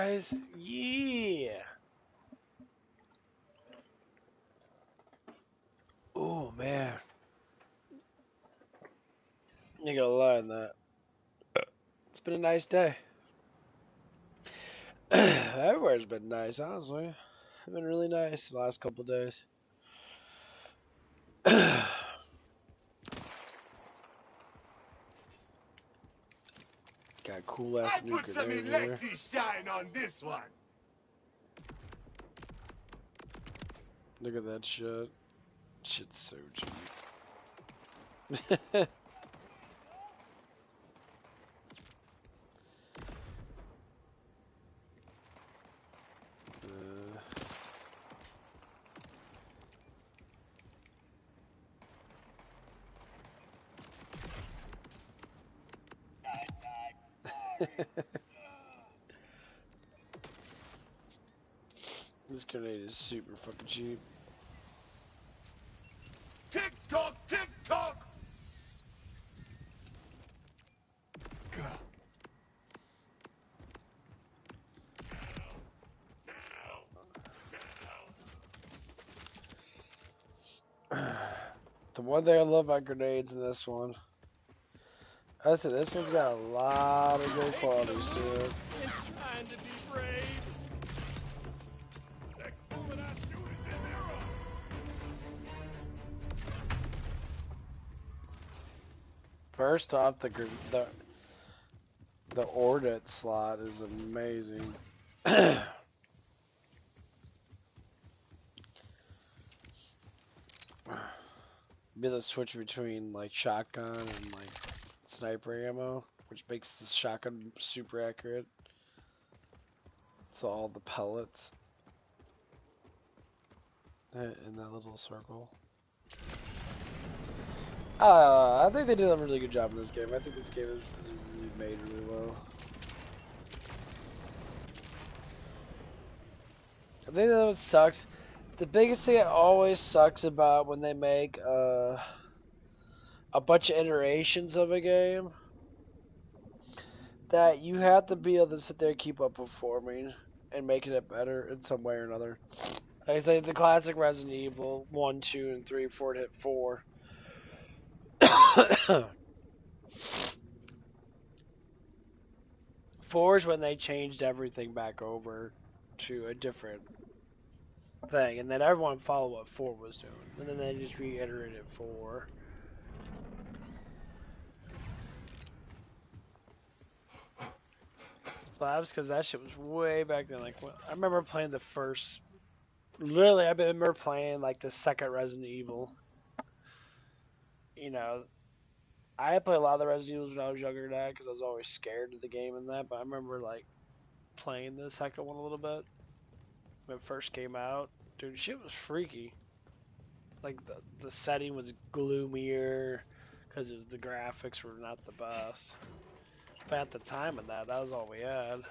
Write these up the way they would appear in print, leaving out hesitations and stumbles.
guys. Yeah. Oh, man. You gotta lie on that. It's been a nice day. Everywhere's been nice, honestly. It's been really nice the last couple days. Got a cool ass new put some grenade here. lefty shine on this one. Look at that shit. Shit's so cheap. This grenade is super fucking cheap. Tick tock, tick tock. The one thing I love about grenades in this one, I said this one's got a lot of good qualities to it. Trying to be brave. Next bullet I shoot is in their own. First off, the ordnance slot is amazing. Be able to switch between like shotgun and like sniper ammo, which makes the shotgun super accurate. So all the pellets in that little circle. I think they did a really good job in this game. I think this game is really made really well. I think that what sucks. The biggest thing that always sucks about when they make a bunch of iterations of a game, that you have to be able to sit there and keep up performing and making it better in some way or another. Like I say, the classic Resident Evil 1, 2, and 3 before it hit 4. 4 is when they changed everything back over to a different thing, and then everyone followed what 4 was doing, and then they just reiterated 4. Labs, because that shit was way back then. Like, I remember playing the first. Literally, I remember playing like the second Resident Evil. You know, I had played a lot of the Resident Evils when I was younger than that because I was always scared of the game and that. But I remember like playing the second one a little bit when it first came out. Dude, shit was freaky. Like the setting was gloomier because the graphics were not the best. But at the time of that was all we had.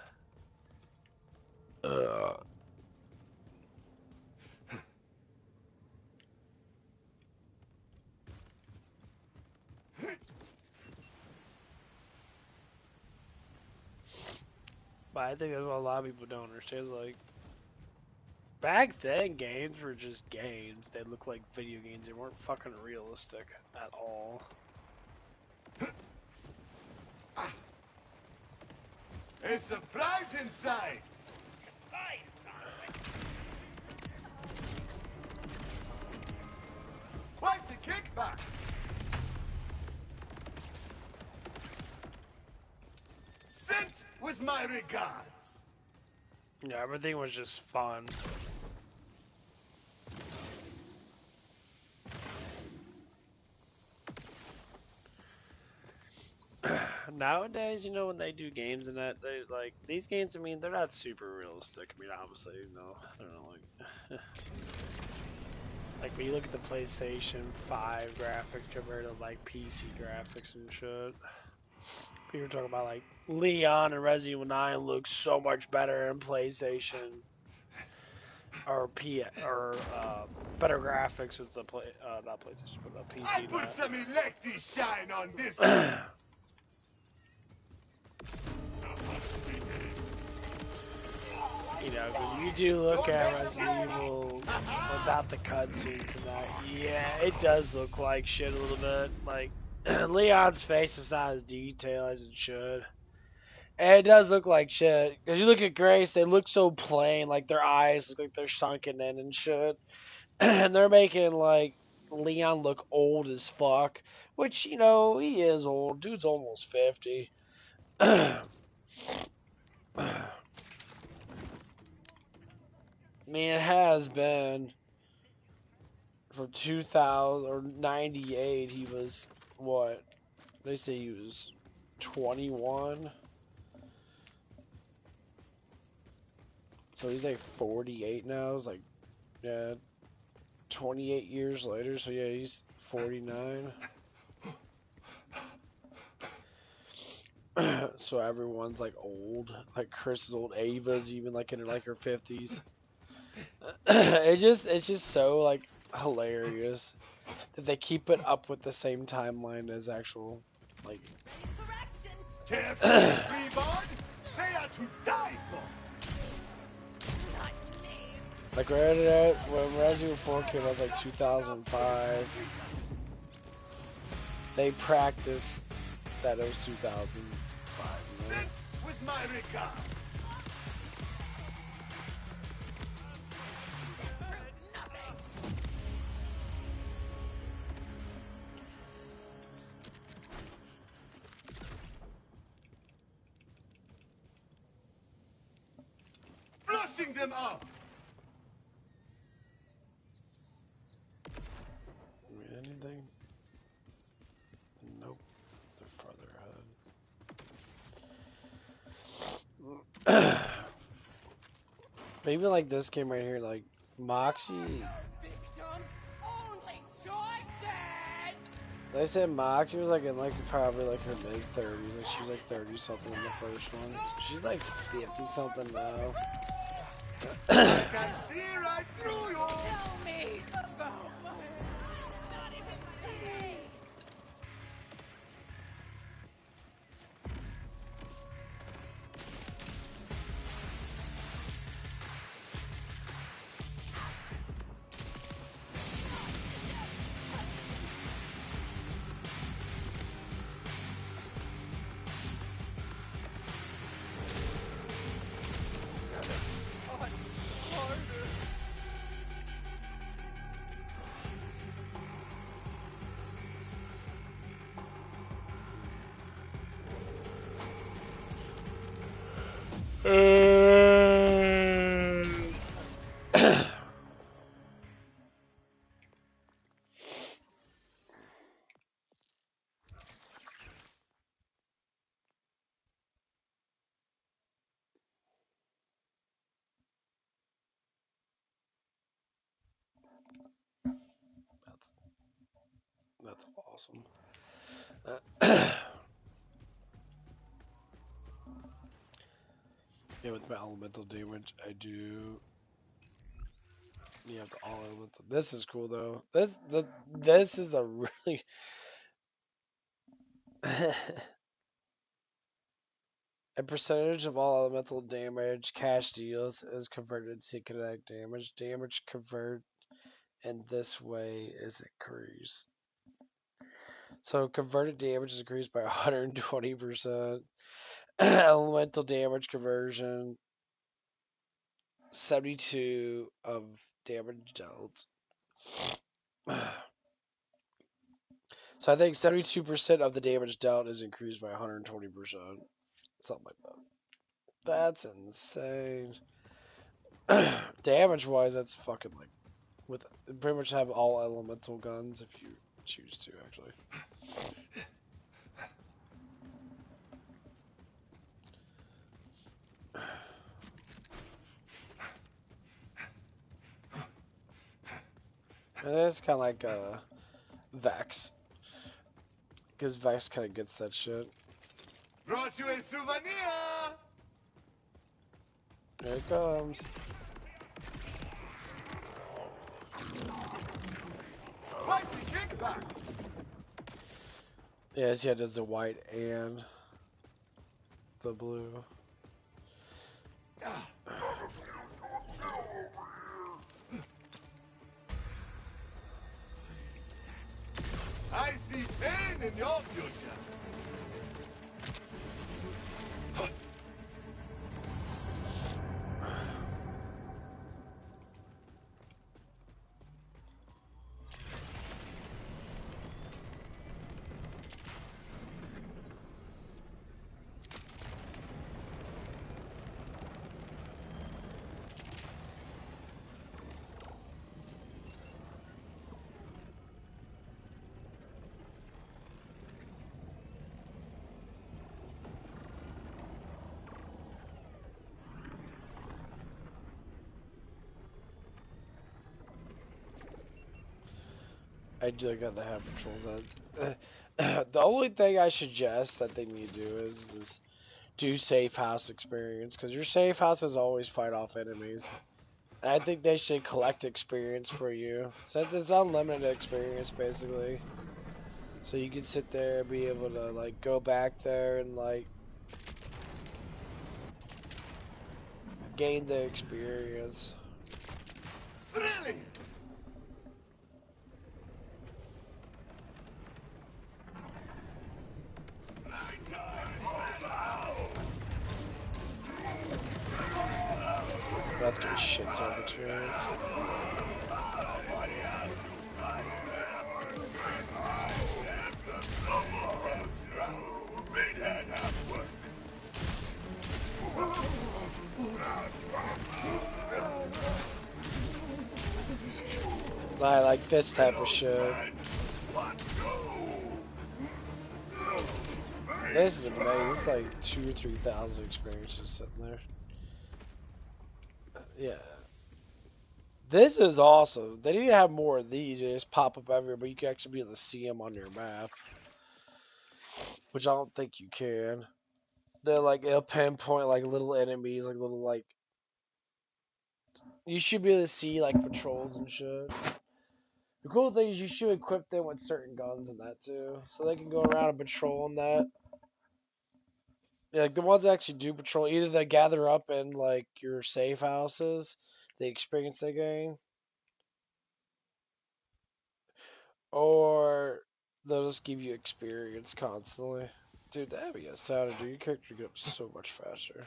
But I think that's what a lot of people don't understand. Is like, back then, games were just games. They looked like video games. They weren't fucking realistic at all. A surprise inside. Quite the kickback. Sent with my regards. Yeah, everything was just fun. Nowadays, you know, when they do games and that, they like these games. I mean, they're not super realistic. I mean, obviously, you know, I don't know, like when you look at the PlayStation 5 graphics compared to like PC graphics and shit. People are talking about like Leon and Resident Evil 9 look so much better in PlayStation or better graphics with the not PlayStation but the PC. I put some lefty shine on this one. You know, 'cause you do look at Resident Evil without the cutscenes and that. Yeah, it does look like shit a little bit. Like, Leon's face is not as detailed as it should. And it does look like shit. Because you look at Grace, they look so plain. Like, their eyes look like they're sunken in and shit. And they're making, like, Leon look old as fuck. Which, you know, he is old. Dude's almost 50. I mean, it has been from 2000 or 98. He was what? They say he was 21. So he's like 48 now. It's like, yeah, 28 years later. So yeah, he's 49. So everyone's like old. Like Chris is old. Ava's even like in like her 50s. It's just so like hilarious that they keep it up with the same timeline as actual like. Careful, Freebard! They are to die for! Like right at when Resident Evil 4 came out, was like 2005. They practiced that it was 2005. You know? Sent with my regards. Flushing them out! Anything? Nope. They're farther ahead. Maybe like this game right here, like Moxie. They said Moxie was like in like probably like her mid-30s. Like she was like 30 something in the first one. She's like 50 something now. I can see right through you! Tell me about my... Not even see! That's awesome. Yeah, with my elemental damage, I do. Yeah, the all elemental. This is cool though. This is a really. A percentage of all elemental damage cash deals is converted to kinetic damage. Damage convert in this way is increased. So converted damage is increased by 120%. Elemental damage conversion, 72 of damage dealt. So I think 72% of the damage dealt is increased by 120%. Something like that. That's insane. Damage wise, that's fucking like with pretty much have all elemental guns if you choose to actually. And it's kind of like Vex, because Vex kind of gets that shit. Brought you a souvenir! Here it comes. Fight the kickback! Yes, yeah, does the white and the blue. in your future. I do gotta have patrols on. The only thing I suggest that they need to do is do safe house experience, because your safe houses always fight off enemies. And I think they should collect experience for you, since it's unlimited experience basically. So you can sit there and be able to like go back there and like gain the experience. Really? That's gonna shit ton of experience. I like this type of shit. This is amazing. It's like 2,000 or 3,000 experiences sitting there. Yeah. This is awesome. They need to have more of these. They just pop up everywhere, but you can actually be able to see them on your map. Which I don't think you can. They're like, it'll pinpoint like little enemies, like little like. You should be able to see like patrols and shit. The cool thing is you should equip them with certain guns and that too. So they can go around and patrol on that. Yeah, like the ones that actually do patrol, either they gather up in like your safe houses, the experience they gain, or they'll just give you experience constantly. Dude, the heaviest town to do, your character get up so much faster.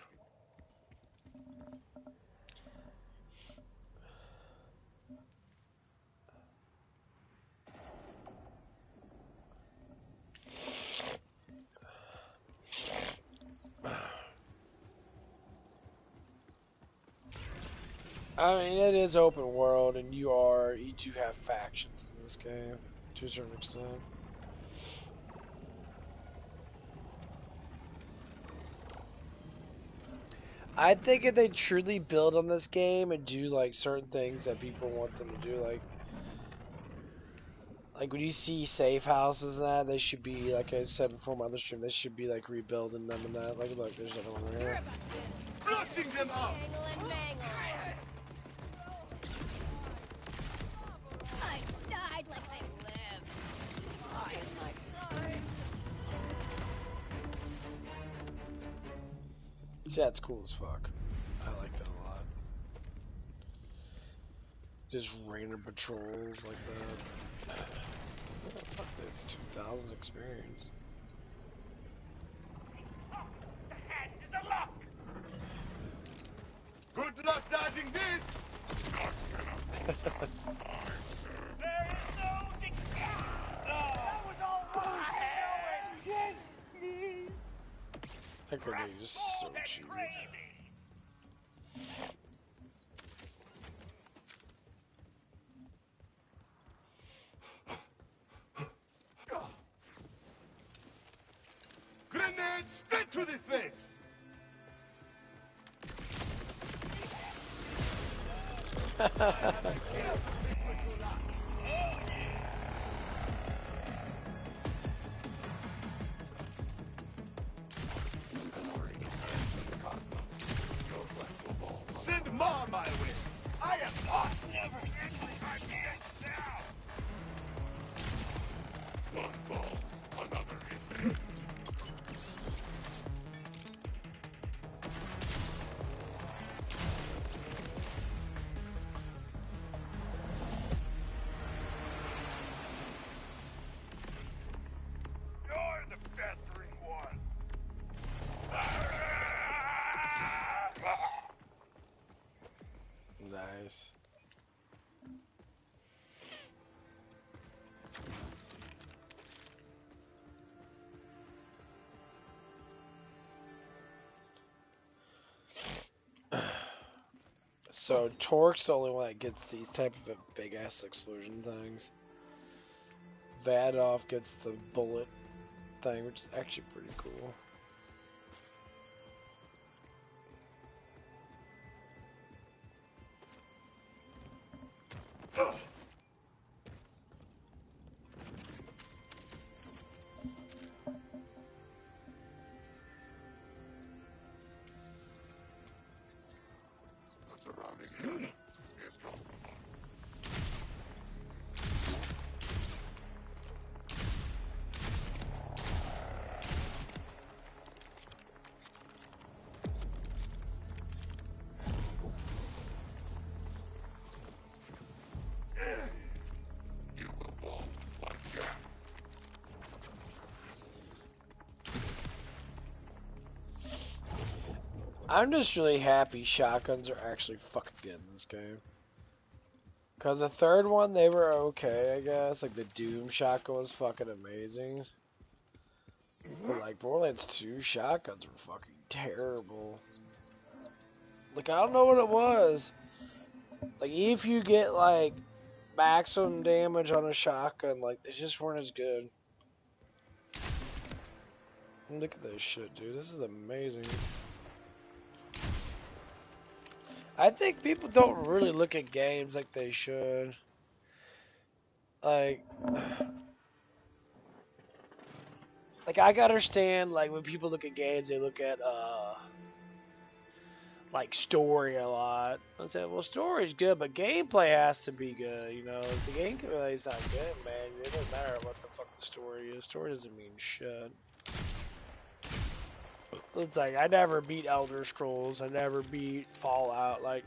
I mean, it is open world, and you do have factions in this game, to a certain extent. I think if they truly build on this game and do like certain things that people want them to do, like when you see safe houses and that, they should be, like I said before my other stream, they should be like rebuilding them and that. Like, look, there's another one right here. Flushing them out! I died like I lived. I am my son. See, that's cool as fuck. I like that a lot. Just random patrols like that. Fuck, it's 2,000 experience. The hand is unlocked! Good luck dodging this! There is no that was all That grenade is so cheap. Grenade straight to the face! Send more my way! I am not never friendly! I can't sell! One falls, another is dead. Nice. So Torque's the only one that gets these type of big ass explosion things. Vadov gets the bullet thing, which is actually pretty cool. I'm just really happy shotguns are actually fucking good in this game. Cause the third one, they were okay, I guess. Like the Doom shotgun was fucking amazing. But like Borderlands 2 shotguns were fucking terrible. Like I don't know what it was. Like if you get like maximum damage on a shotgun, like they just weren't as good. Look at this shit, dude. This is amazing. I think people don't really look at games like they should. Like I can understand like when people look at games, they look at like story a lot. I say, well, story's good, but gameplay has to be good. You know, if the gameplay is not good, man, it doesn't matter what the fuck the story is. Story doesn't mean shit. It's like I never beat Elder Scrolls. I never beat Fallout. Like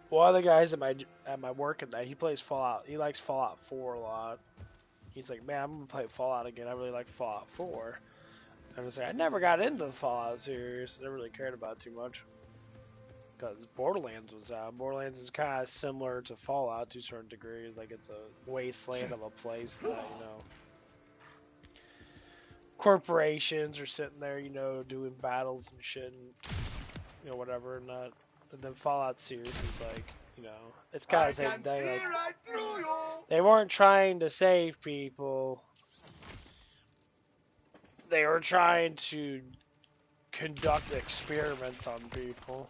one of the guys at my work at night, he plays Fallout. He likes Fallout 4 a lot. He's like, man, I'm gonna play Fallout again. I really like Fallout 4. I was like, I never got into the Fallout series. I never really cared about it too much. Because Borderlands was out. Borderlands is kind of similar to Fallout to a certain degree. Like it's a wasteland of a place that, you know, corporations are sitting there, you know, doing battles and shit and, you know, whatever. And the Fallout series is like, you know, it's kind of the same thing. Like, right through you. they weren't trying to save people. They were trying to conduct experiments on people.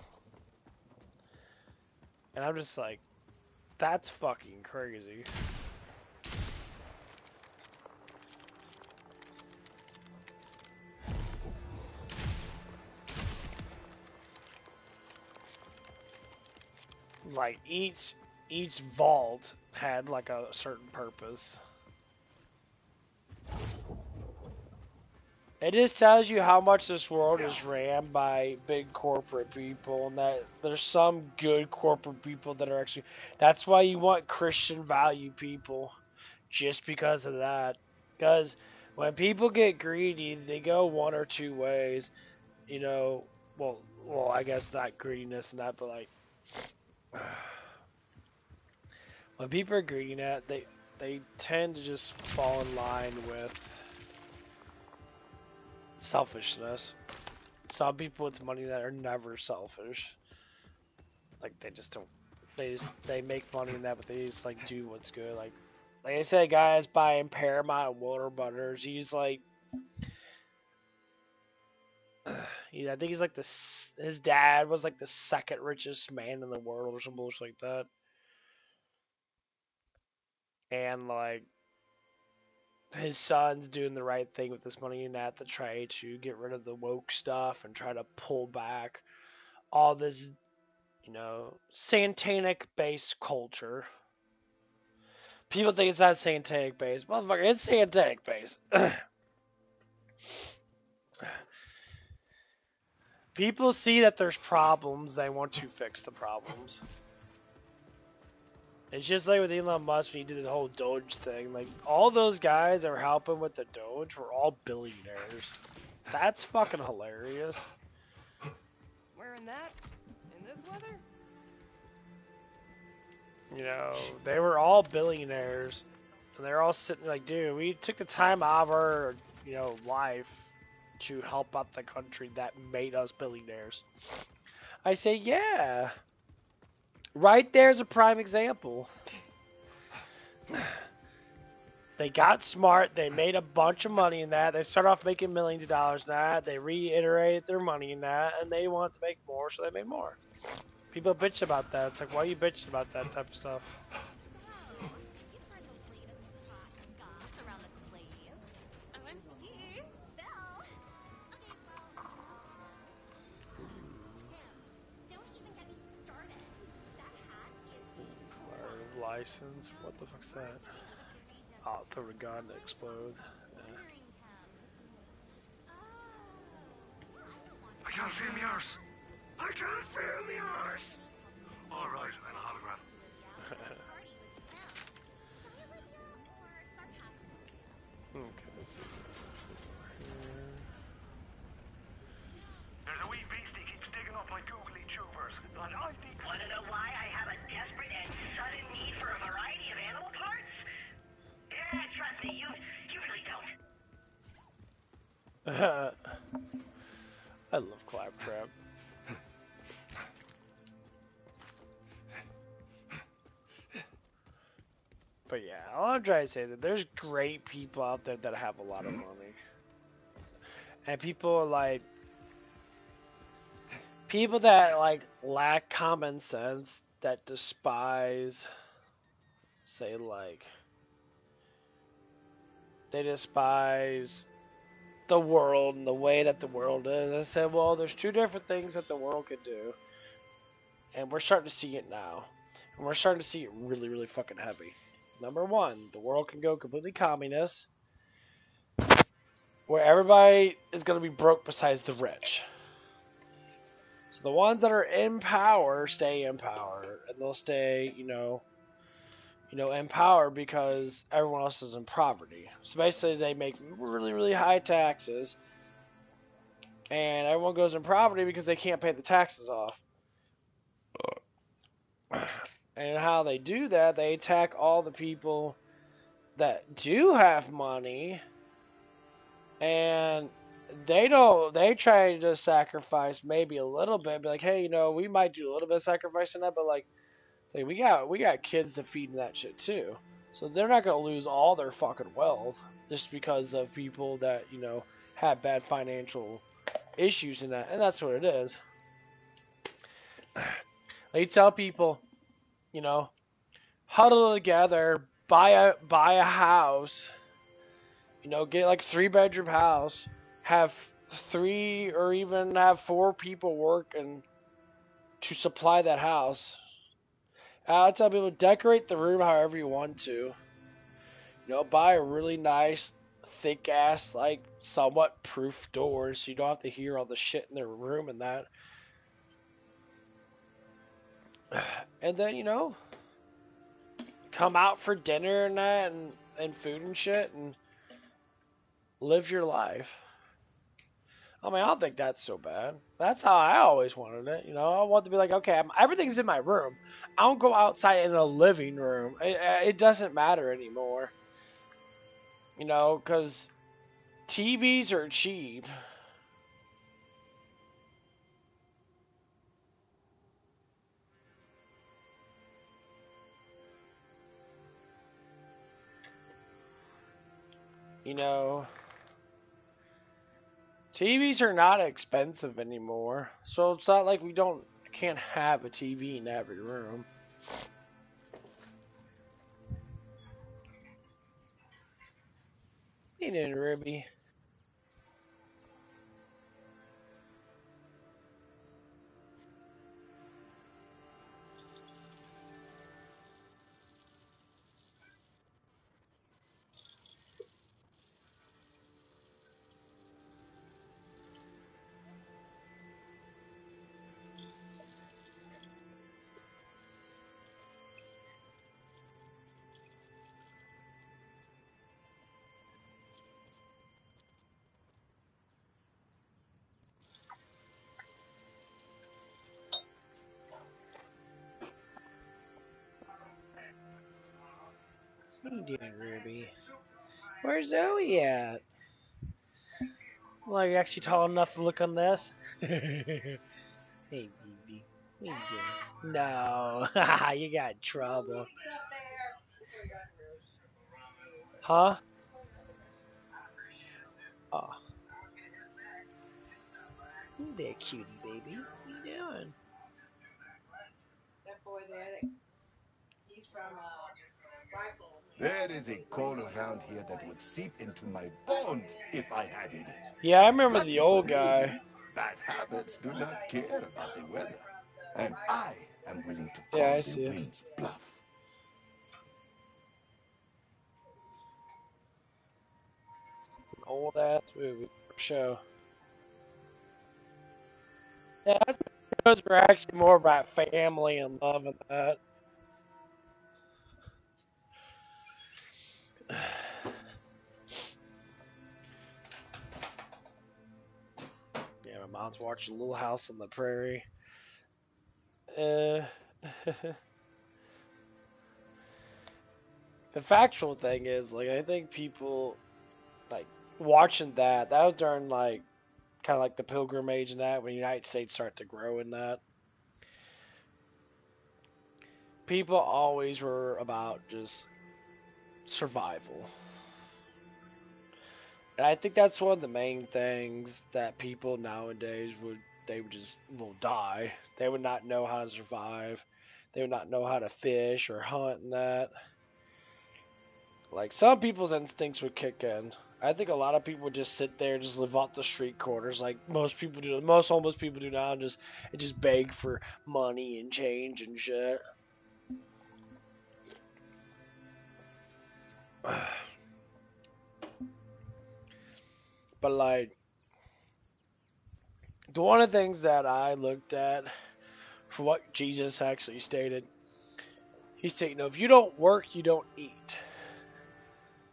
And I'm just like, that's fucking crazy. Like each vault had like a certain purpose. It just tells you how much this world is ran by big corporate people, and that there's some good corporate people that are actually. That's why you want Christian value people, just because of that. Because when people get greedy, they go one or two ways. You know, well, I guess not greediness and that, but like when people are greedy, at they tend to just fall in line with selfishness. Some people with money that are never selfish. Like they just don't. They make money in that, but they just like do what's good. Like I said, guys buying Paramount Water Butters. He's like, I think he's like his dad was like the second richest man in the world or some bullshit like that. And like his son's doing the right thing with this money and that to try to get rid of the woke stuff and try to pull back all this, you know, satanic based culture. People think it's not satanic based. Motherfucker, it's satanic based. People see that there's problems, they want to fix the problems. It's just like with Elon Musk when he did the whole Doge thing. Like, all those guys that were helping with the Doge were all billionaires. That's fucking hilarious. Wearing that? In this weather? You know, they were all billionaires, and they're all sitting like, dude, we took the time out of our, life to help out the country that made us billionaires. I say, yeah. Right there's a prime example. They got smart. They made a bunch of money in that. They started off making millions of dollars in that. They reiterated their money in that, and they want to make more, so they made more. People bitch about that. It's like, why are you bitching about that type of stuff? License? What the fuck's that? Oh, the gun explode. Yeah. I can't feel me arse. I can't feel me arse. All right, and a hologram. Okay, let's see. There's a wee beastie keeps digging up my googly tubers, and I think. Want to know why I have a desperate and sudden need for a variety of animal parts? Yeah, trust me, you really don't. I love Claptrap. But yeah, all I'm trying to say is that there's great people out there that have a lot of money. And people that like lack common sense, that despise, say they despise the world and the way that the world is. I said, well, there's two different things that the world could do. And we're starting to see it now. And we're starting to see it really, really fucking heavy. Number one, the world can go completely communist, where everybody is going to be broke besides the rich. So the ones that are in power stay in power, and they'll stay, in power because everyone else is in poverty. So basically, they make really, really high taxes, and everyone goes in poverty because they can't pay the taxes off. And how they do that, they attack all the people that do have money, and they try to sacrifice maybe a little bit, be like, hey, we might do a little bit of sacrifice in that, but like, say we got kids to feed in that shit too. So they're not gonna lose all their fucking wealth just because of people that, have bad financial issues in that, and that's what it is. They tell people, huddle together, buy a house, get like 3-bedroom house, have 3 or even have 4 people working to supply that house. I tell people, decorate the room however you want to. Buy a really nice, thick ass, like somewhat proof door so you don't have to hear all the shit in their room and that. And then, come out for dinner and that and food and shit and live your life. I mean, I don't think that's so bad. That's how I always wanted it. I want to be like, okay, everything's in my room. I don't go outside in a living room. It doesn't matter anymore. Because TVs are cheap. TVs are not expensive anymore, so it's not like we can't have a TV in every room. You know, Ruby. What are you doing, Ruby? Where's Zoe at? Well, are you actually tall enough to look on this? Hey, baby. What are you doing? No. You got in trouble. Huh? Oh. There, cutie baby. What are you doing? That boy there, he's from Rifle. There is a cold around here that would seep into my bones if I had it. Yeah, I remember Lucky the for old me, guy. bad habits do not care about the weather. And I am willing to Yeah, call I the see it. winds bluff. Old ass movie show. Yeah, I think those were actually more about family and love and that. Yeah, my mom's watching Little House on the Prairie. Uh, the factual thing is, like, I think people like watching that. That was during like kind of like the Pilgrim Age and that when the United States started to grow in that. People always were about just survival. And I think that's one of the main things that people nowadays they would just will die. They would not know how to survive. They would not know how to fish or hunt and that. Like some people's instincts would kick in. I think a lot of people would just sit there and just live off the street corners like most people do. Most homeless people do now and just beg for money and change and shit. But like the one of the things that I looked at for what Jesus actually stated, he said, you know, if you don't work, you don't eat.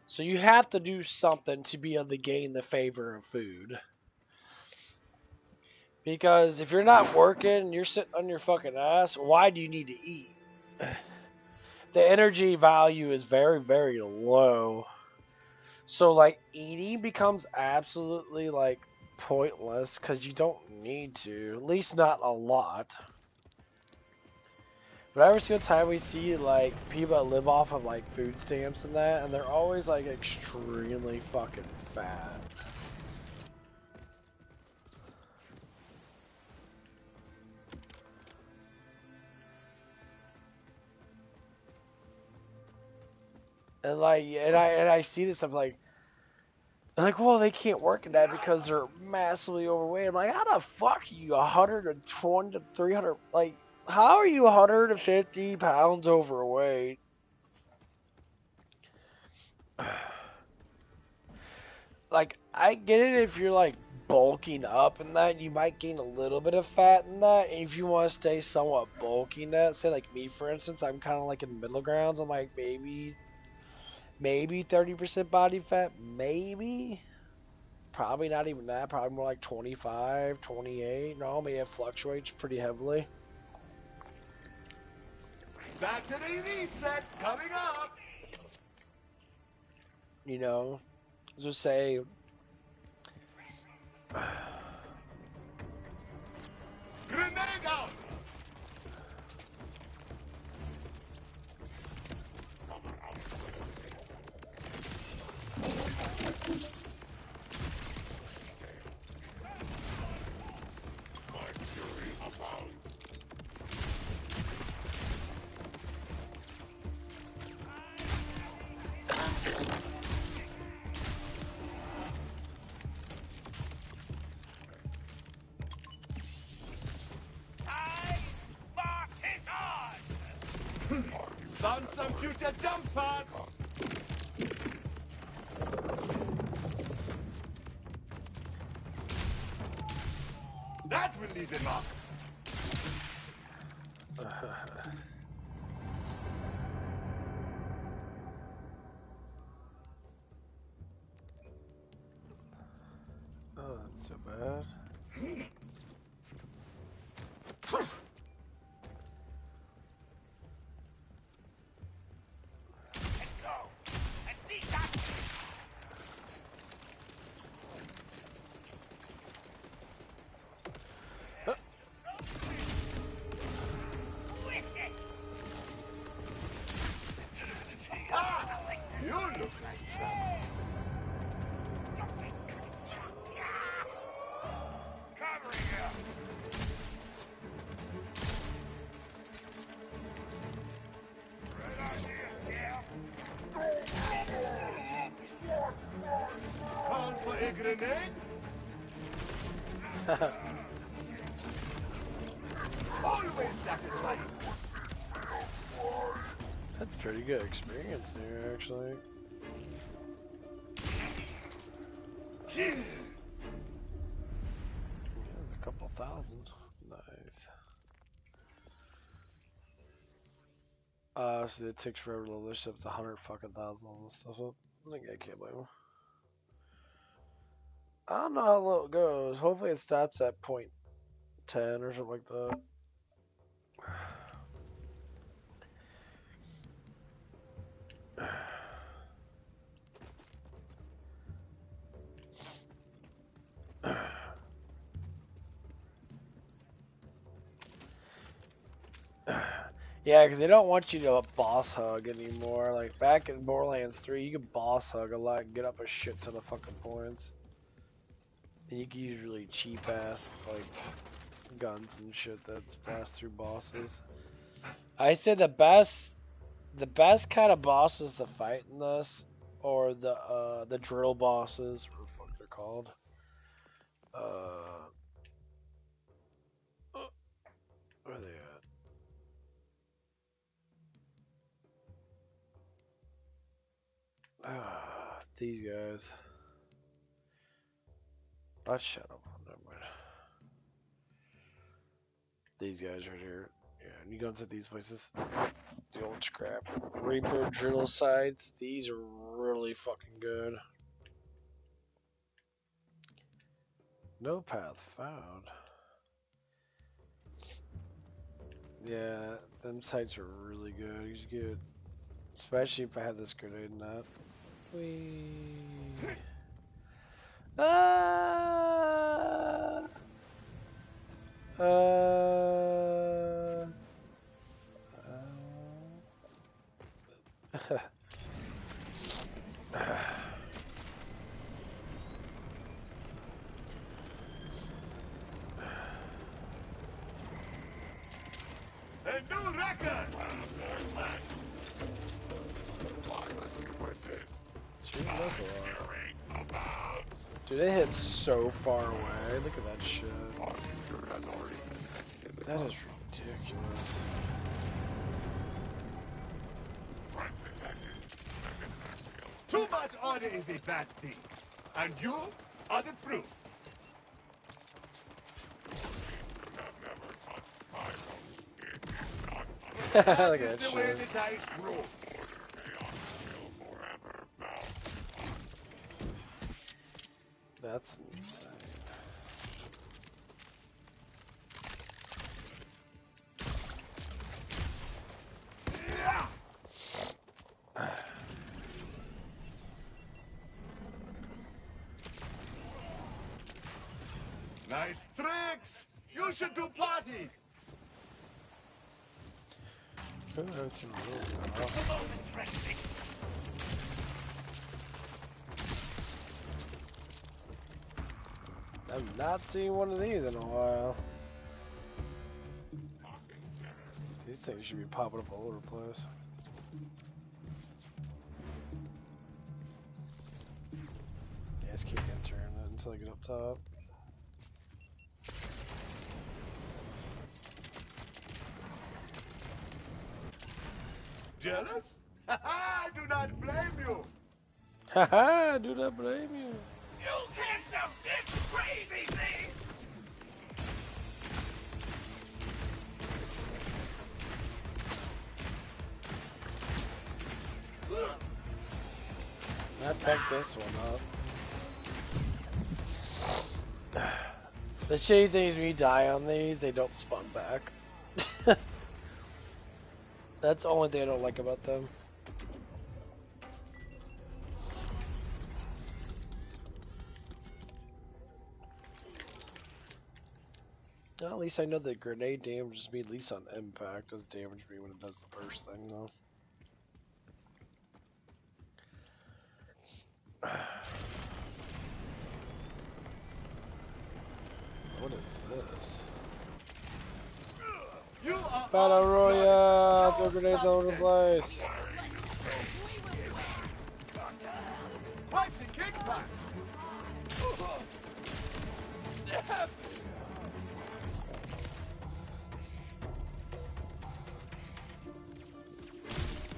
So you have to do something to be able to gain the favor of food. Because if you're not working and you're sitting on your fucking ass, why do you need to eat? The energy value is very, very low. So like eating becomes absolutely like pointless because you don't need to. At least not a lot. But every single time we see like people that live off of like food stamps and that, and they're always like extremely fucking fat. And like, and I see this stuff like, well, they can't work in that because they're massively overweight. I'm like, how the fuck are you 120 to 300? Like, how are you 150 pounds overweight? Like, I get it if you're like bulking up and that, you might gain a little bit of fat in that. And if you want to stay somewhat bulky in that, say like me for instance, I'm kind of like in the middle grounds. I'm like maybe 30% body fat, maybe. Probably not even that. Probably more like 25, 28. No, maybe it fluctuates pretty heavily. Back to the reset coming up. You know, just say. Grenade out. Found some future jump pads. That will leave them up. Oh, that's so bad. grenade? Always satisfying. That's pretty good experience there, actually. Yeah. There's a couple thousand. Nice. So it takes forever to list up to 100 fucking thousand on this stuff up. I think I can't blame him. I don't know how low it goes. Hopefully it stops at point 10 or something like that. Yeah, because they don't want you to boss hug anymore. Like back in Borderlands 3, you could boss hug a lot and get up a shit ton of fucking points. And you can use really cheap ass like guns and shit that's blast through bosses. I said the best kind of bosses to fight in this, or the drill bosses, what the fuck they're called. Where are they at? These guys. Oh, shut up. Never mind. These guys right here. Yeah, and you go into these places. The old scrap. Reaper drill sites. These are really fucking good. No path found. Yeah, them sites are really good. You should get, especially if I had this grenade in that. Whee. Ah. A new record! Shoot, that's a lot. Dude, it hits so far away. Look at that shit. That is ridiculous. Too much order is a bad thing. And you are the proof. Look at That is that the way shit. the dice roll. That's insane. Nice tricks! You should do parties! Ooh, that's some really good. I've not seen one of these in a while. These things should be popping up all over the place. Yeah, just keep entering it until I get up top. Jealous? I do not blame you! Haha, do not blame you. You can't stop this crazy thing! I picked this one up. The shitty thing is when you die on these, they don't spawn back. That's the only thing I don't like about them. Well, at least I know that grenade damages me at least on impact. Doesn't damage me when it does the first thing though. What is this? You are Battle Royale! Throw grenades all over the place! Wipe the kickback!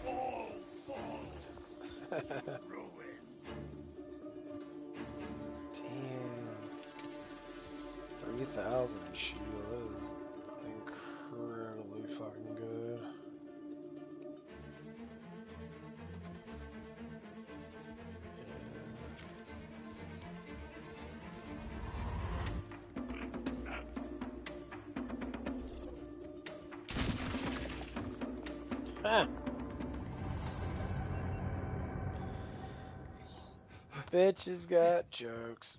All falls ruin. Damn. 3,000 shield is incredibly fucking good. Ah. Bitch has got jokes.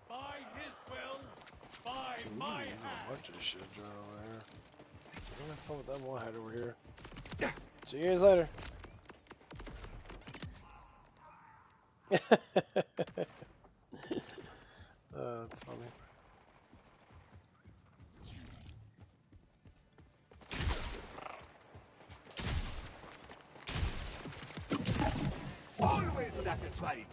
By his will, by my There's hand. a bunch of shit drawn over here. I'm gonna fuck with that one head over here. See you guys later. That's funny. Always satisfied.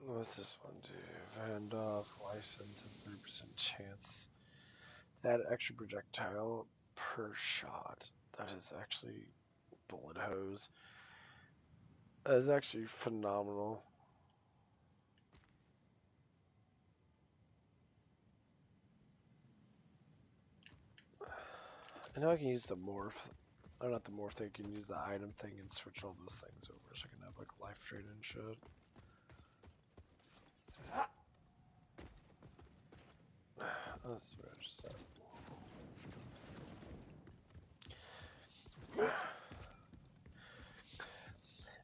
What's this one do? Vandoff license has 3% chance to add extra projectile per shot. That is actually bullet hose. That is actually phenomenal. I know I can use the morph. Or not the morph thing, I can use the item thing and switch all those things over so I can have like life trade and shit. That's where I just said.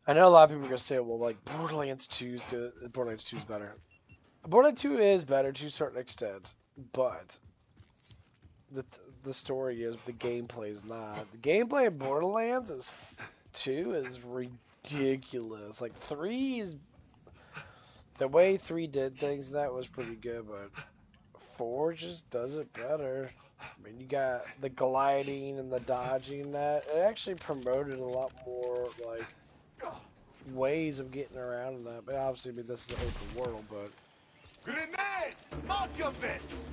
I know a lot of people are gonna say, well, like Borderlands 2 is good. Borderlands 2 is better. Borderlands 2 is better to a certain extent, but the story is, the gameplay is not. The gameplay in Borderlands 2 is ridiculous. Like 3 is the way 3 did things. That was pretty good, but 4 just does it better. I mean, you got the gliding and the dodging. That it actually promoted a lot more like ways of getting around in that. But obviously, I mean, this is an open world, but Grenade! Mark your bits!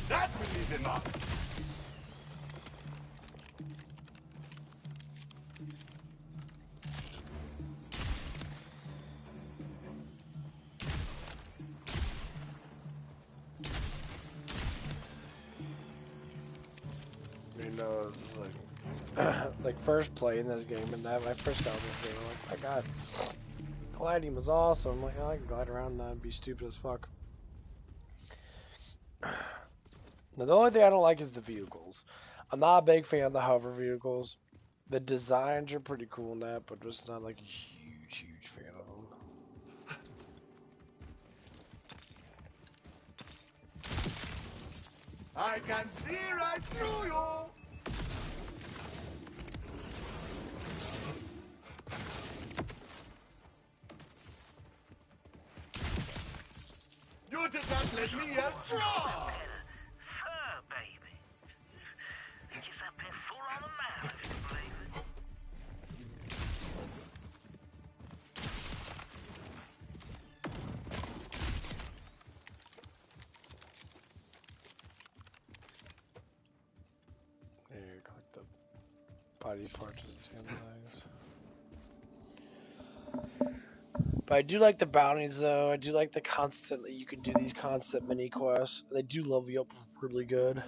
That will leave him up! you know, it's like like first playing this game, and that I first got this game, I'm like, my god, gliding was awesome. I'm like, oh, I can glide around and be stupid as fuck. Now, the only thing I don't like is the vehicles. I'm not a big fan of the hover vehicles. The designs are pretty cool in that, but just not like a huge fan of them. I can see right through you! You did not let me get through! Fur, baby. Just up here full on the mouth, if you believe it. Here, collect the body parts and damn things. But I do like the bounties, though. I do like the constant that you can do these constant mini quests. They do level you up really good.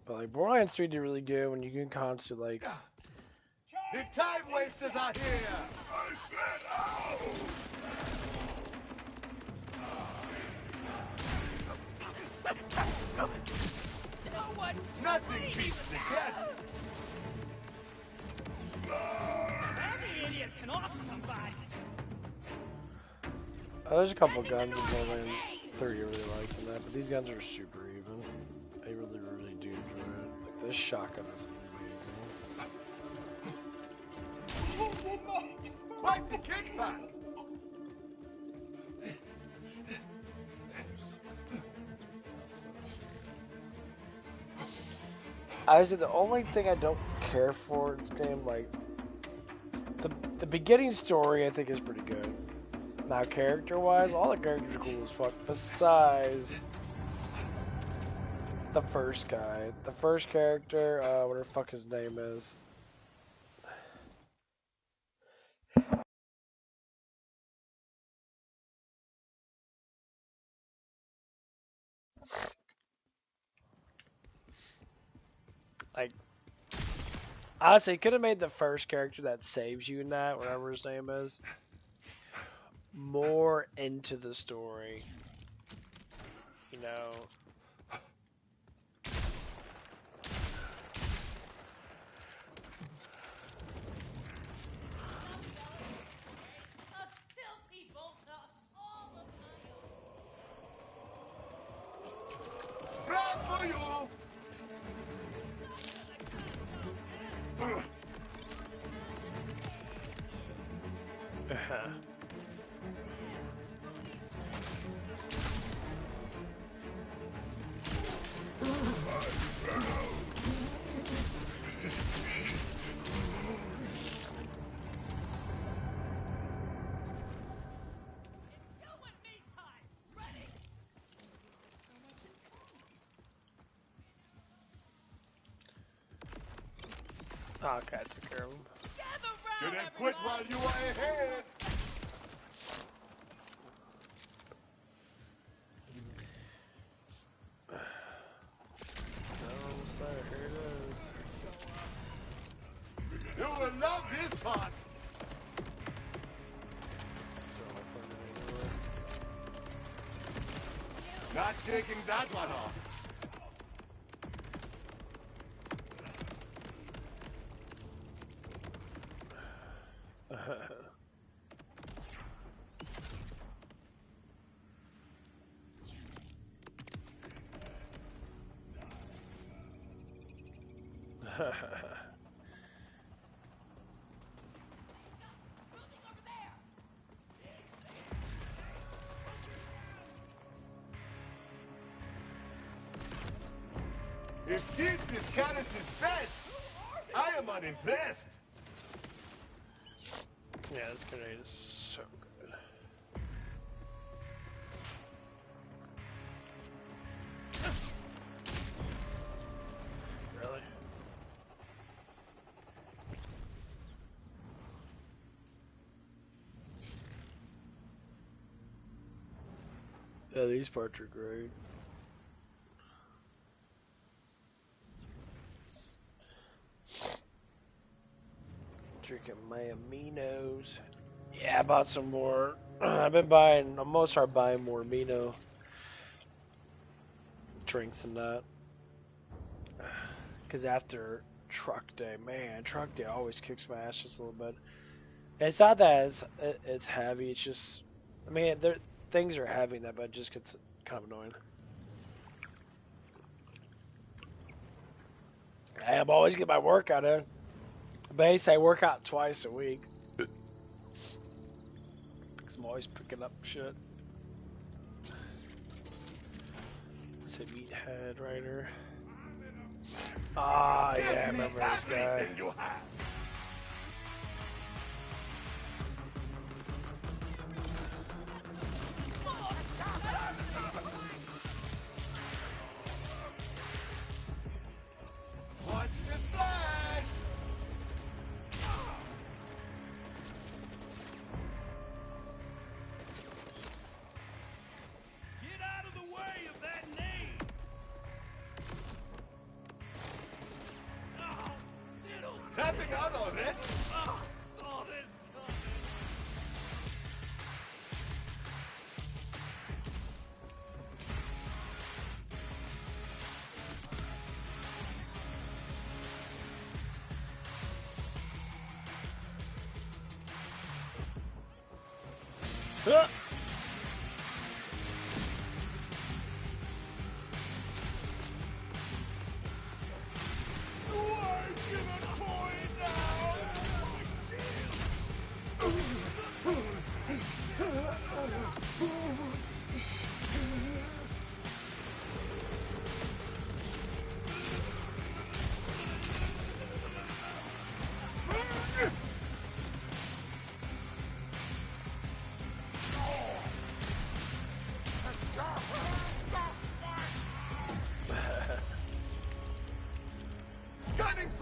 But like Borderlands 3 did really good when you can constantly like. The time wasters are here! I said out! You know what? Nothing beats the classics! Every idiot can off somebody. Oh, there's a couple guns in Borderlands 30 I really liked in that, but these guns are super even. I really, really do enjoy it. Like, this shotgun is amazing. Wipe the kickback! I would say the only thing I don't care for in this game, like, the beginning story I think is pretty good. Now, character-wise, all the characters are cool as fuck, besides the first guy. The first character, whatever the fuck his name is. Like, honestly, could have made the first character that saves you in that, whatever his name is, more into the story. You know. Back for you! Okay, I took care of him. Should have quit while you were ahead! Almost there, here it is. You will love this part! Not shaking that one off. If this is Caddis's best, I am unimpressed. Yeah, this grenade is so good. Really? Yeah, these parts are great. Drinking my aminos. Yeah, I bought some more. I've been buying, I'm gonna start buying more amino drinks than that. Because after truck day, man, truck day always kicks my ass just a little bit. It's not that it's heavy, it's just, I mean, things are heavy that, but it just gets kind of annoying. I'm always getting my workout in. Base, I work out twice a week. Because I'm always picking up shit. Say meathead rider. Ah, yeah, I remember this guy. Everything you have. Watch the flash! Get out of the way of that name! Oh, little Tapping out already? oh, saw this coming.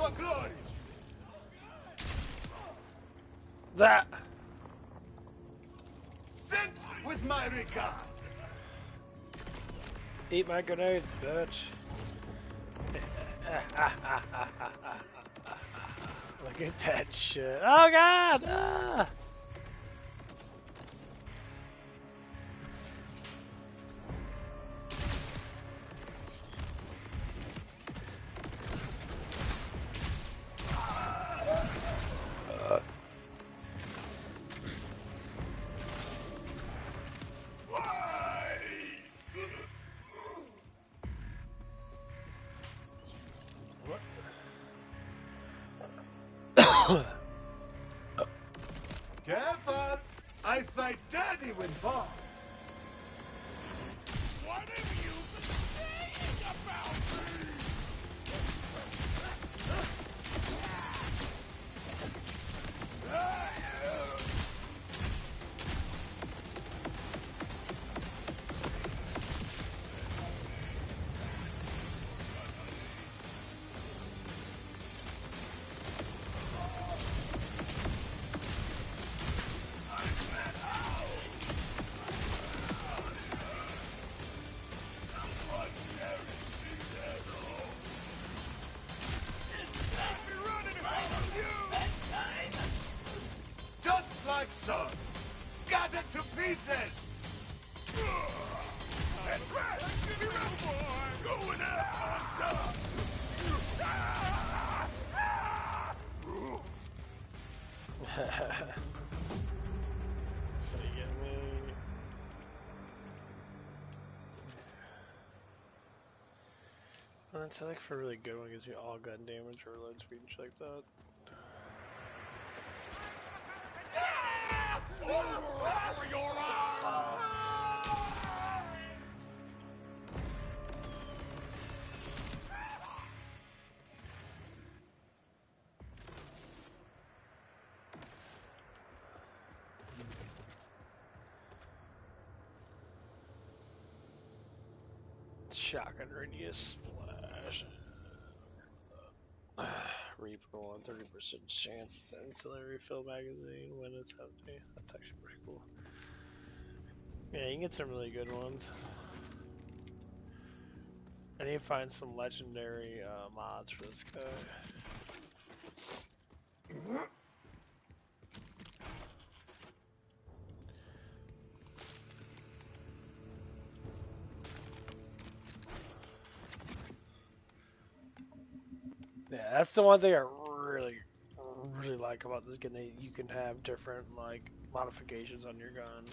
for glory. That. Sent with my regards. Eat my grenades, bitch. Look at that shit. Oh god! Ah! Careful! I fight dirty when boss. What have you been saying about me? Just like so. Scattered to pieces. That's right! Give me room, boy! Going out on top! What are you getting me? That's like for a really good one, gives you all gun damage or reload speed and shit like that. Over your arm! Shotgun radius splash. Reaper 130% chance to instantly refill magazine when it's empty. That's actually pretty cool. Yeah, you can get some really good ones. I need to find some legendary mods for this guy. Yeah, that's the one thing I really like about this gun. You can have different like modifications on your gun.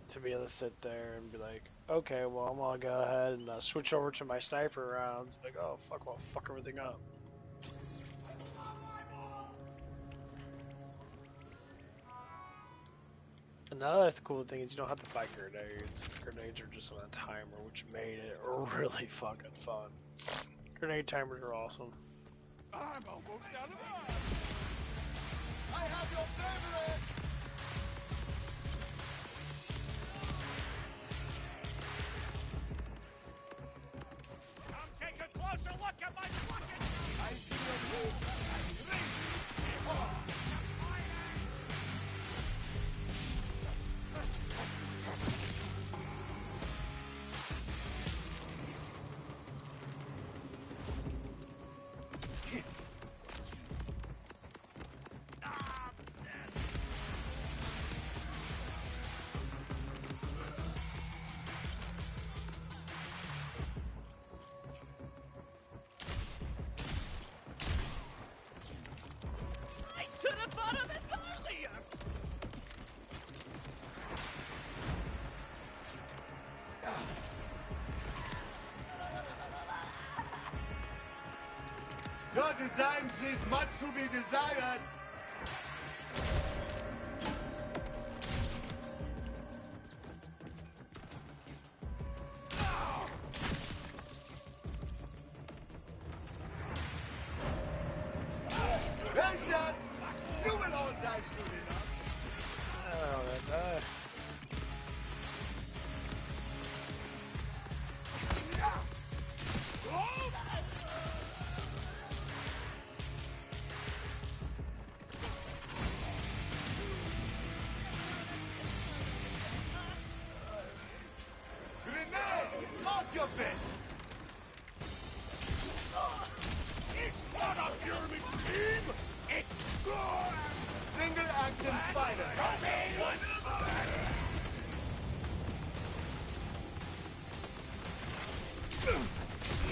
To be able to sit there and be like, okay, well I'm gonna go ahead and switch over to my sniper rounds. Like, oh fuck, well fuck everything up. Another cool thing is you don't have to fight grenades. Grenades are just on a timer, which made it really fucking fun. Grenade timers are awesome. I'm almost out of time! I have your favorite. Come take a closer look at my fucking... I see your move. I should have thought of this earlier! Your designs leave much to be desired. Patience! You will all die soon enough. Oh, that Mark your bits! It's not a pyramid scheme! It's single action fighter!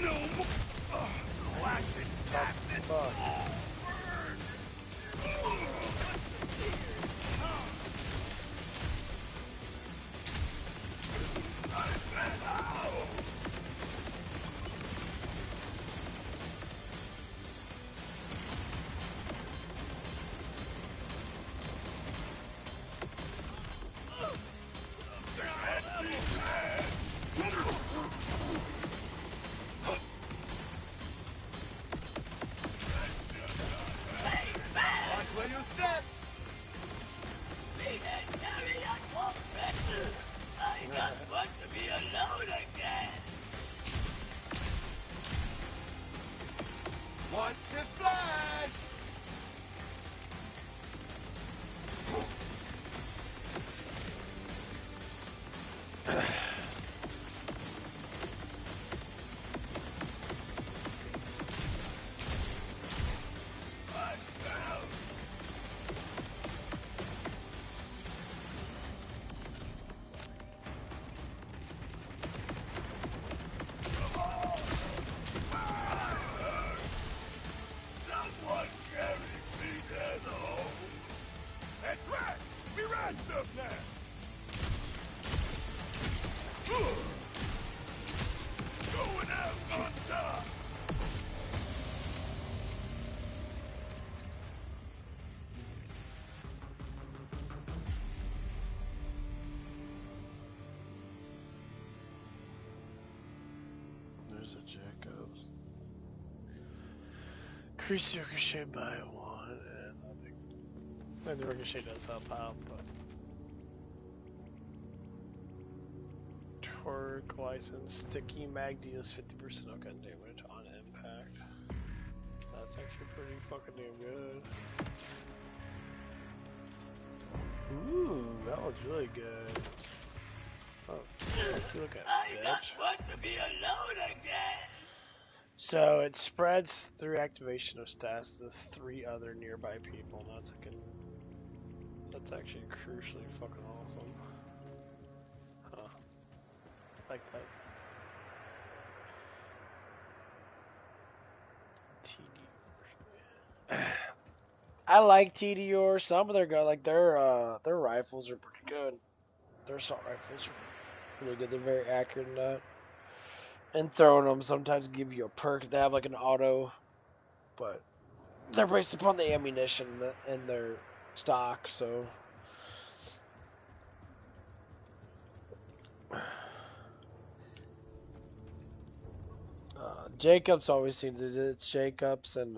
No more! Classic acid! Watch where you step! I just want to be alone again. Watch the flash! Someone carry me there, though. That's right. We ride stuff now. Going out on top. There's a Jacobs. Increase your ricochet by 1, and I think the ricochet does help out, but torque license sticky mag deals 50% of gun damage on impact. That's actually pretty fucking damn good. Ooh, that was really good. Oh, look at I bitch. just want to be alone again. So it spreads through activation of stats to 3 other nearby people. And that's actually crucially fucking awesome. Huh. Like that. TD. I like TDR. Some of their gun, like their rifles are pretty good. Their assault rifles are really good. They're very accurate in that. And throwing them sometimes give you a perk. They have like an auto, but they're based upon the ammunition and their stock. So Jacobs always seems it's Jacobs and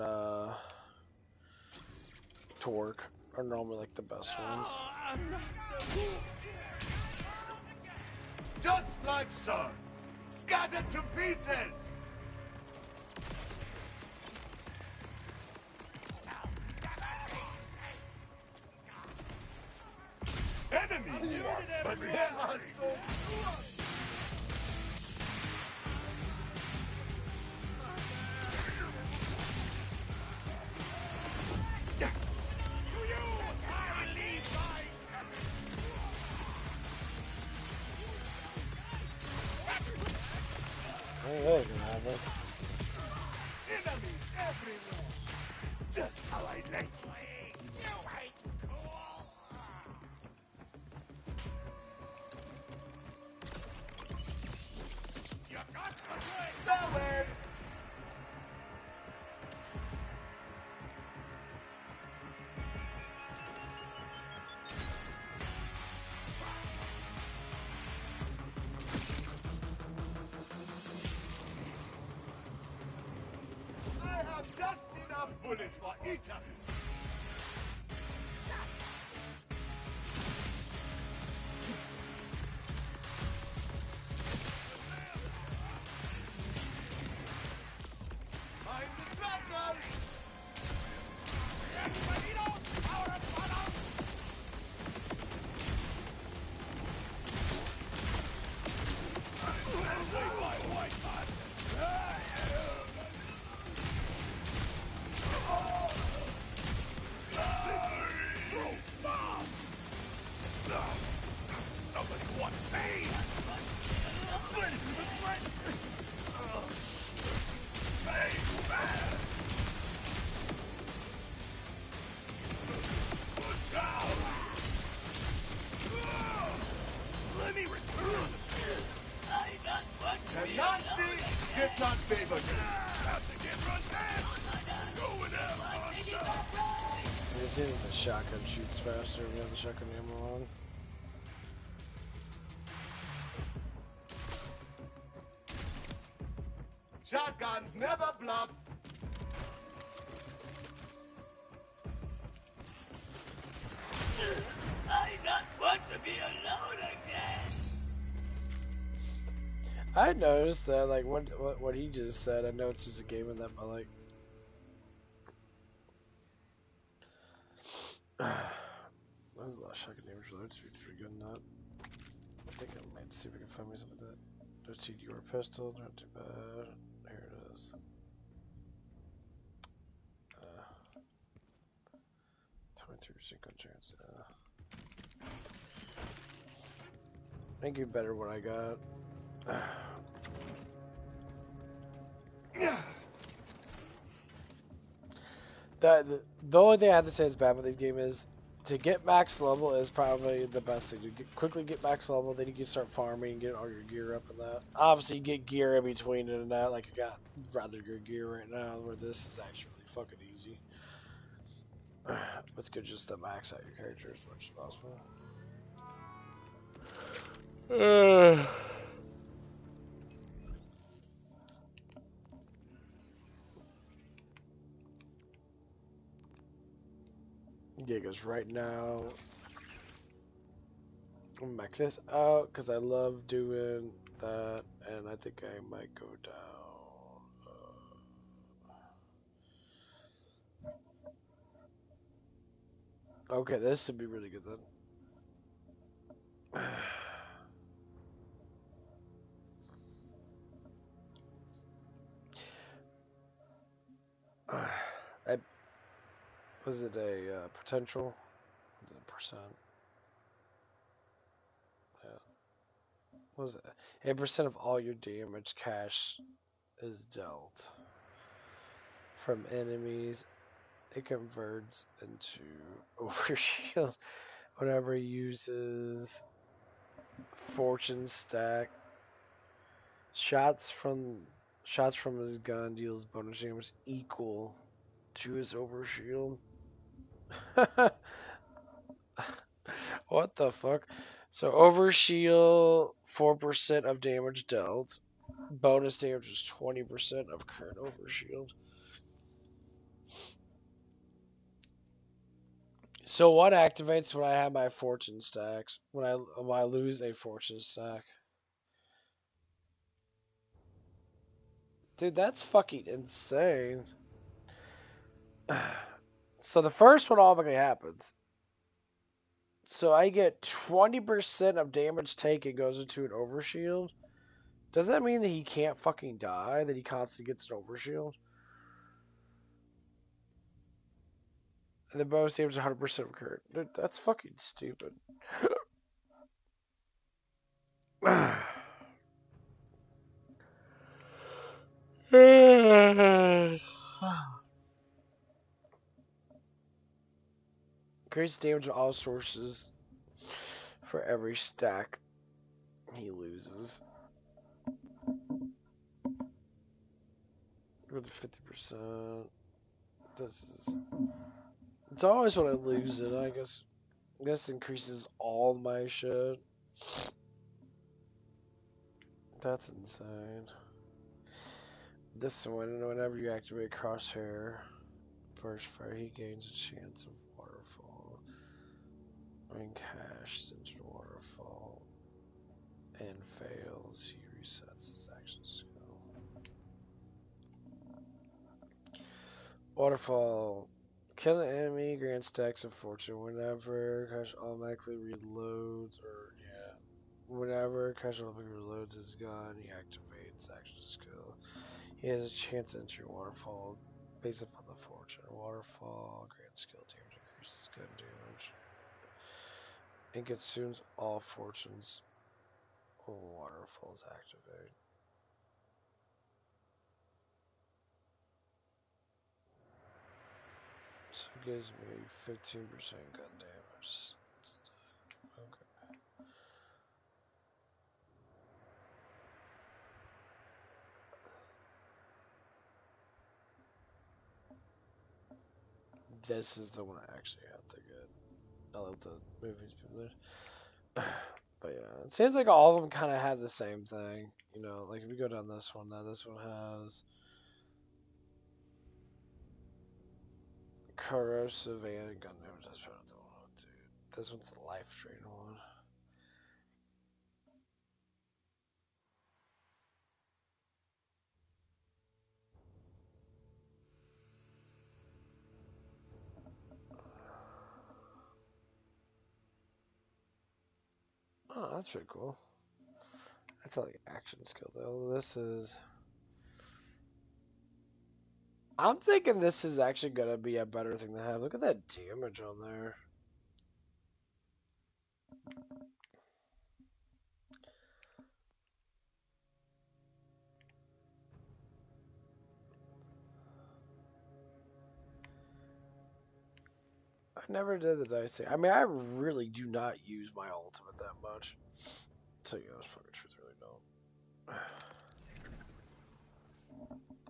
Torque are normally like the best ones. Just like so. Scattered to pieces. Enemies, but there are so Oh, can have it. enemies everywhere. Just how I like it. You ain't cool. You got to play that way. I have just enough bullets for each of us. Mind the shotgun! If not favored. About to get run past. Going out, monster. It seems the shotgun shoots faster if you have the shotgun ammo on. Shotguns never bluff. I not want to be alone again. I noticed that, like, what he just said. I know it's just a game of that, but like, there's a lot of shotgun damage reload speed pretty good in that. I think I might see if I can find me some of that. There's your pistol, not too bad. Here it is. 23% good chance. I think you better what I got. The only thing I have to say is bad with this game is to get max level is probably the best thing. You quickly get max level, then you can start farming and get all your gear up and that. Obviously, you get gear in between it and that. Like, I got rather good gear right now, where this is actually really fucking easy. It's good just to max out your character as much as possible. Yeah, because right now, I'm max this out because I love doing that, and I think I might go down. Okay, this should be really good then. Was it a potential? Was it a percent? Yeah. Was it 8% of all your damage cash is dealt from enemies? It converts into overshield whenever he uses fortune stack. Shots from his gun deals bonus damage equal to his overshield. What the fuck? So overshield 4% of damage dealt. Bonus damage is 20% of current overshield. So what activates when I have my fortune stacks? When I lose a fortune stack? Dude, that's fucking insane. So the first one automatically happens. So I get 20% of damage taken goes into an overshield. Does that mean that he can't fucking die? That he constantly gets an overshield? And the bonus damage is 100% recurrent. Dude, that's fucking stupid. Increases damage to all sources for every stack he loses. With 50%. This is. It's always when I lose it, I guess. This increases all my shit. That's insane. This one, whenever you activate Crosshair, first fire, he gains a chance of waterfall. When cashed into the waterfall and fails, he resets his action skill. Waterfall. Kill an enemy, grant stacks of fortune. Whenever Cash automatically reloads, or yeah, whenever Cash automatically reloads his gun, he activates action skill. He has a chance to enter waterfall based upon the fortune. Waterfall, grant skill damage, increases gun damage. And consumes all fortunes when waterfalls activate. So it gives me 15% gun damage. Okay. this is the one I actually have to get. I love the movies people did. But yeah, it seems like all of them kind of have the same thing. You know, like if we go down this one now, this one has corrosive and gun. No, that's probably the one, dude. This one's the life strain one. Oh, that's pretty cool. That's like action skill though. This is. I'm thinking this is actually gonna be a better thing to have. Look at that damage on there. I never did the dice thing. I mean, I really do not use my ultimate that much. So yeah, that's fucking truth, really don't.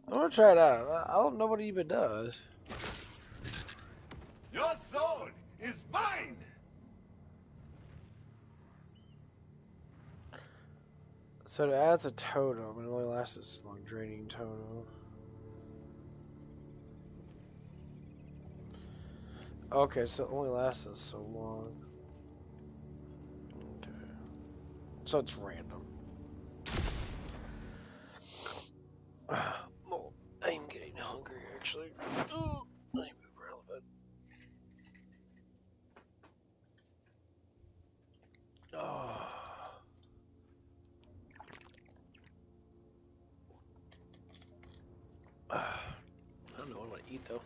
I'm gonna try it out. I don't know what it even does. Your sword is mine! So it adds a totem, and it only lasts this long, draining totem. Okay, so it only lasts us so long. Okay. So it's random. Oh, I'm getting hungry, actually. Oh, let me move around a bit. Oh. I don't know what I want to eat, though.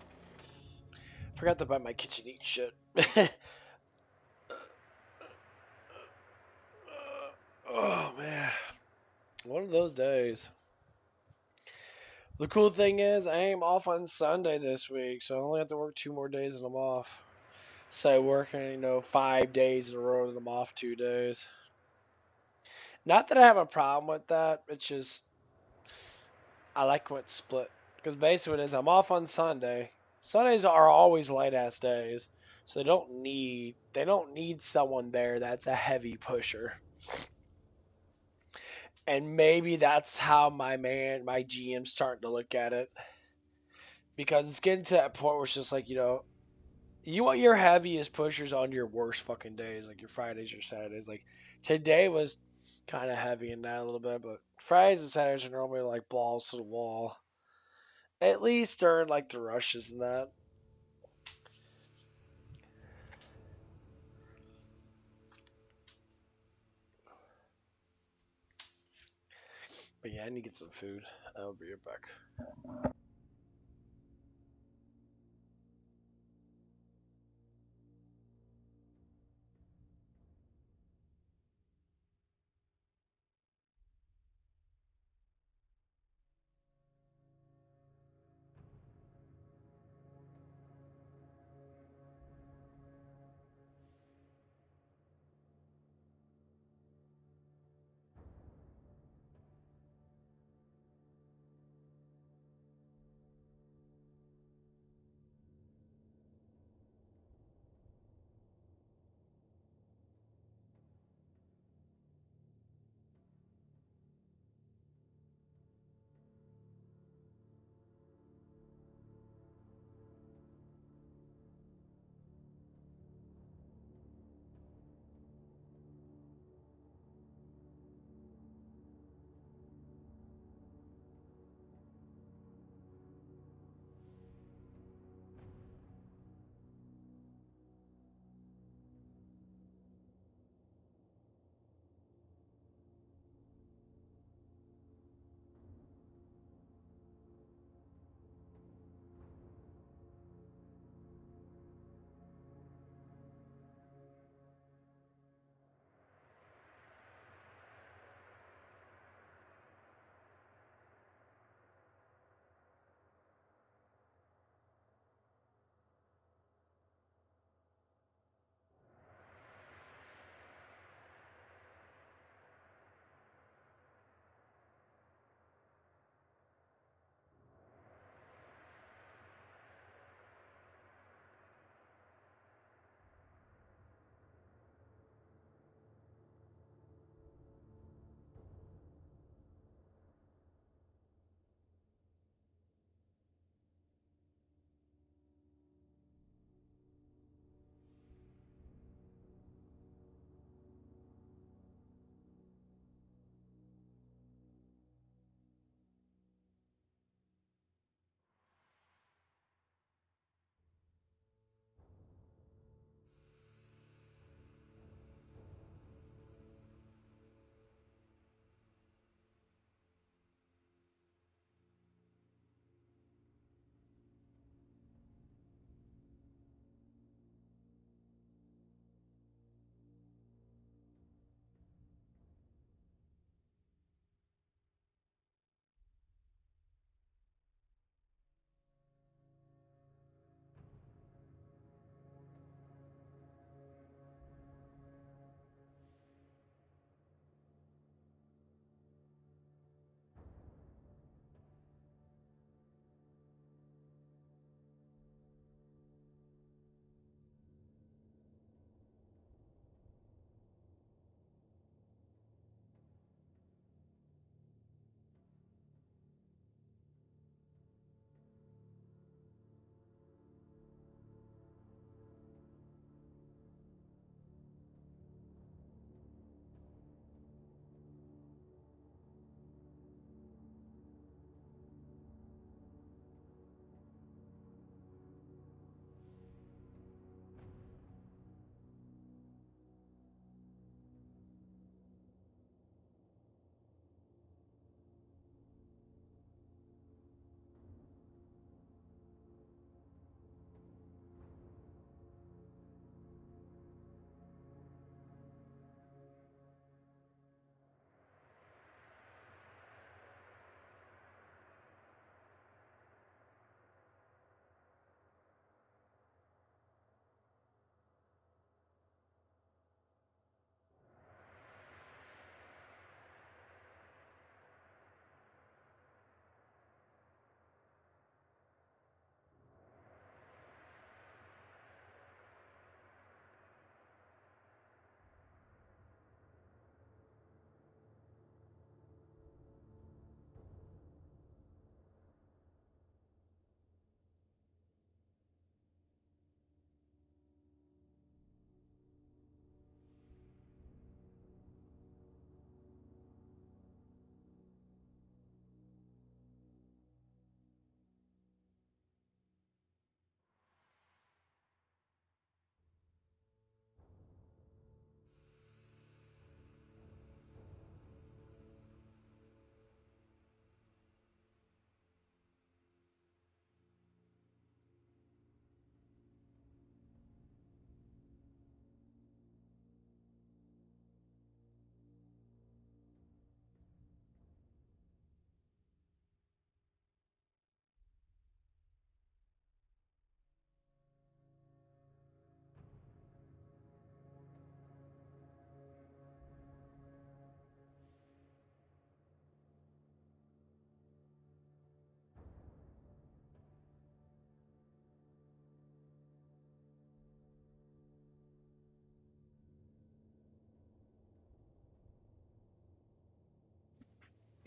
Forgot to buy my kitchen eat shit. Oh, man. One of those days. The cool thing is, I am off on Sunday this week, so I only have to work 2 more days and I'm off. So working, 5 days in a row and I'm off 2 days. Not that I have a problem with that, it's just I like when it's split. Because basically what it is, I'm off on Sunday. Sundays are always light ass days. So they don't need someone there that's a heavy pusher. And maybe that's how my GM's starting to look at it. Because it's getting to that point where it's just like, you want your heaviest pushers on your worst fucking days, like your Fridays, your Saturdays. Like today was kind of heavy in that a little bit, but Fridays and Saturdays are normally like balls to the wall. At least during like the rushes and that. But yeah, I need to get some food. I'll be right back.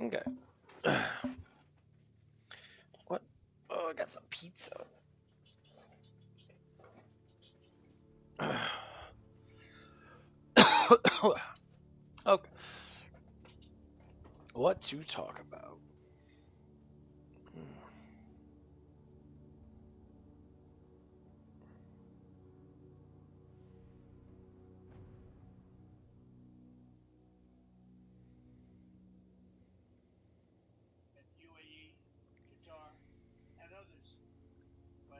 Okay. What? Oh, I got some pizza. Okay. What to talk about? And UAE, Qatar, and others. But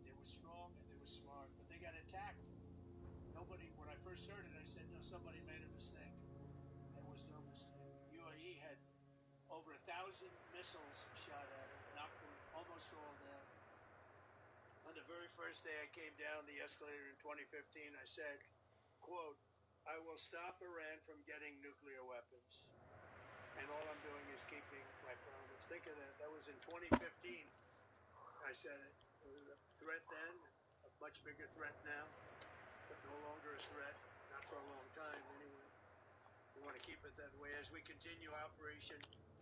they were strong and they were smart. But they got attacked. Nobody, when I first heard it, I said, no, somebody made a mistake. There was no mistake. UAE had over 1,000 missiles shot at it, knocked them almost all down. On the very first day I came down the escalator in 2015, I said, quote, I will stop Iran from getting nuclear weapons. And all I'm doing is keeping my promise. Think of that. That was in 2015. I said it. It was a threat then, a much bigger threat now, but no longer a threat. Not for a long time, anyway. We want to keep it that way. As we continue Operation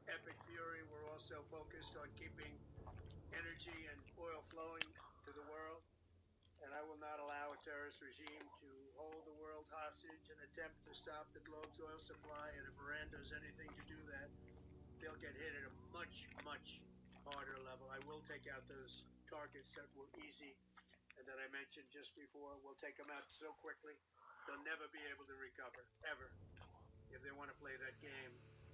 Epic Fury, we're also focused on keeping energy and oil flowing to the world. And I will not allow a terrorist regime to hold the world hostage and attempt to stop the globe's oil supply. And if Iran does anything to do that, they'll get hit at a much, much harder level. I will take out those targets that were easy and that I mentioned just before. We'll take them out so quickly, they'll never be able to recover, ever. If they want to play that game,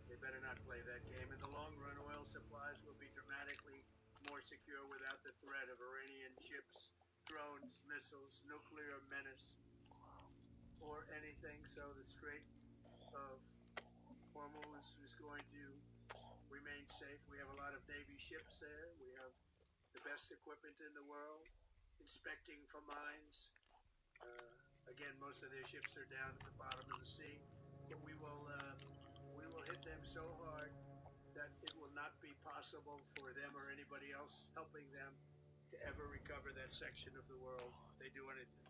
they better not play that game. In the long run, oil supplies will be dramatically more secure without the threat of Iranian ships, drones, missiles, nuclear menace, or anything. So the Strait of Hormuz is going to remain safe. We have a lot of Navy ships there. We have the best equipment in the world, inspecting for mines. Again, most of their ships are down at the bottom of the sea, but we will hit them so hard that it will not be possible for them or anybody else helping them to ever recover that section of the world. They do anything.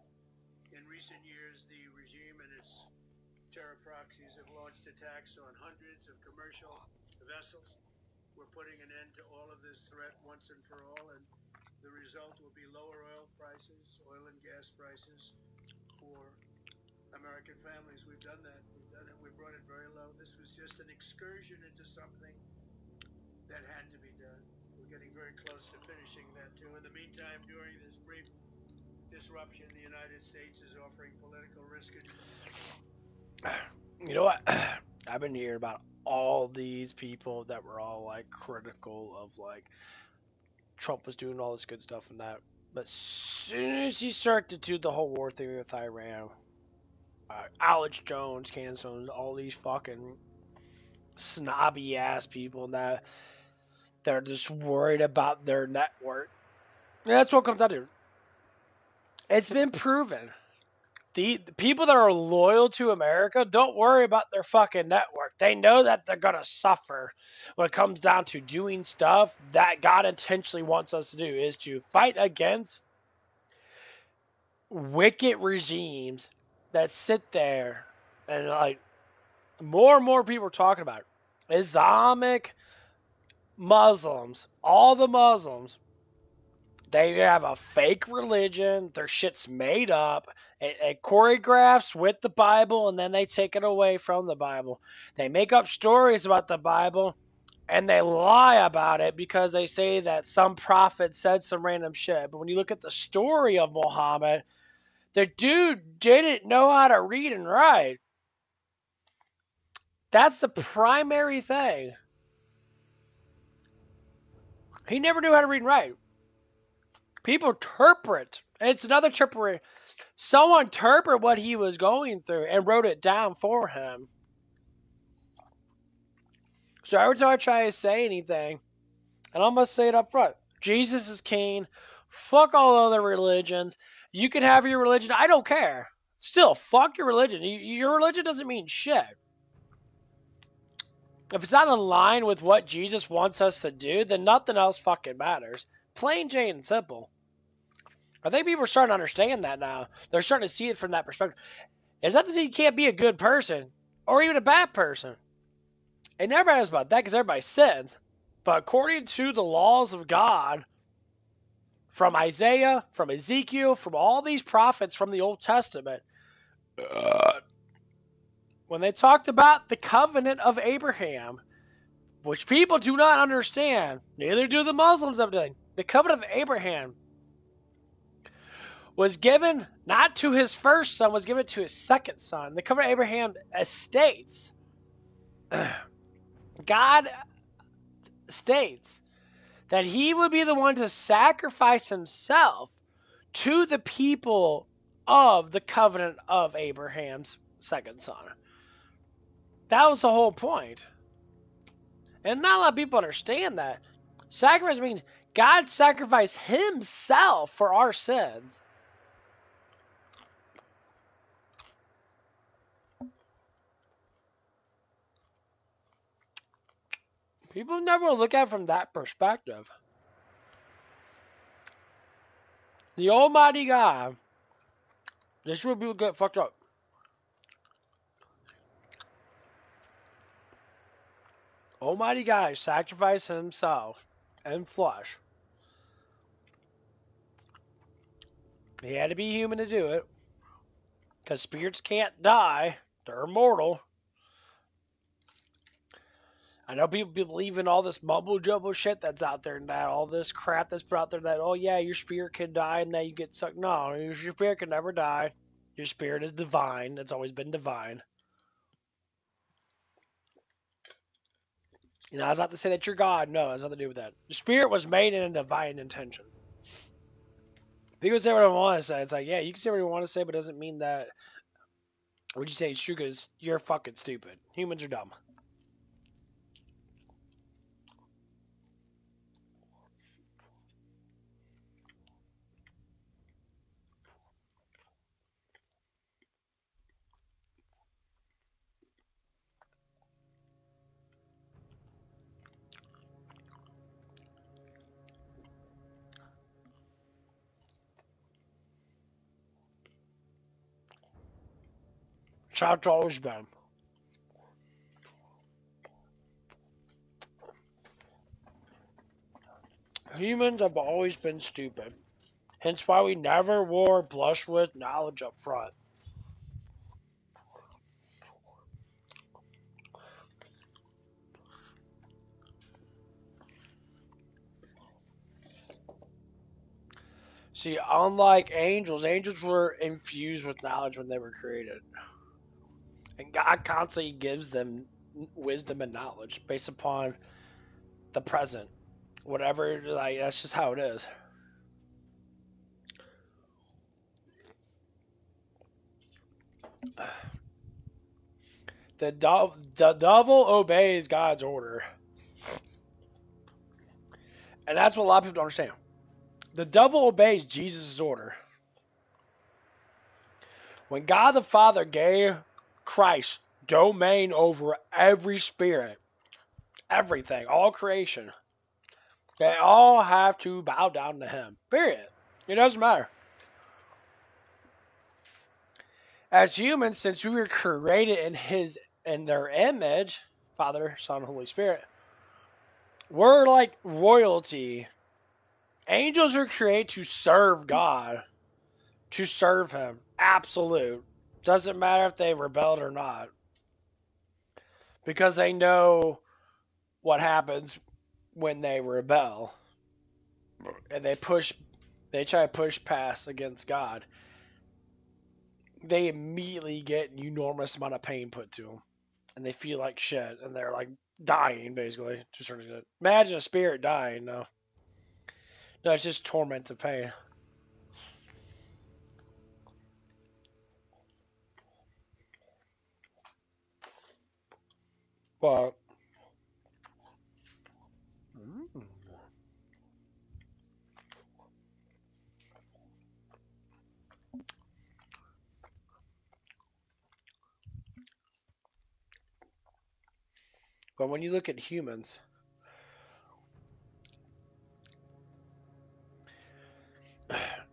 In recent years, the regime and its terror proxies have launched attacks on hundreds of commercial vessels. We're putting an end to all of this threat once and for all, and the result will be lower oil prices, oil and gas prices for American families. We've done that. We've done it. We brought it very low. This was just an excursion into something that had to be done. We're getting very close to finishing that too. In the meantime, during this brief disruption, the United States is offering political risk. You know what? I've been hearing about all these people that were all like critical of like Trump was doing all this good stuff and that. But as soon as he started to do the whole war thing with Iran, Alex Jones, Candace Owens, all these fucking snobby ass people that they're just worried about their network. And that's what comes out to. It's been proven. The people that are loyal to America don't worry about their fucking network. They know that they're gonna suffer when it comes down to doing stuff that God intentionally wants us to do, is to fight against wicked regimes that sit there and like more and more people are talking about it. Islamic Muslims, all the Muslims, they have a fake religion. Their shit's made up. It choreographs with the Bible, and then they take it away from the Bible. They make up stories about the Bible, and they lie about it because they say that some prophet said some random shit. But when you look at the story of Muhammad, the dude didn't know how to read and write. That's the primary thing. He never knew how to read and write. People interpret. It's another interpretation. Someone interpreted what he was going through and wrote it down for him. So every time I try to say anything, and I'm going to say it up front, Jesus is king. Fuck all other religions. You can have your religion. I don't care. Still, fuck your religion. Your religion doesn't mean shit. If it's not in line with what Jesus wants us to do, then nothing else fucking matters. Plain, Jane, and simple. I think people are starting to understand that now. They're starting to see it from that perspective. It's not to say you can't be a good person or even a bad person. And everybody knows about that because everybody sins. But according to the laws of God, from Isaiah, from Ezekiel, from all these prophets from the Old Testament, when they talked about the covenant of Abraham, which people do not understand, neither do the Muslims evidently, the covenant of Abraham was given not to his first son, was given to his second son. The covenant of Abraham states, God states that he would be the one to sacrifice himself to the people of the covenant of Abraham's second son. That was the whole point. And not a lot of people understand that. Sacrifice means God sacrificed himself for our sins. People never look at it from that perspective. The Almighty God, this is where people get fucked up. Almighty God sacrificed himself in flesh. He had to be human to do it. Because spirits can't die. They're immortal. I know people believe in all this mumbo jumbo shit that's out there and that all this crap that's put out there that, oh yeah, your spirit can die and then you get sucked. No, your spirit can never die. Your spirit is divine. It's always been divine. You know, that's not to say that you're God. No, it has nothing to do with that. The spirit was made in a divine intention. People say what I want to say. It's like, yeah, you can say what you want to say, but it doesn't mean that what you say is true because you're fucking stupid. Humans are dumb. That's how it's always been. Humans have always been stupid. Hence why we never wore blush with knowledge up front. See, unlike angels, angels were infused with knowledge when they were created. And God constantly gives them wisdom and knowledge based upon the present. Whatever, like, that's just how it is. The devil obeys God's order. And that's what a lot of people don't understand. The devil obeys Jesus' order. When God the Father gave Christ domain over every spirit, everything, all creation, they all have to bow down to him. Period. It doesn't matter. As humans, since we were created in their image, Father, Son, Holy Spirit, we're like royalty. Angels are created to serve God, to serve him. Absolute. Doesn't matter if they rebelled or not. Because they know what happens when they rebel. And they try to push past against God. They immediately get an enormous amount of pain put to them. And they feel like shit. And they're like dying, basically, to a certain extent. Imagine a spirit dying, no. No, it's just torment of pain. But but when you look at humans,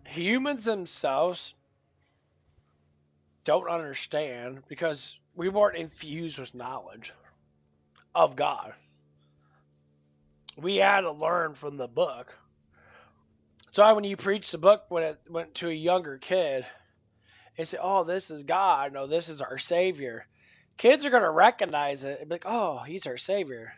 humans themselves don't understand because we weren't infused with knowledge of God. We had to learn from the book. So when you preach the book when it went to a younger kid and say, "Oh, this is God. No, this is our Savior," kids are gonna recognize it and be like, "Oh, he's our Savior.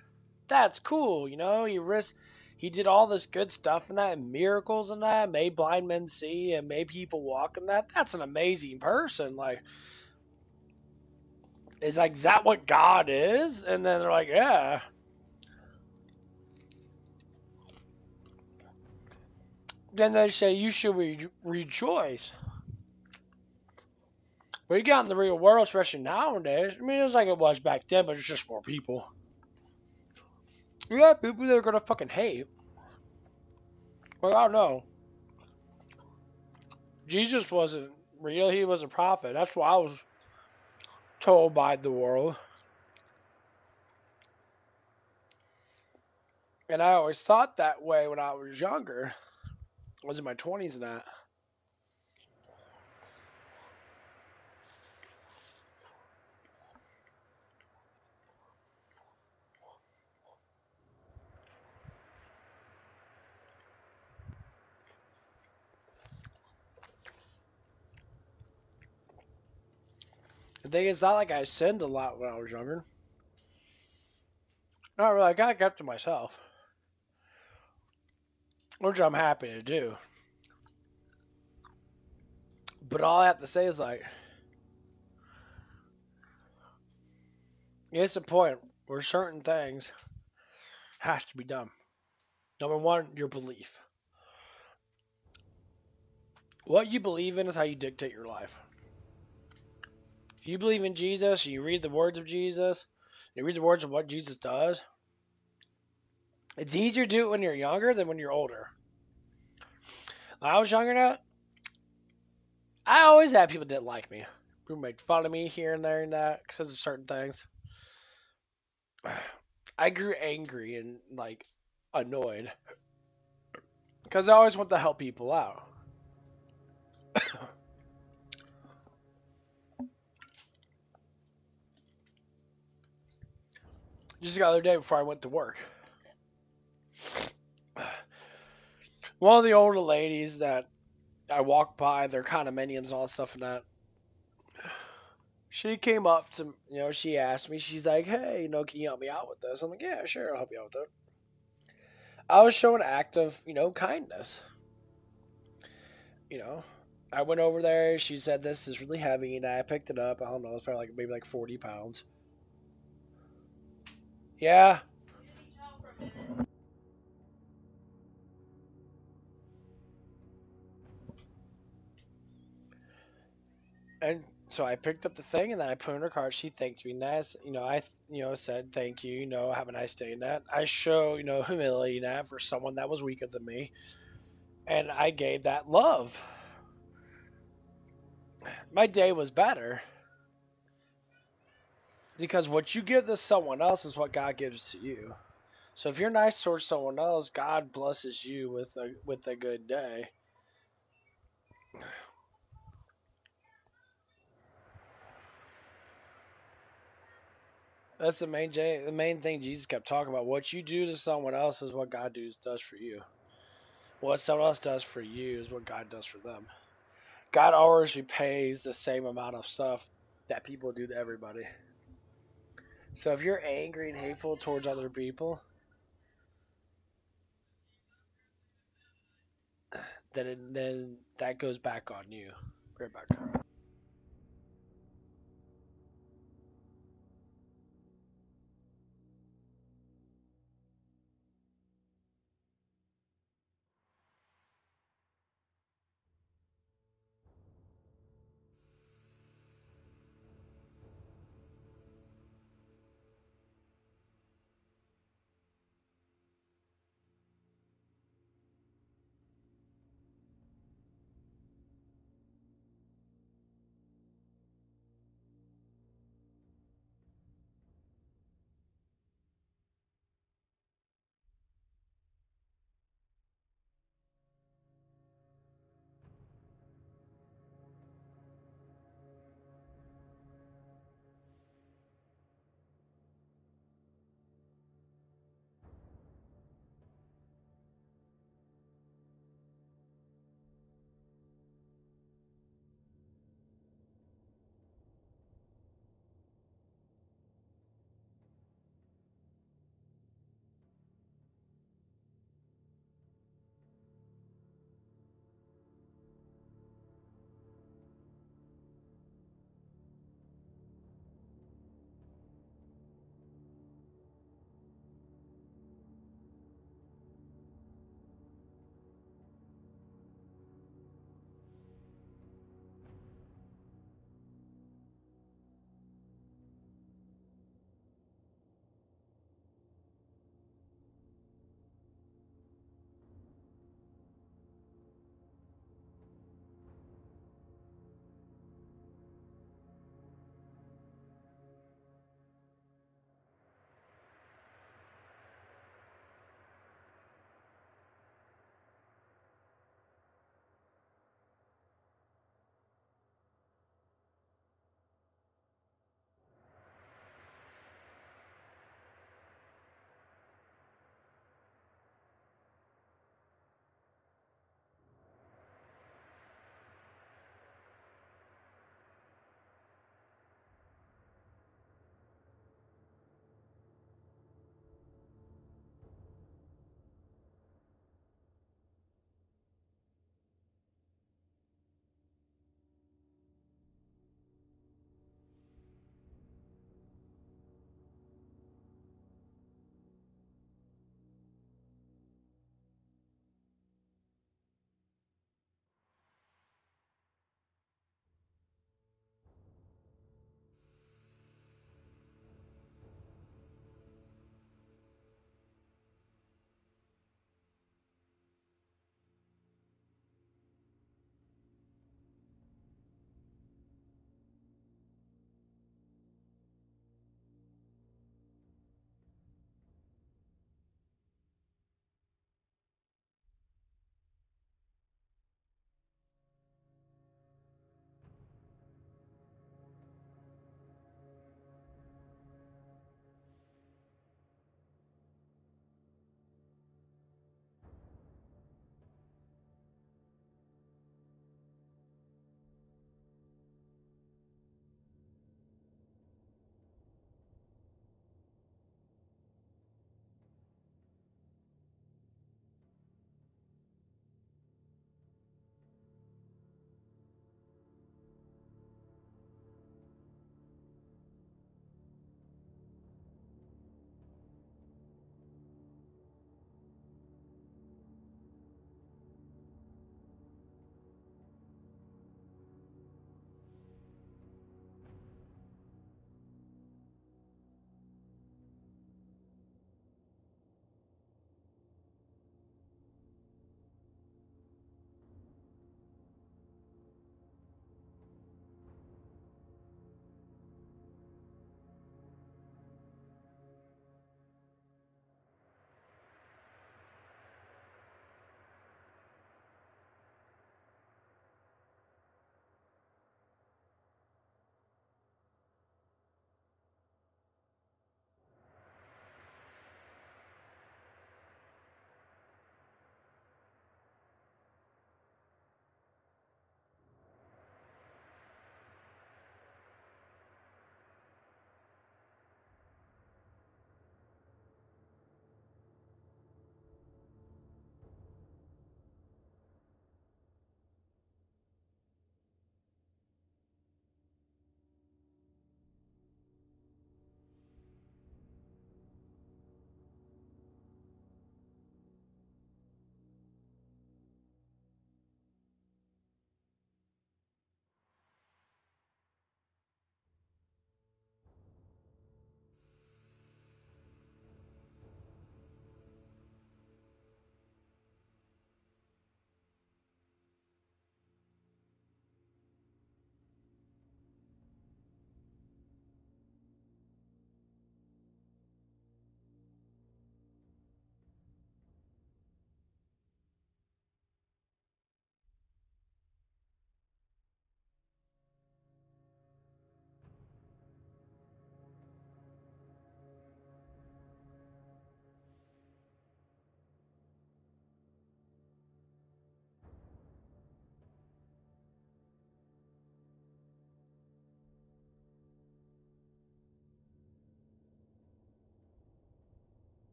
That's cool." He did all this good stuff and that, and miracles and that, made blind men see and made people walk and that. That's an amazing person. Like, is that what God is? And then they're like, "Yeah." Then they say you should rejoice. But you got in the real world, especially nowadays. I mean, it's like it was back then, but it's just more people. You got people that are gonna fucking hate. Well, I don't know. Jesus wasn't real. He was a prophet. That's what I was told by the world. And I always thought that way when I was younger. I was in my 20s and that. The thing is, it's not like I sinned a lot when I was younger. Not really. I got kept to myself. Which I'm happy to do. But all I have to say is, like, it's a point where certain things has to be done. Number one, your belief. What you believe in is how you dictate your life. If you believe in Jesus, you read the words of Jesus, you read the words of what Jesus does, it's easier to do it when you're younger than when you're older. When I was younger now, I always had people that didn't like me. People make fun of me here and there and that because of certain things. I grew angry and, like, annoyed because I always want to help people out. Just the other day before I went to work, one of the older ladies that I walked by, they're condominiums and all that stuff and that. She came up to, she asked me, she's like, "Hey, can you help me out with this?" I'm like, "Yeah, sure, I'll help you out with it." I was showing an act of, kindness. You know, I went over there. She said, "This is really heavy," and I picked it up. I don't know, it's probably maybe like 40 pounds. Yeah. And so I picked up the thing and then I put it in her cart. She thanked me. Nice. I, said thank you. Have a nice day in that. I show, humility in that for someone that was weaker than me. And I gave that love. My day was better because what you give to someone else is what God gives to you. So if you're nice towards someone else, God blesses you with a good day. That's the main thing Jesus kept talking about. What you do to someone else is what God does for you. What someone else does for you is what God does for them. God always repays the same amount of stuff that people do to everybody. So if you're angry and hateful towards other people, then that goes back on you. Right back.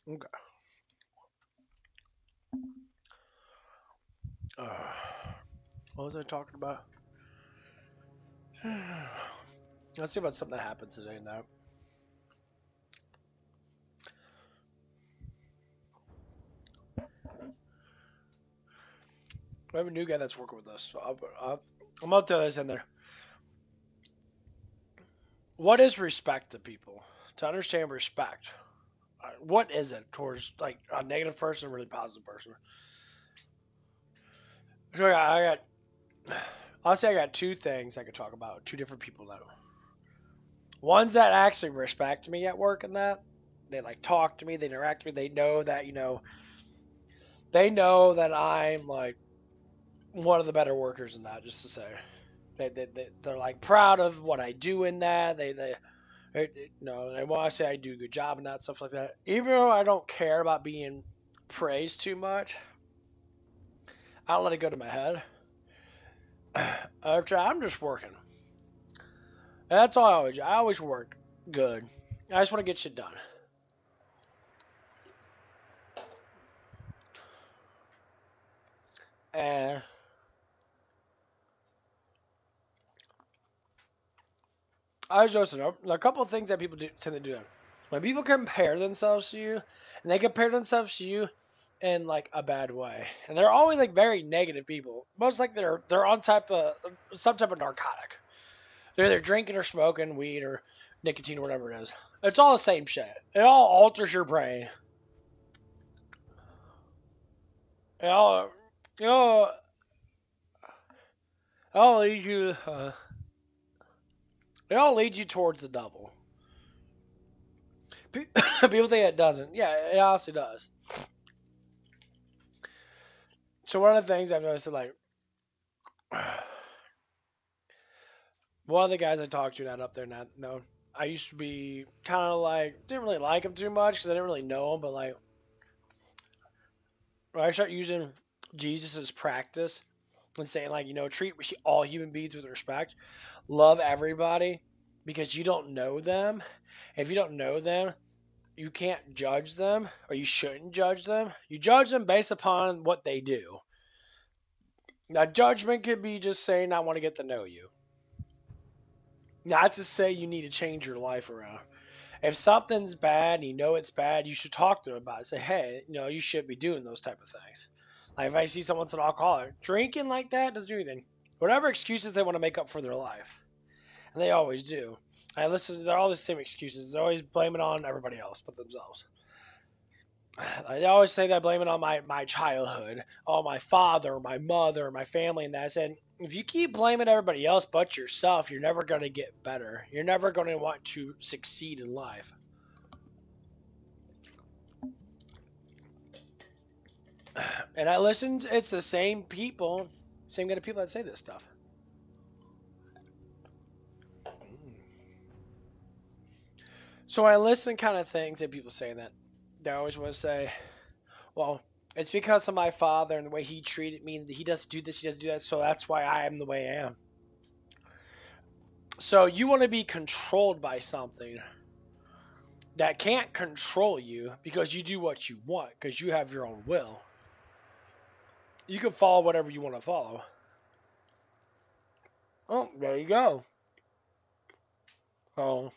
Okay. Uh, what was I talking about? Let's see about something that happened today now. We have a new guy that's working with us, so I'm gonna throw this in there. What is respect to people? To understand respect, what is it towards like a negative person, or a really positive person? So honestly, I got two things I could talk about. Two different people though. Ones that actually respect me at work and that they like talk to me, they interact with me, they know that they know that I'm like one of the better workers in that. Just to say, they're like proud of what I do in that. They want to say I do a good job and that stuff like that. Even though I don't care about being praised too much, I don't let it go to my head. I'm just working. And that's all I always work good. I just want to get shit done. And I was just a couple of things that people tend to do. When people compare themselves to you, and they compare themselves to you in like a bad way, and they're always like very negative people. Most like they're on type of some type of narcotic. They're either drinking or smoking weed or nicotine or whatever it is. It's all the same shit. It all alters your brain. It all you know. It all leads you. It all leads you towards the devil. People think it doesn't. Yeah, it honestly does. So one of the things I've noticed is like one of the guys I talked to not up there not no. I used to be kind of like didn't really like him too much because I didn't really know him, but like when I start using Jesus as practice and saying like treat all human beings with respect, love everybody because you don't know them. If you don't know them, you can't judge them or you shouldn't judge them. You judge them based upon what they do. Now judgment could be just saying I want to get to know you. Not to say you need to change your life around. If something's bad and you know it's bad, you should talk to them about it. Say, hey, you should be doing those type of things. Like if I see someone's an alcoholic, drinking like that doesn't do anything. Whatever excuses they want to make up for their life, and they always do. I listen to they're all the same excuses. They always blame it on everybody else but themselves. I always say that I blame it on my childhood, on my father, my mother, my family, and that. I said, if you keep blaming everybody else but yourself, you're never going to get better. You're never going to want to succeed in life. And I listened, it's the same people, same kind of people that say this stuff. So I listen kind of things that people say that they always want to say, well, it's because of my father and the way he treated me, and he doesn't do this, he doesn't do that, so that's why I am the way I am. So you want to be controlled by something that can't control you because you do what you want, because you have your own will. You can follow whatever you want to follow. Oh, there you go. Oh.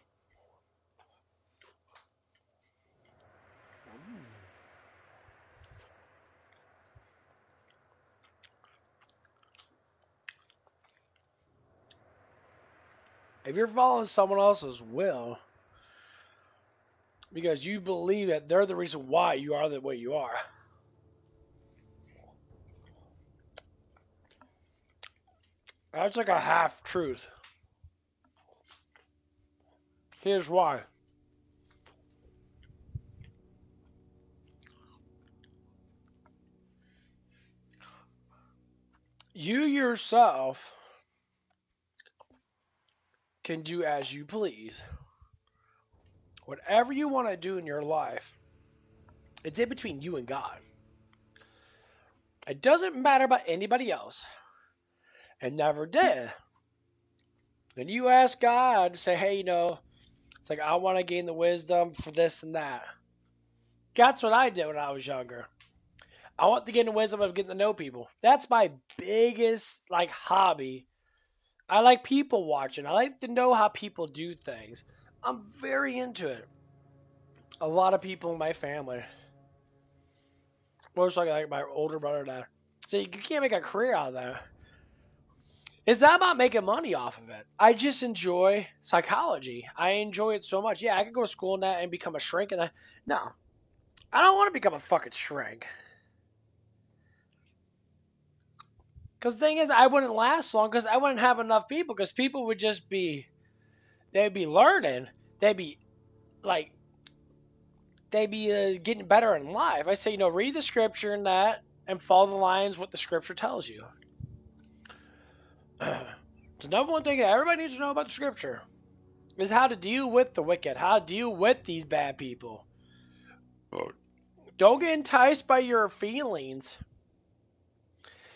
If you're following someone else's will because you believe that they're the reason why you are the way you are, that's like a half truth. Here's why. You yourself can do as you please. Whatever you want to do in your life, it's in between you and God. It doesn't matter about anybody else. It never did. When you ask God, say, hey, it's like, I want to gain the wisdom for this and that. That's what I did when I was younger. I want to get the wisdom of getting to know people. That's my biggest like hobby. I like people watching. I like to know how people do things. I'm very into it. A lot of people in my family, most like my older brother and I. So you can't make a career out of that. It's not about making money off of it. I just enjoy psychology. I enjoy it so much. Yeah, I could go to school and that and become a shrink and no. I don't want to become a fucking shrink. Because the thing is, I wouldn't last long because I wouldn't have enough people because people would just be, they'd be learning. They'd be like, they'd be getting better in life. I say, read the scripture and that and follow the lines what the scripture tells you. The number one thing that everybody needs to know about the scripture is how to deal with the wicked, how to deal with these bad people. Don't get enticed by your feelings.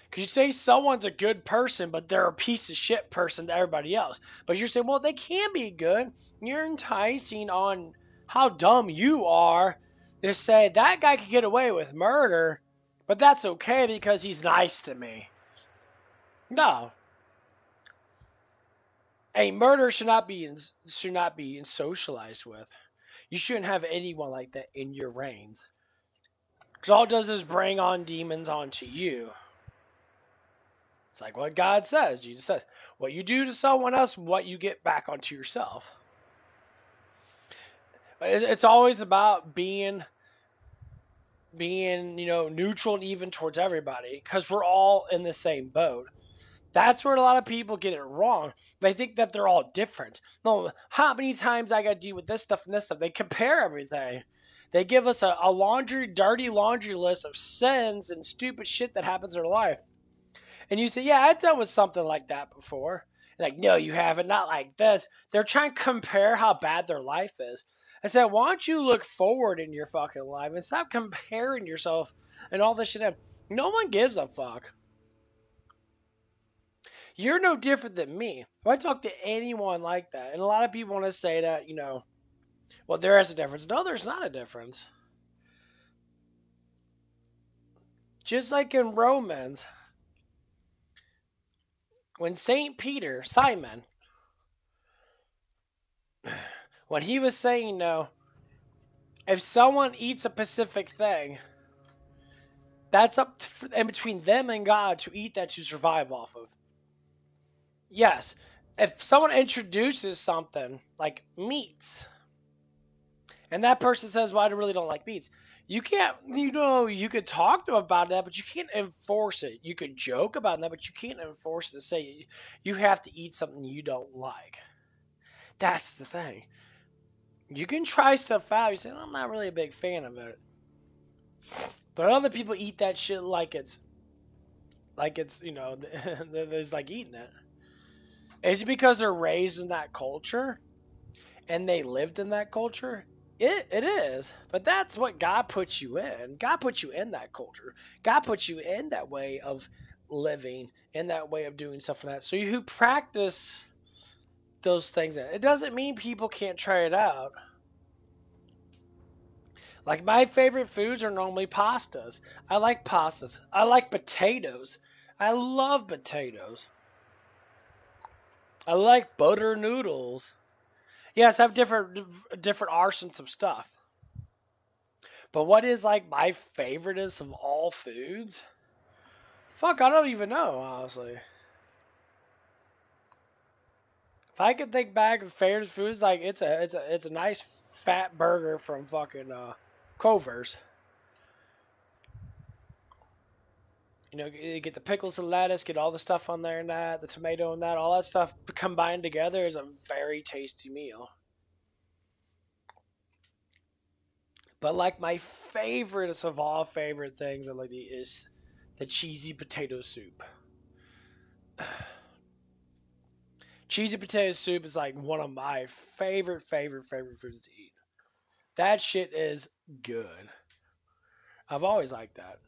Because you say someone's a good person, but they're a piece of shit person to everybody else. But you're saying, well, they can be good. You're enticing on how dumb you are to say that guy could get away with murder, but that's okay because he's nice to me. No. A murder should not be socialized with. You shouldn't have anyone like that in your reigns. Because all it does is bring on demons onto you. It's like what God says. Jesus says, what you do to someone else, what you get back onto yourself. It's always about being neutral and even towards everybody. Because we're all in the same boat. That's where a lot of people get it wrong. They think that they're all different. No, how many times I got to deal with this stuff and this stuff? They compare everything. They give us a dirty laundry list of sins and stupid shit that happens in our life. And you say, yeah, I've dealt with something like that before. Like, no, you haven't. Not like this. They're trying to compare how bad their life is. I said, why don't you look forward in your fucking life and stop comparing yourself and all this shit? No one gives a fuck. You're no different than me. If I talk to anyone like that, and a lot of people want to say that, well, there is a difference. No, there's not a difference. Just like in Romans, when St. Peter, Simon, when he was saying, no, if someone eats a specific thing, that's up in between them and God to eat that to survive off of. Yes, if someone introduces something like meats, and that person says, well, I really don't like meats. You can't, you could talk to them about that, but you can't enforce it. You could joke about that, but you can't enforce it to say you have to eat something you don't like. That's the thing. You can try stuff out. You say, I'm not really a big fan of it. But other people eat that shit like it's, there's like eating it. Is it because they're raised in that culture and they lived in that culture? It is, but that's what God puts you in. God puts you in that culture. God puts you in that way of living, in that way of doing stuff like that. So you practice those things. It doesn't mean people can't try it out. Like my favorite foods are normally pastas. I like pastas. I like potatoes. I love potatoes. I like butter noodles. Yes, I have different arsons of stuff. But what is like my favoriteest of all foods? Fuck, I don't even know, honestly. If I could think back of favorite foods, like it's a nice fat burger from fucking Culver's. You get the pickles and lettuce, get all the stuff on there and that, the tomato and that, all that stuff combined together is a very tasty meal. But like my favorite of all favorite things I like to eat is the cheesy potato soup. Cheesy potato soup is like one of my favorite foods to eat. That shit is good. I've always liked that.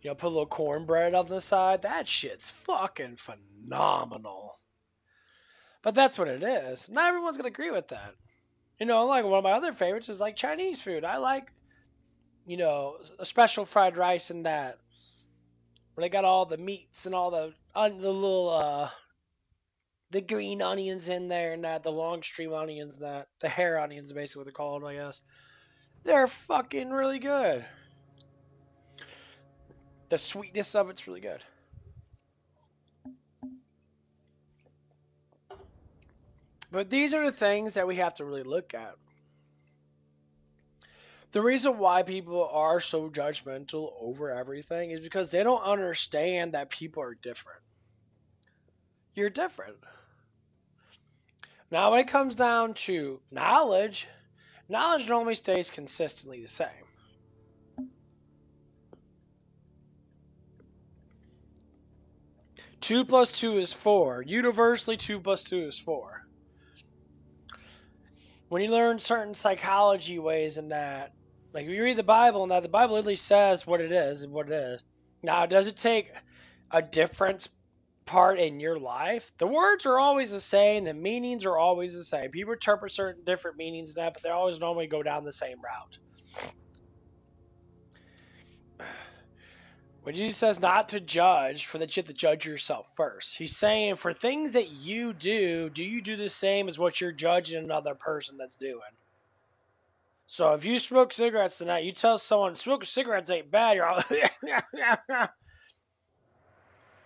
Put a little cornbread on the side. That shit's fucking phenomenal. But that's what it is. Not everyone's going to agree with that. You know, like one of my other favorites is like Chinese food. I like, a special fried rice and that. Where they got all the meats and all the little the green onions in there and that, the long stream onions, that the hair onions, basically what they're called, I guess. They're fucking really good. The sweetness of it's really good. But these are the things that we have to really look at. The reason why people are so judgmental over everything is because they don't understand that people are different. You're different. Now, when it comes down to knowledge, knowledge normally stays consistently the same. Two plus two is four. Universally, 2 plus 2 is 4. When you learn certain psychology ways and that, like you read the Bible and that, the Bible literally says what it is and what it is. Now, does it take a difference part in your life? The words are always the same, the meanings are always the same. People interpret certain different meanings and that, but they always normally go down the same route. When Jesus says not to judge, for that you have to judge yourself first. He's saying for things that you do you do the same as what you're judging another person that's doing? So if you smoke cigarettes tonight, you tell someone smoking cigarettes ain't bad, you're all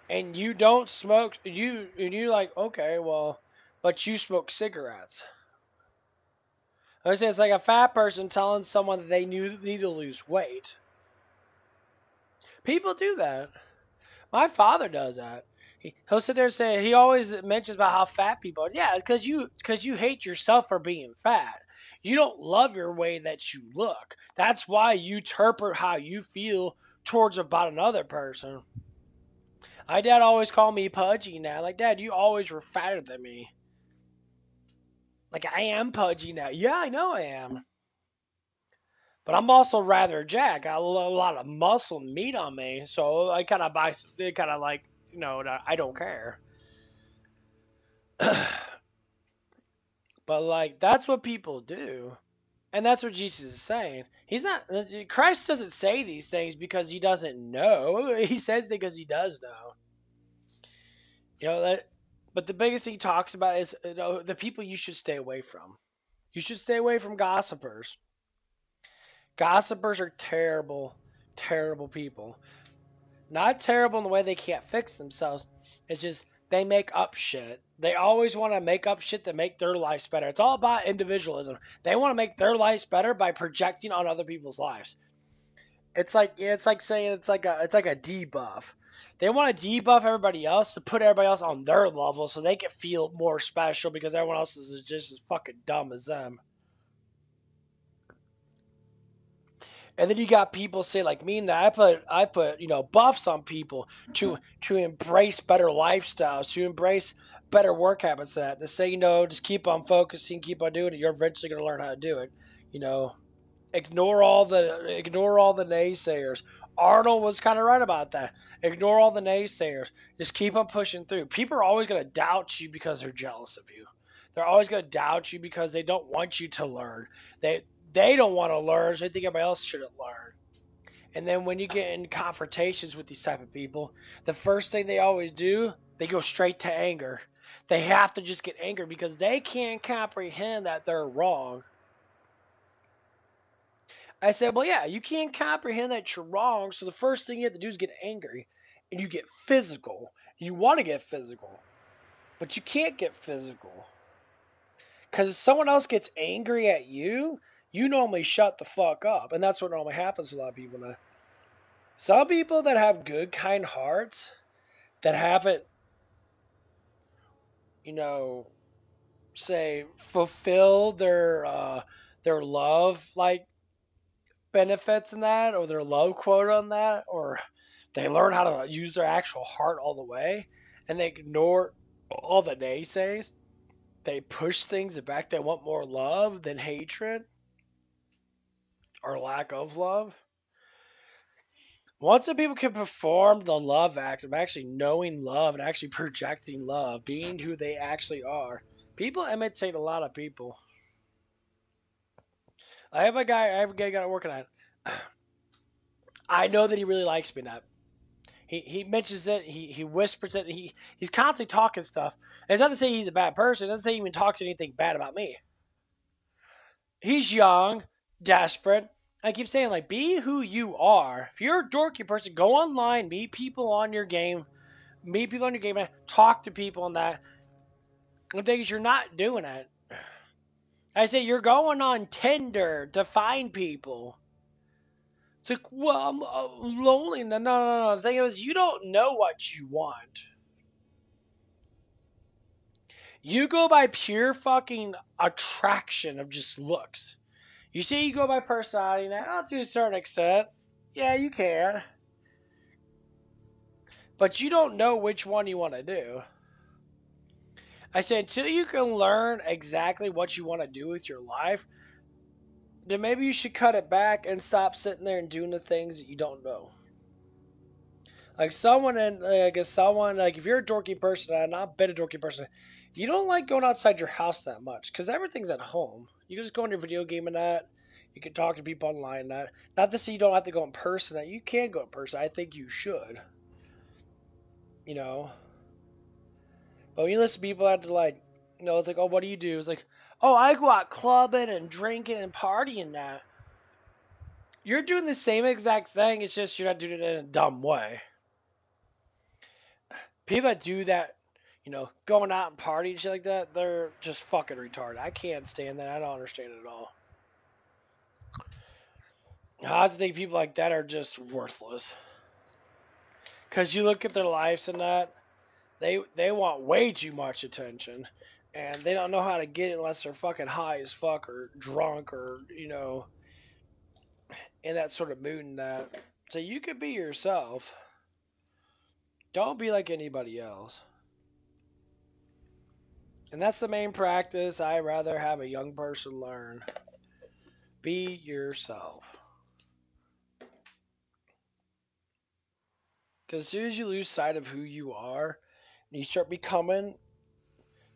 and you don't smoke, you like, okay, well, but you smoke cigarettes. I say it's like a fat person telling someone that they need to lose weight. People do that. My father does that. He'll sit there and say, he always mentions about how fat people are. Yeah, because you hate yourself for being fat. You don't love your way that you look. That's why you interpret how you feel towards about another person. My dad always called me pudgy now. Like, Dad, you always were fatter than me. Like, I am pudgy now. Yeah, I know I am. But I'm also rather jacked. I got a lot of muscle and meat on me. So I kind of like, I don't care. But like that's what people do. And that's what Jesus is saying. Christ doesn't say these things because he doesn't know. He says it because he does know. But the biggest thing he talks about is the people you should stay away from. You should stay away from gossipers. Gossipers are terrible, terrible people. Not terrible in the way they can't fix themselves. It's just they make up shit. They always want to make up shit to make their lives better. It's all about individualism. They want to make their lives better by projecting on other people's lives. It's like saying it's like a debuff. They want to debuff everybody else to put everybody else on their level so they can feel more special because everyone else is just as fucking dumb as them. And then you got people say like me and that I put buffs on people to embrace better lifestyles, to embrace better work habits. That to say just keep on focusing, keep on doing it. You're eventually gonna learn how to do it. Ignore all the naysayers. Arnold was kind of right about that. Ignore all the naysayers. Just keep on pushing through. People are always gonna doubt you because they're jealous of you. They're always gonna doubt you because they don't want you to learn. They don't want to learn, so they think everybody else shouldn't learn. And then when you get in confrontations with these type of people, the first thing they always do, they go straight to anger. They have to just get angry because they can't comprehend that they're wrong. I said, well, yeah, you can't comprehend that you're wrong, so the first thing you have to do is get angry. And you get physical. You want to get physical. But you can't get physical. Because if someone else gets angry at you, you normally shut the fuck up. And that's what normally happens to a lot of people now. Some people that have good, kind hearts, that haven't, say, fulfilled their love, like, benefits in that, or their love quota on that, or they learn how to use their actual heart all the way, and they ignore all the naysays. They push things back. They want more love than hatred or lack of love. Once the people can perform the love act of actually knowing love and actually projecting love, being who they actually are, people imitate a lot of people. I have a guy working on it. I know that he really likes me now. He mentions it, he whispers it, he's constantly talking stuff. And it's not to say he's a bad person, it doesn't say he even talks anything bad about me. He's young, desperate. I keep saying, like, be who you are. If you're a dorky person, go online, meet people on your game, talk to people on that. The thing is, you're not doing it. I say you're going on Tinder to find people. It's like, well, I'm lonely. No. The thing is, you don't know what you want. You go by pure fucking attraction of just looks. You see, you go by personality now to a certain extent. Yeah, you can. But you don't know which one you want to do. I said, until you can learn exactly what you want to do with your life, then maybe you should cut it back and stop sitting there and doing the things that you don't know. Like if you're a dorky person, and I've been a dorky person, you don't like going outside your house that much because everything's at home. You can just go on your video game and that. You can talk to people online and that. Not to say you don't have to go in person. That you can go in person. I think you should. You know. But when you listen to people that like, it's like, oh, what do you do? It's like, oh, I go out clubbing and drinking and partying that. You're doing the same exact thing. It's just you're not doing it in a dumb way. People that do that, going out and partying and shit like that, they're just fucking retarded. I can't stand that. I don't understand it at all. I think people like that are just worthless. Because you look at their lives and that, they want way too much attention. And they don't know how to get it unless they're fucking high as fuck or drunk or, in that sort of mood and that. So you could be yourself. Don't be like anybody else. And that's the main practice I rather have a young person learn. Be yourself. Because as soon as you lose sight of who you are, and you start becoming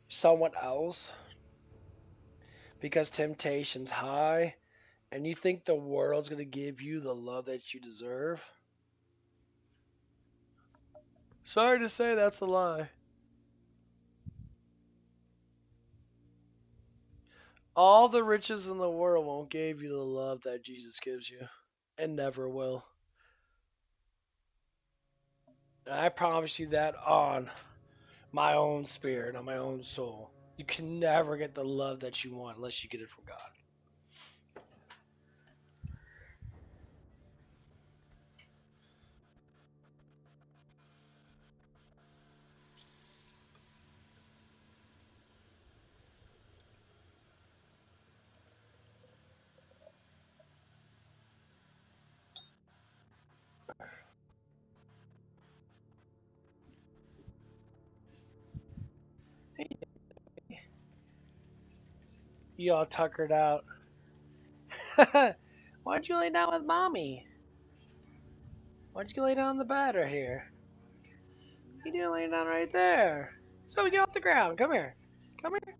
someone else, because temptation's high, and you think the world's going to give you the love that you deserve, sorry to say that's a lie. All the riches in the world won't give you the love that Jesus gives you, and never will. And I promise you that on my own spirit, on my own soul. You can never get the love that you want unless you get it from God. You all tuckered out. Why'd you lay down with mommy? Why'd you lay down on the bed right here? You do lay down right there. So we get off the ground. Come here. Come here.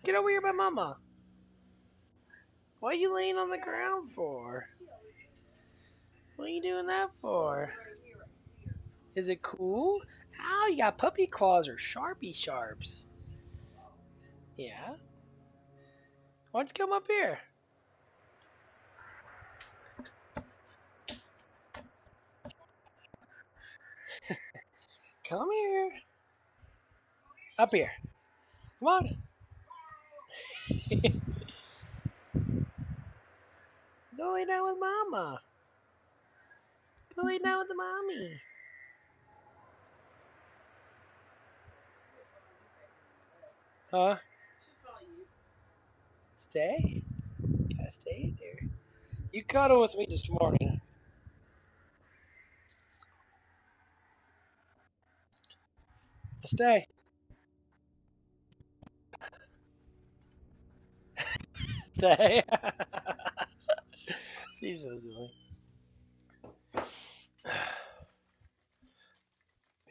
Get over here by mama. What are you laying on the ground for? What are you doing that for? Is it cool? Ow, you got puppy claws or sharpie sharps. Yeah. Why don't you come up here? Come here. Up here. Come on. Go lay down with mama. Go lay down with the mommy. Huh? Stay? Gotta stay in here. You cuddled with me this morning. Stay. Stay. She's so silly.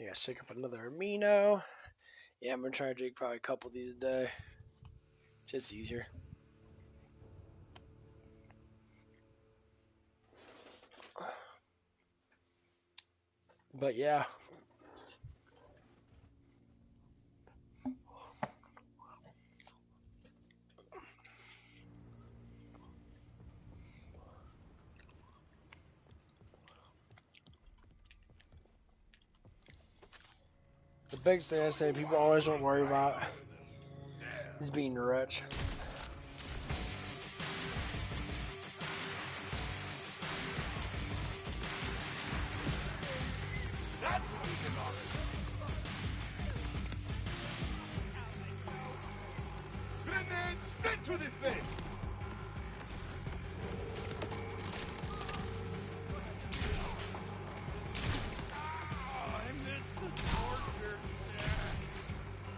Yeah, shake up another amino. Yeah, I'm gonna try to drink probably a couple of these a day. Just easier. But yeah, the biggest thing I say people always don't worry about is being rich. That's what we can offer. Grenade straight to the face! I missed the torture.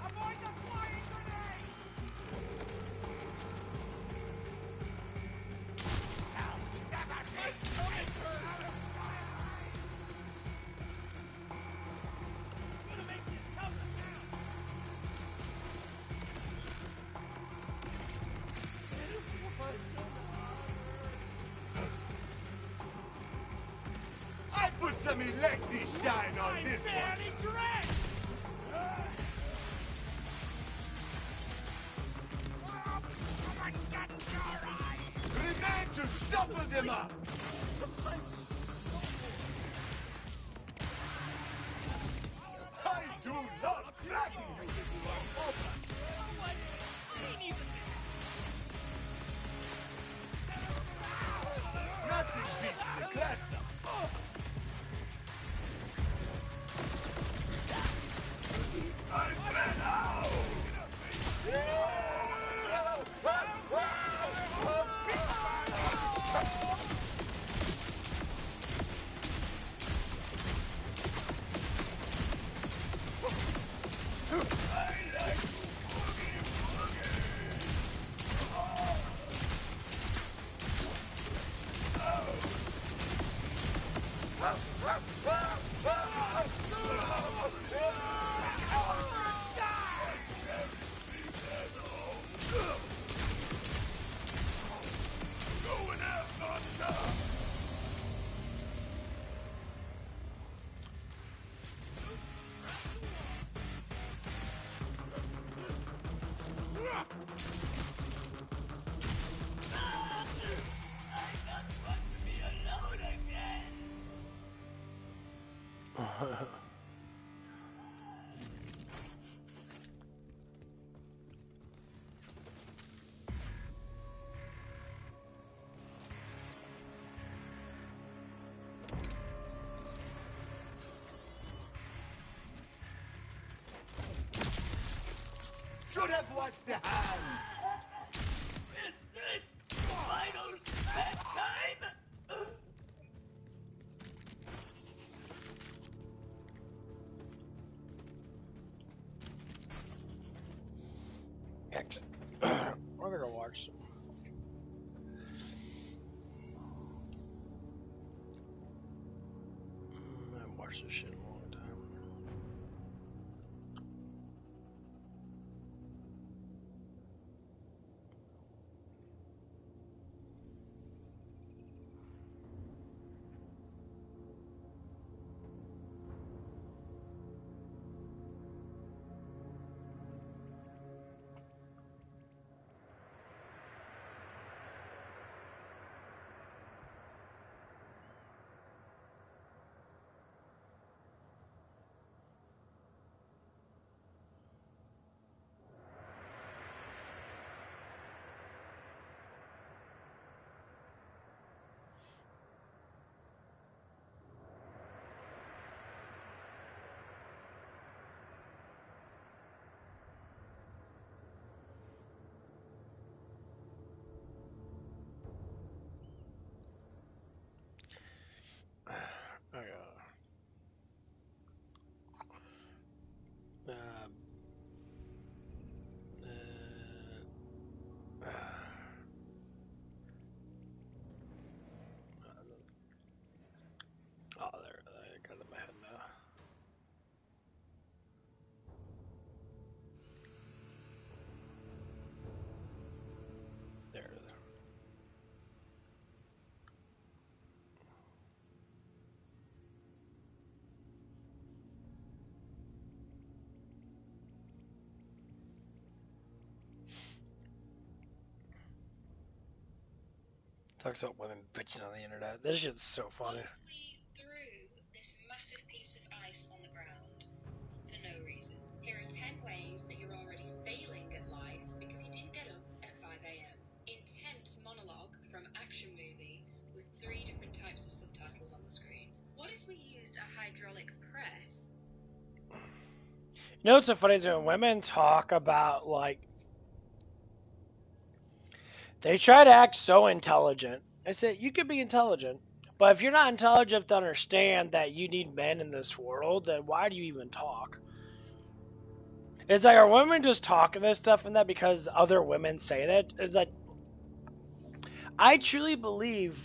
Avoid the flying grenade! Gonna make this cover now! I put some lefty shine on this one. Barely drenched! Remain to shuffle them up! I do not practice! Nothing beats the class up! I ran out! Going out on top. Should have watched the hands! Is this final bedtime? X. We're gonna watch some. I haven't watched this shit in a long time. Talks about women bitching on the internet. This shit's so funny. What if we threw this massive piece of ice on the ground for no reason? Here are 10 ways that you're already failing at life because you didn't get up at 5 a.m. Intense monologue from action movie with 3 different types of subtitles on the screen. What if we used a hydraulic press? You know what's so funny is when women talk about, like, they try to act so intelligent. I said, you could be intelligent, but if you're not intelligent to understand that you need men in this world, then why do you even talk? It's like, are women just talking this stuff and that because other women say that? It's like, I truly believe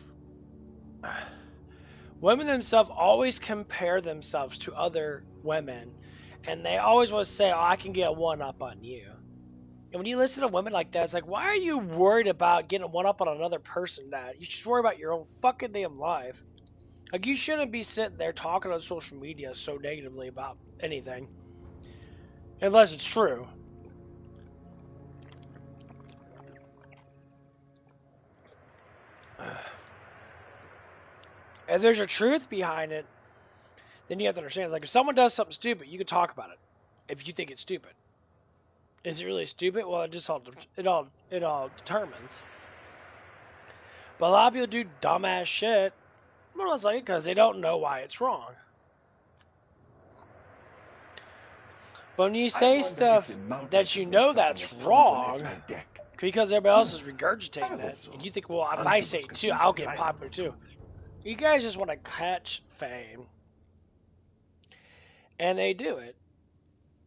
women themselves always compare themselves to other women, and they always want to say, oh, I can get one up on you. And when you listen to women like that, it's like, why are you worried about getting one up on another person? That you should worry about your own fucking damn life. Like, you shouldn't be sitting there talking on social media so negatively about anything, unless it's true. If there's a truth behind it, then you have to understand. It's like, if someone does something stupid, you can talk about it. If you think it's stupid, is it really stupid? Well, it all determines. But a lot of people do dumbass shit, more or less like because they don't know why it's wrong. But when you say stuff that you know that's wrong, because everybody else is regurgitating that, and you think, well, if I say it too, I'll get popular too. You guys just want to catch fame. And they do it.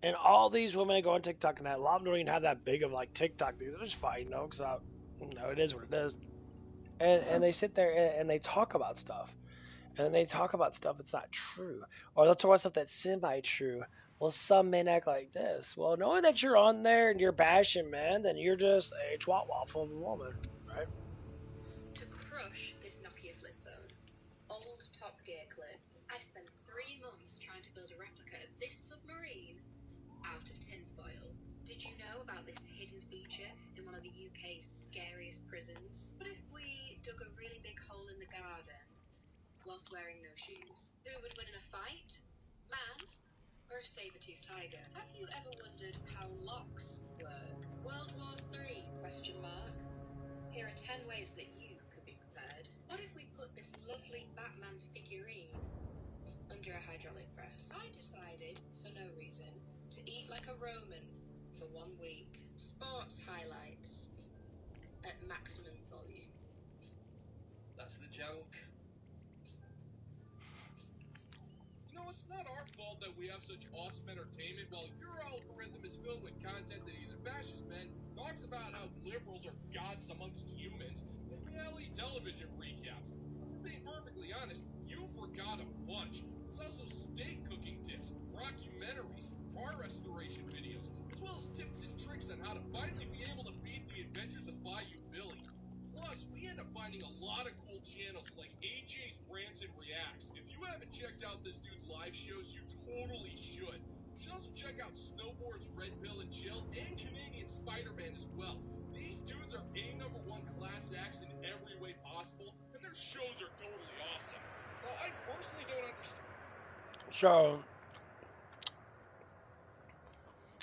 And all these women go on TikTok and that, a lot of them don't even have that big of like TikTok things. They're just fine, you know, because it is what it is. And they sit there and they talk about stuff. And they talk about stuff that's not true. Or they'll talk about stuff that's semi-true. Well, some men act like this. Well, knowing that you're on there and you're bashing men, then you're just a twat waffle of a woman, right? To crush this Nokia flip phone, old Top Gear clip, I've spent 3 months trying to build a replica of this submarine out of tinfoil. Did you know about this hidden feature in one of the UK's scariest prisons? What if we dug a really big hole in the garden whilst wearing no shoes? Who would win in a fight? Man or a saber-toothed tiger? Have you ever wondered how locks work? World War III? Here are 10 ways that you could be prepared. What if we put this lovely Batman figurine under a hydraulic press? I decided, for no reason, to eat like a Roman for 1 week. Sports highlights at maximum volume. That's the joke. You know, it's not our fault that we have such awesome entertainment while your algorithm is filled with content that either bashes men, talks about how liberals are gods amongst humans, and reality television recaps. If we're being perfectly honest, you forgot a bunch. There's also steak cooking tips, rockumentaries, car restoration videos, as well as tips and tricks on how to finally be able to beat the adventures of Bayou Billy. Plus, we end up finding a lot of cool channels like AJ's Rants and Reacts. If you haven't checked out this dude's live shows, you totally should. You should also check out Snowboard's Red Pill and Chill and Canadian Spider-Man as well. These dudes are A#1 class acts in every way possible, and their shows are totally awesome. Now, I personally don't understand.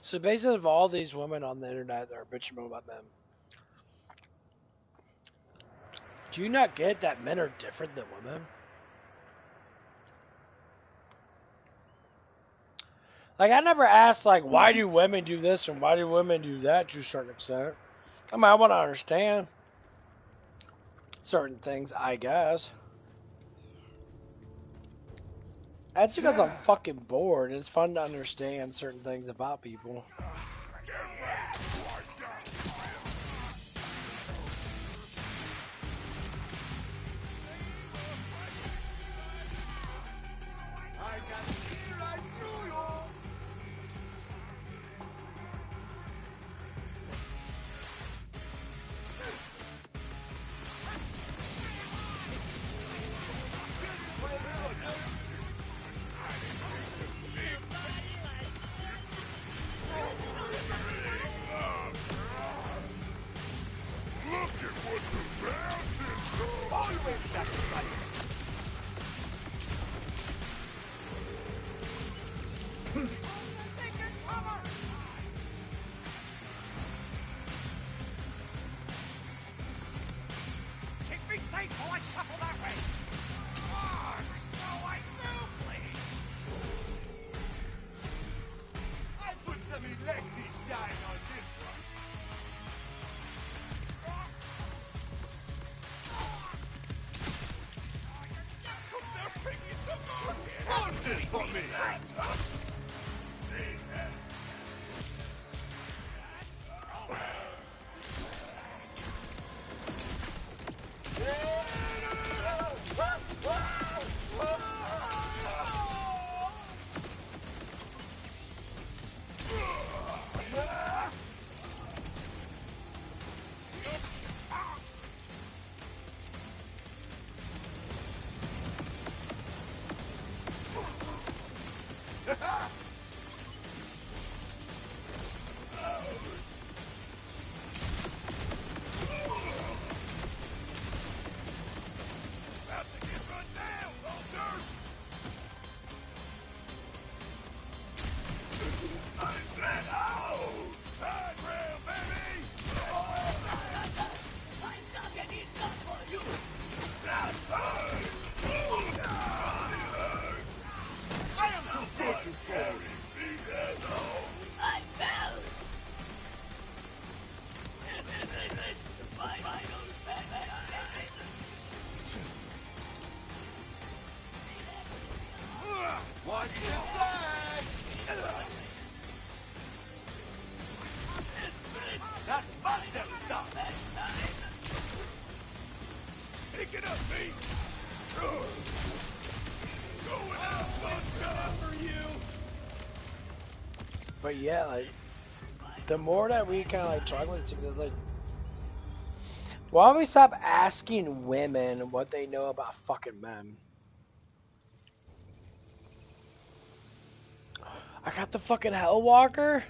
So basically, of all these women on the internet that are bitching about men, do you not get that men are different than women? Like, I never asked, like, why do women do this and why do women do that to a certain extent? I mean, I want to understand certain things, I guess. That's because I'm fucking bored. It's fun to understand certain things about people. sake, while I shuffle that way. Oh, so I do bleed. I put some lefty shine on this one. They're picking the market. Hold this for me. Watch the flash! That must have stopped! Pick it up, me! Going out, Buster, for you! But yeah, like, the more that we kind of like talk with each other, like, why don't we stop asking women what they know about fucking men? I got the fucking Hellwalker?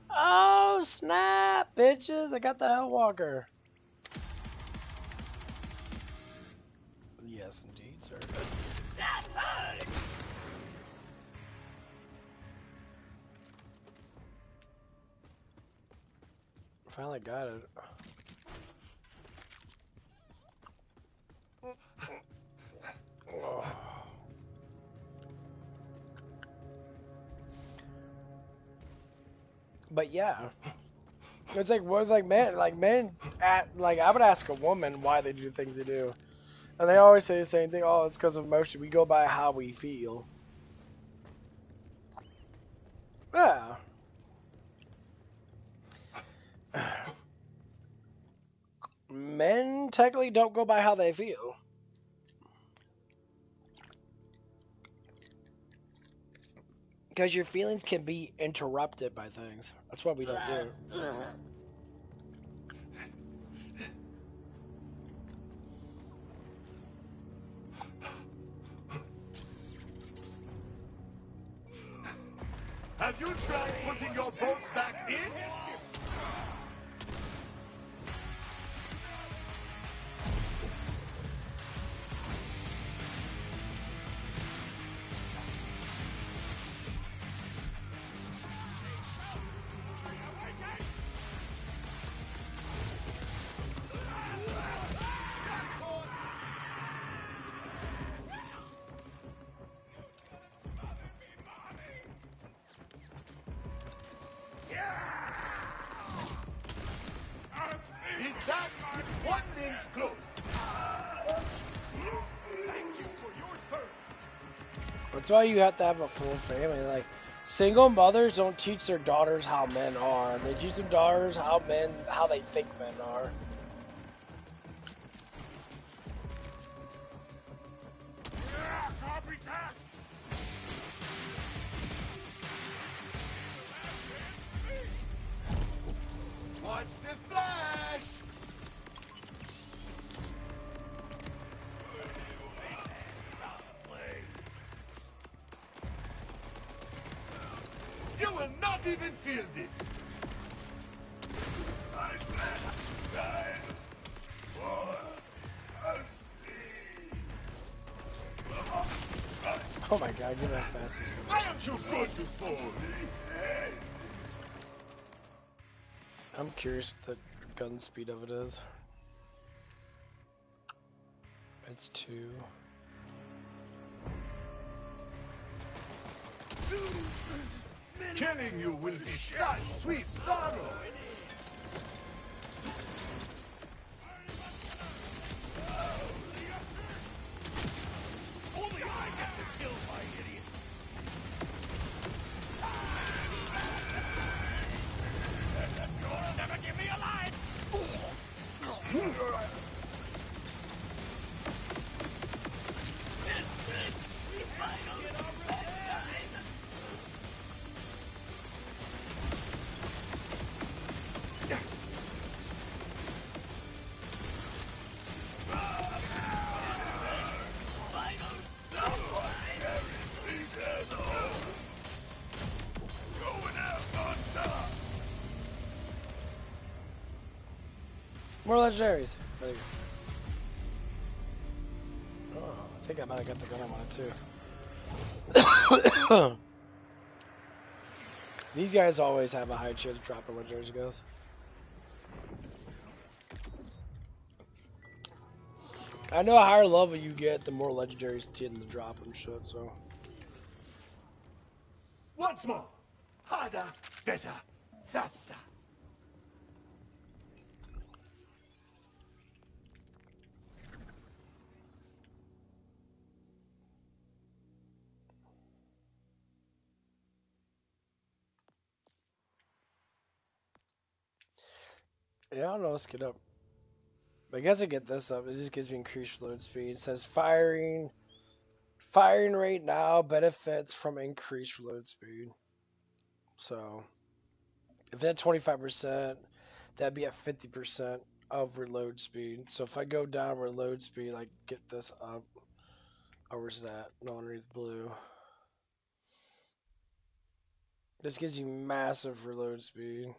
Oh, snap, bitches. I got the Hellwalker. Yes, indeed, sir. Finally got it. Oh. But yeah, it's like men at like I would ask a woman why they do things they do, and they always say the same thing. Oh, it's because of emotion. We go by how we feel. Yeah. Men technically don't go by how they feel. Because your feelings can be interrupted by things. That's why we don't do it. Have you tried putting your bolts back in? Is that one link's closed? Thank you for your service. That's why you have to have a full family. Like, single mothers don't teach their daughters how men are. They teach their daughters how they think men are. Copycat! Watch the flash! You will not even feel this! Oh my god, get that fast as I am too good to fall! I'm curious what the gun speed of it is. It's 2. Killing you will be such sweet sorrow. Only I get to kill my idiots. You'll never get me alive. More legendaries. There you go. Oh, I think I might have got the gun on it too. These guys always have a high chance of dropping legendaries, guys. I know a higher level you get, the more legendaries tend to drop and shit, so. Once more. Harder, better, faster. Yeah, I don't know, let's get up. I guess I get this up, it just gives me increased load speed. It says firing rate now benefits from increased load speed. So, if that's 25%, that'd be at 50% of reload speed. So if I go down reload speed, I get this up. Oh, where's that? No, underneath blue. This gives you massive reload speed.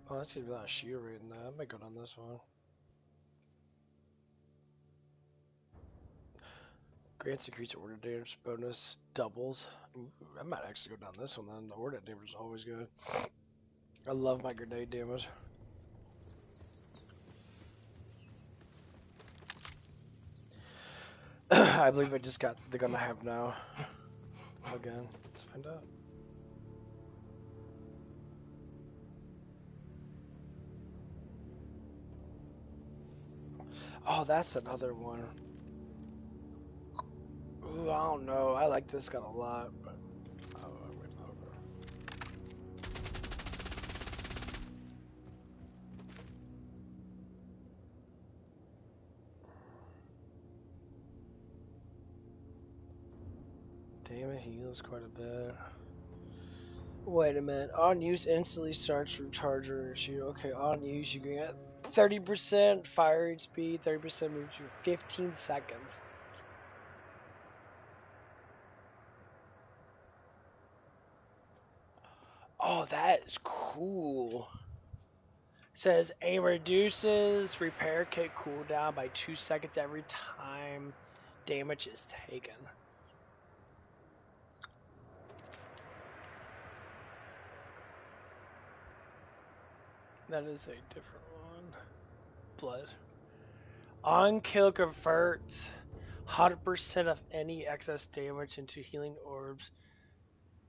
Oh, that's gonna be a lot of shield rate in that. I might go down this one. Grants increased order damage bonus doubles. Ooh, I might actually go down this one then. The order damage is always good. I love my grenade damage. I believe I just got the gun I have now. Again, let's find out. Oh, that's another one. Ooh, I don't know. I like this gun a lot, but damn, it heals quite a bit. Wait a minute. On use instantly starts recharger your shield. Okay, on use you get 30% firing speed, 30% moves for 15 seconds. Oh, that is cool. Says aim reduces repair kit cooldown by 2 seconds every time damage is taken. That is a different one. Blood. On kill converts 100% of any excess damage into healing orbs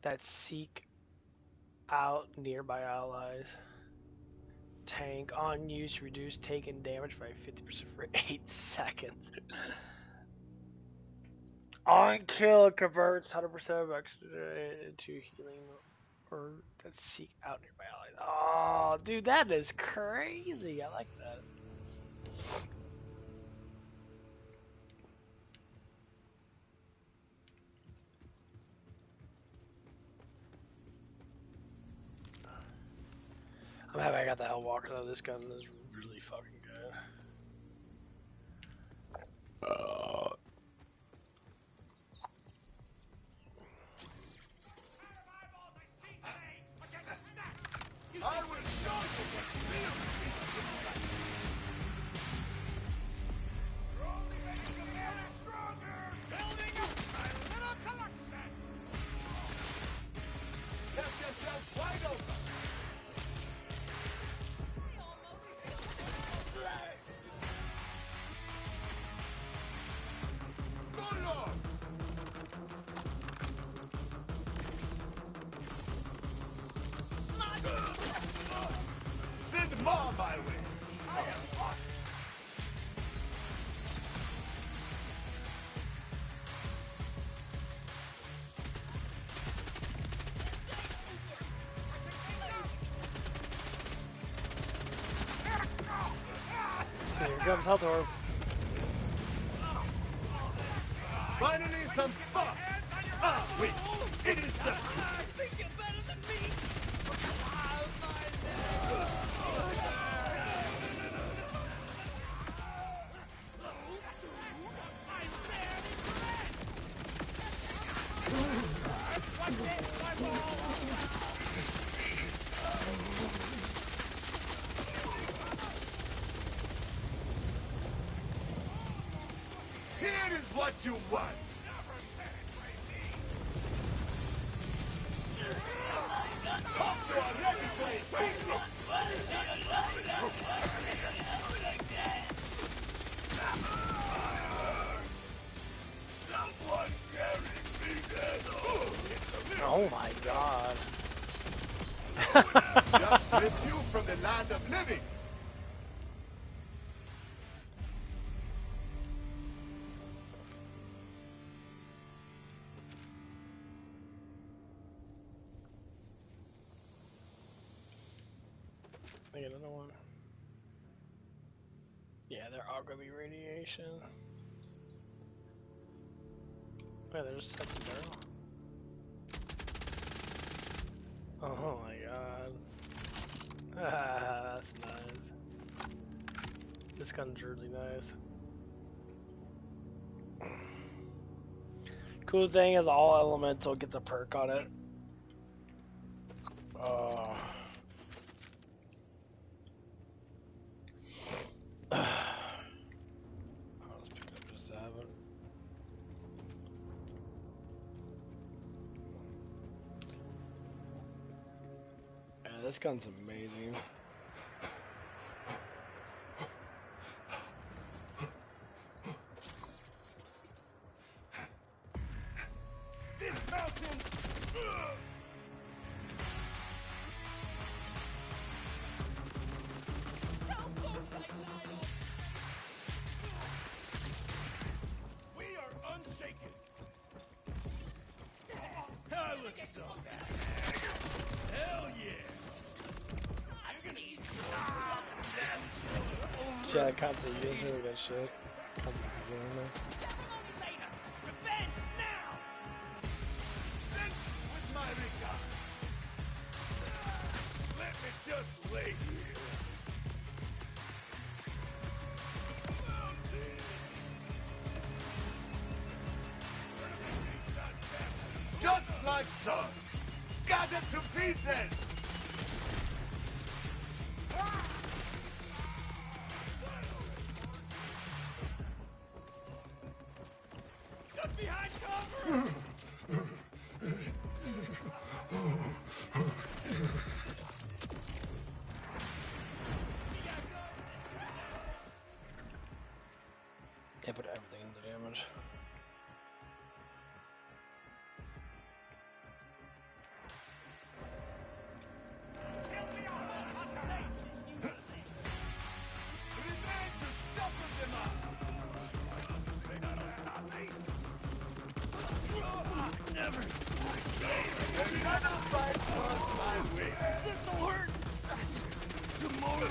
that seek out nearby allies. Tank on use reduce taken damage by 50% for 8 seconds. On kill converts 100% of extra into healing or that seek out nearby allies. Oh, dude, that is crazy. I like that. I'm happy I got the Hellwalker though. This gun is really fucking good. I will show you what real You're only making the better stronger. Building up my little collection. Kept yourself wide open. Send more my way. I am hot. So here comes Health Orb. Finally some spark. Ah, wait. It is just... I think you're better than me. Here is what you want. Hope you are ready for a picnic. Someone carry me dead. Oh my god. Just with you from the land of living. I get another one. Yeah, they're all gonna be radiation. Wait, there's a second barrel. Oh my god. Ah, that's nice. This gun's really nice. Cool thing is all elemental gets a perk on it. Oh. Let's pick up just to have it. Yeah, this gun's amazing. This mountain. We are unshaken. I look so bad. Hell yeah. You're gonna eat See how that concept is really good shit. Concept is really nice. Revenge now! Send with my regard. Let me just lay here. Just like so. Scattered to pieces. Get behind cover! Yeah, put everything into damage. Remain to shuffle them up. Another fight comes my way. This'll hurt! Tomorrow!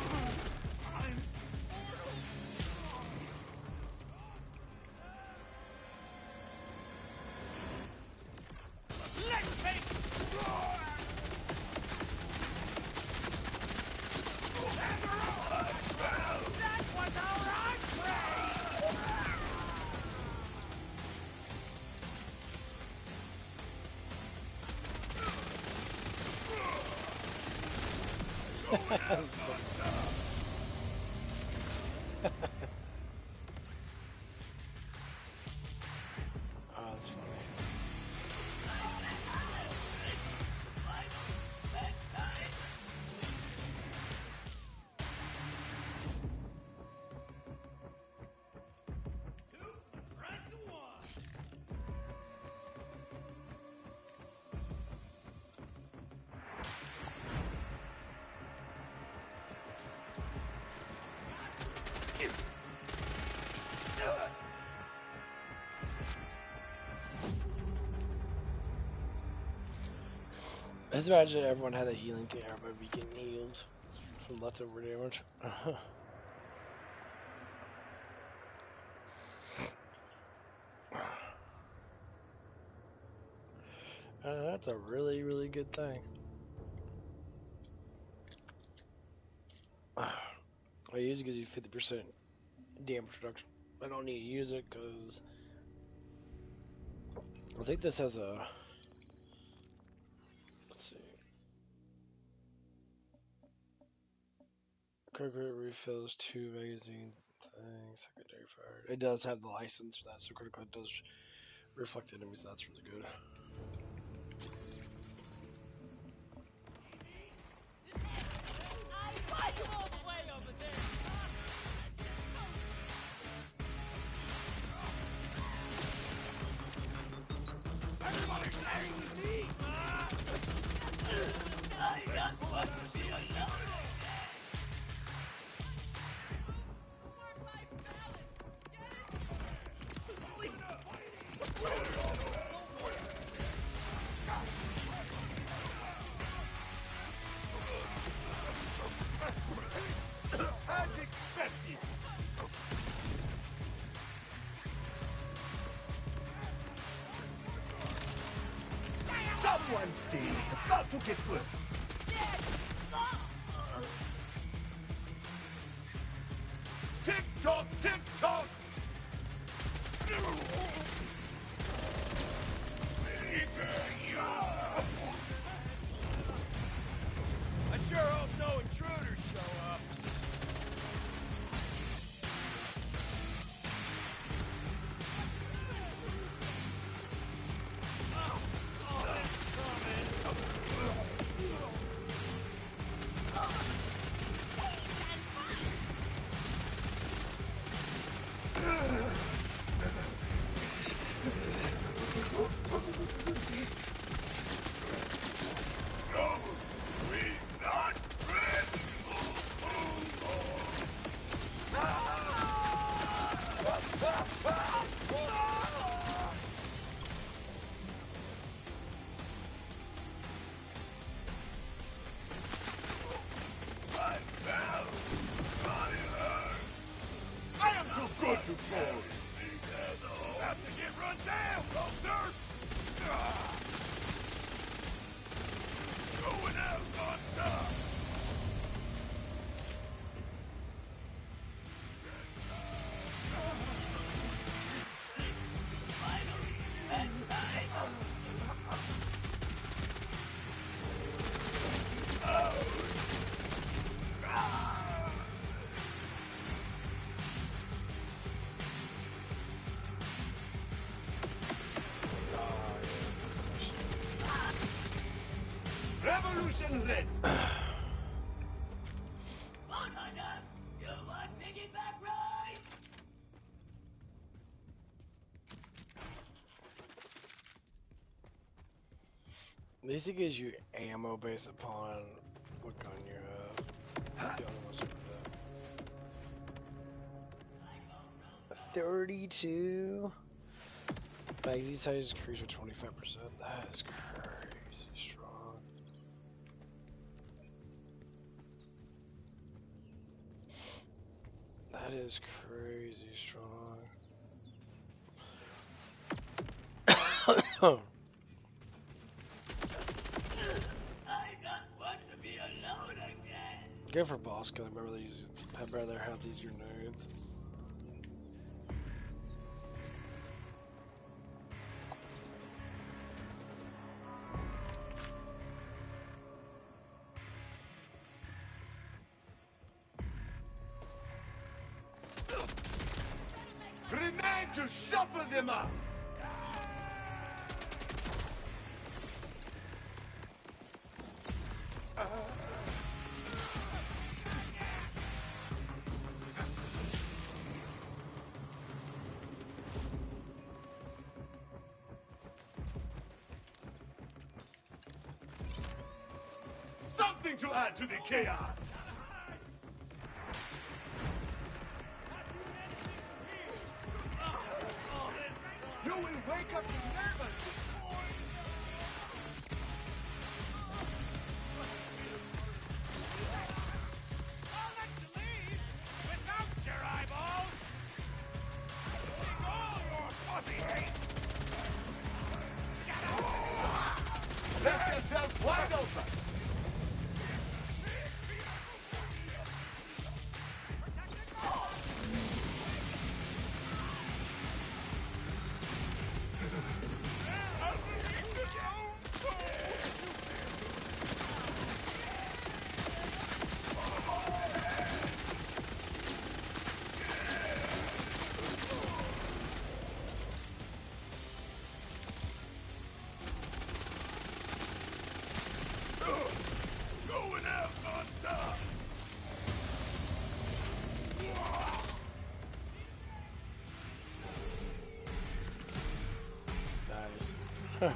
Let's take... That was alright, Oh, that's funny. Just imagine everyone had a healing thing, everybody be getting healed from leftover damage. That's a really, really good thing. I use it gives you 50% damage reduction. I don't need to use it because I think this has a. Let's see. Critical refills 2 magazines. Things secondary fire. It does have the license for that, so critical does reflect enemies. That's really good. As expected. Someone's day is about to get worse. Tick tock, tick tock. I sure hope no intruders show up. I am too good to fall. Have to get run down, soldier. Going out on top. Revolution ready. At least it gives you ammo based upon what gun you have. The other ones don't do that. 32. Magazine size increased with 25%. That is crazy strong. That is crazy strong. Good for boss kill. I'd rather have these grenades. Remain to shuffle them up. Something to add to the chaos. You will wake up to nervous. No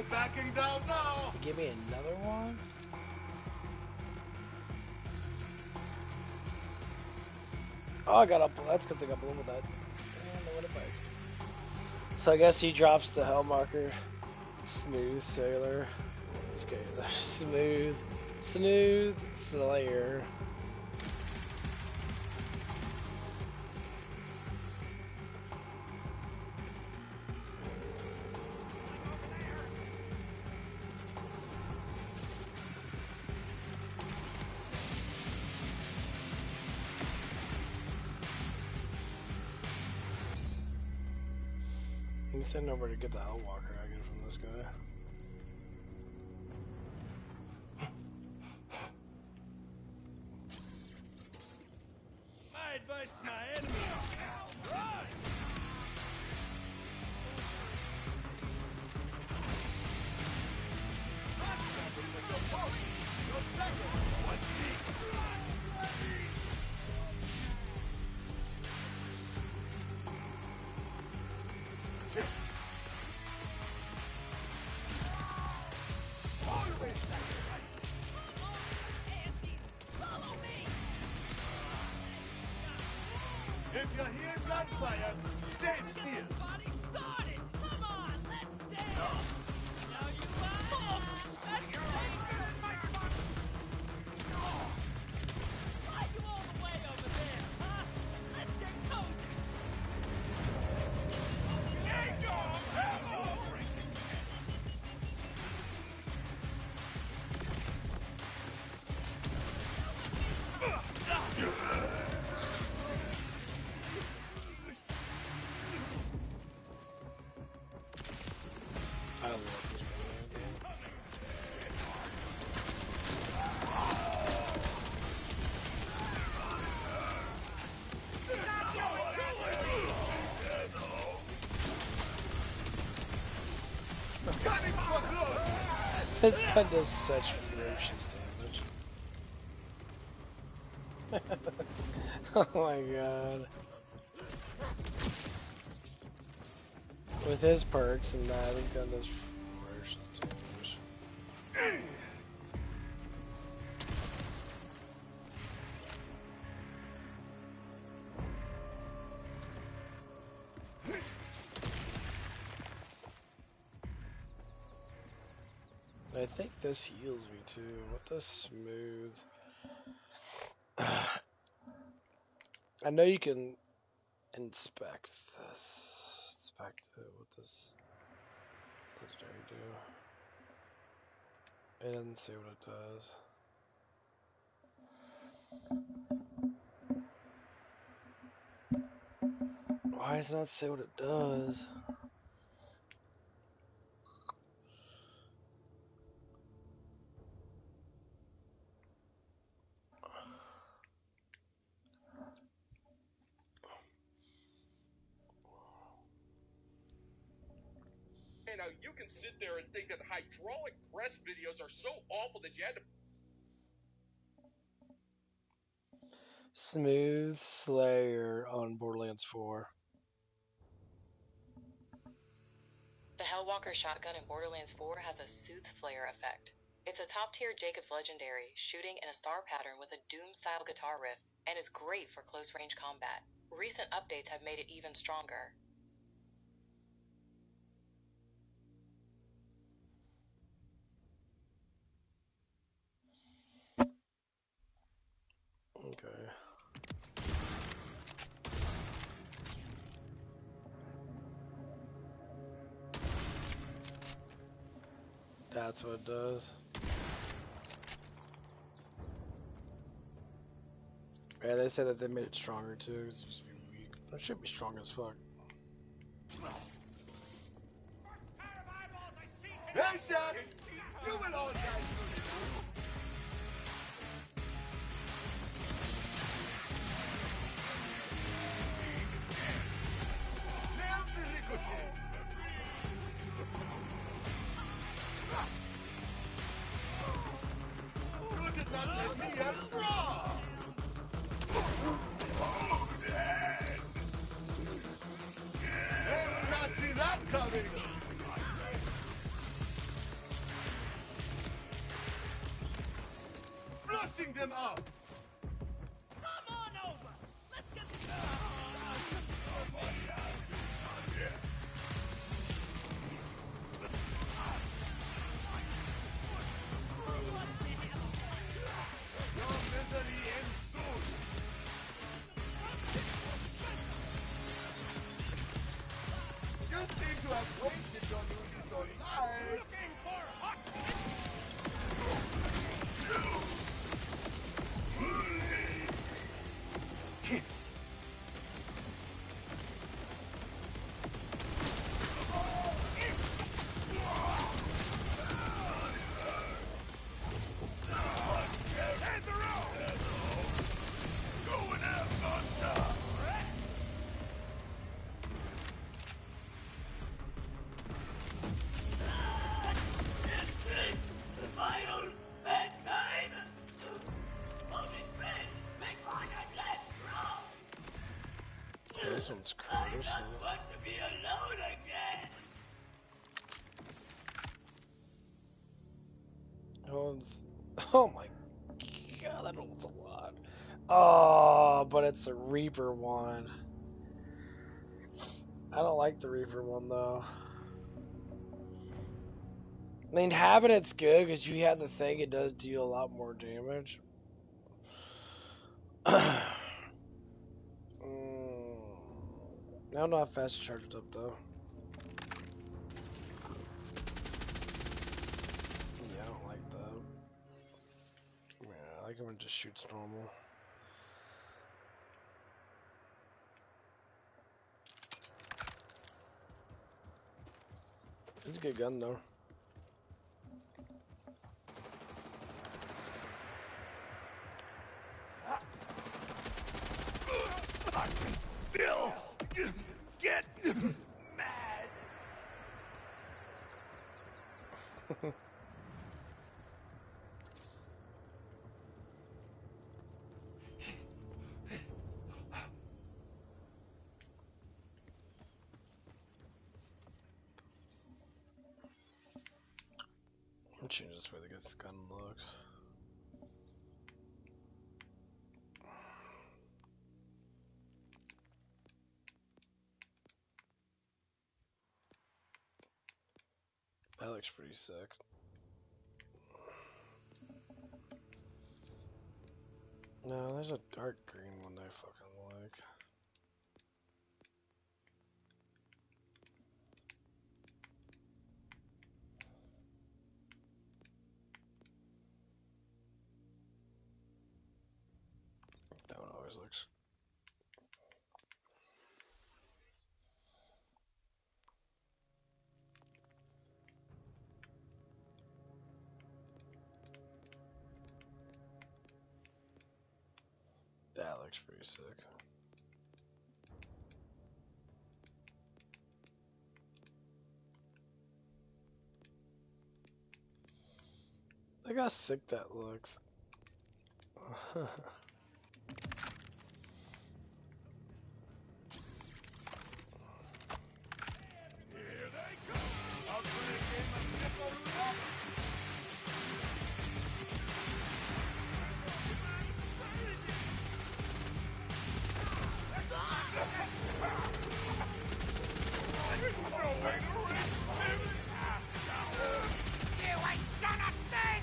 backing down now. Give me another one? Oh, I got up. That's because I got blown with that. So I guess he drops the hell marker. Smooth sailor. Scalar. Smooth slayer. You send over to get the Hellwalker I get from this guy. My advice to my enemies: run! If you hear gunfire, stay still. Body started! Come on, let's dance! Now you Let's why you all the way over there, huh? Let's get cozy! I love this guy. This gun does such ferocious damage. Oh my god. With his perks and that, this gun does ferocious damage. I think this heals me too. What the smooth? I know you can inspect this. Inspect it. What does legendary do? It doesn't say what it does. Why does it not say what it does? And now you can sit there and think that hydraulic press videos are so awful that you had to. Smooth Slayer on Borderlands 4. The Hellwalker shotgun in Borderlands 4 has a Soothslayer effect. It's a top-tier Jacob's Legendary, shooting in a star pattern with a Doom-style guitar riff, and is great for close-range combat. Recent updates have made it even stronger. Okay. That's what it does. Yeah, they said that they made it stronger too, 'cause it used to be weak. It should be strong as fuck. Hey, Shaq! You will all die soon. not let me get through! They will not see that coming! Flushing them out! Come on over! Let's get this Your misery ends soon! You seem to have wasted your newly on life! looking for hot This one's close. want to be alone again! Oh my god, that one's a lot. Oh, but it's the Reaper one. I don't like the Reaper one though. I mean, having it's good because you have the thing, it does deal a lot more damage. Now not fast charged up though. Yeah, I don't like that. Yeah, I like it when it just shoots normal. It's a good gun though. I can still get mad. I'm changing this way this gun looks. That looks pretty sick. No, there's a dark green one that I fucking like. That one always looks. That looks pretty sick. Look how sick that looks. Here they come! Out for a game of nipple-roulette! There's no way to reach him! You ain't done a thing!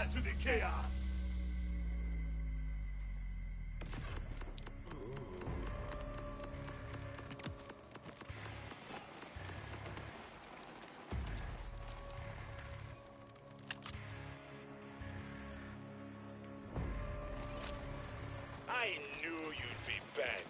to the chaos! I knew you'd be back.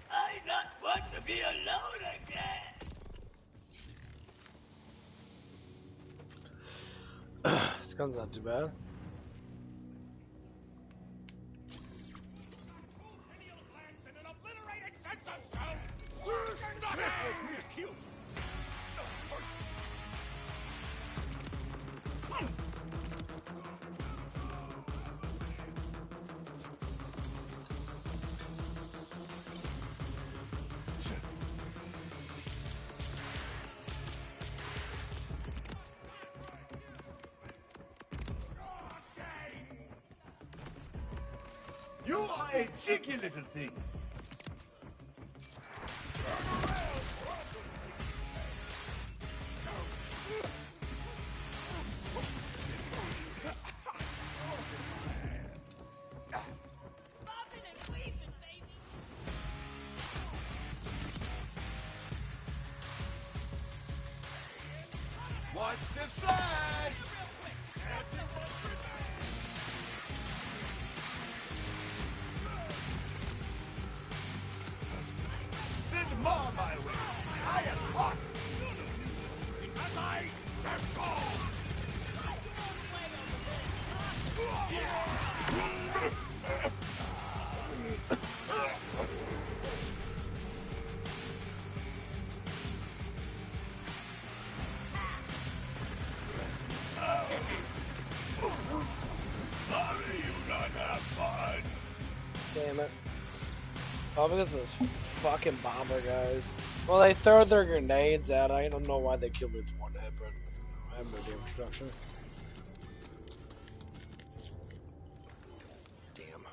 I not want to be alone again. This gun's not too bad. You are a cheeky little thing. Bobbing and weaving, baby. Watch the flash! Send more my way. I am hot. As I step on. Sorry you not have fun. Damn it. Oh, because of those fucking bomber guys. Well, they throw their grenades out. I don't know why they killed me with one hit, but I have no damage reduction. Damn.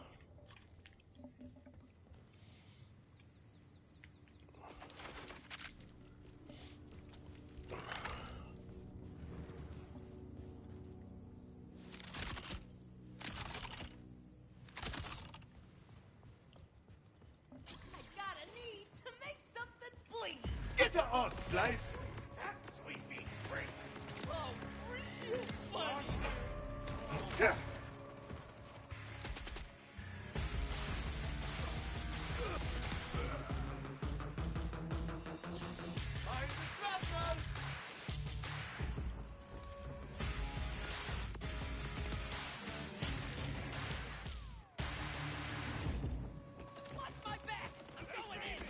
I got a need to make something bleed. Skitter off, Slice. That's sweet meat great. Oh, real funny. Tch. Find the shotgun. Watch my back. I'm going in.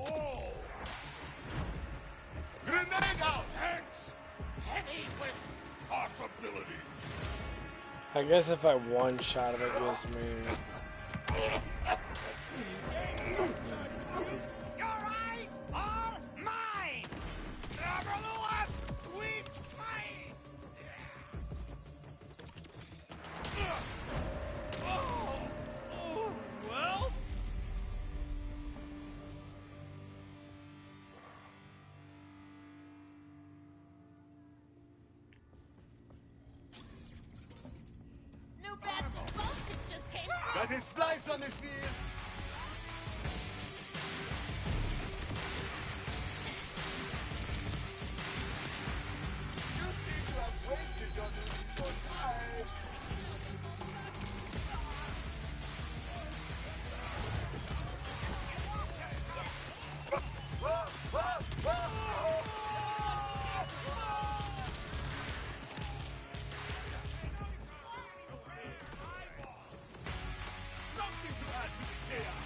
Oh. Grenade out, Hanks! Heavy with possibilities. I guess if I one shot him, it gives me. Your eyes are mine! Nevertheless, we fight! Well? New batch of boats that just came Got his splice on the field. You seem to have wasted your useful time. Something to add to the chaos.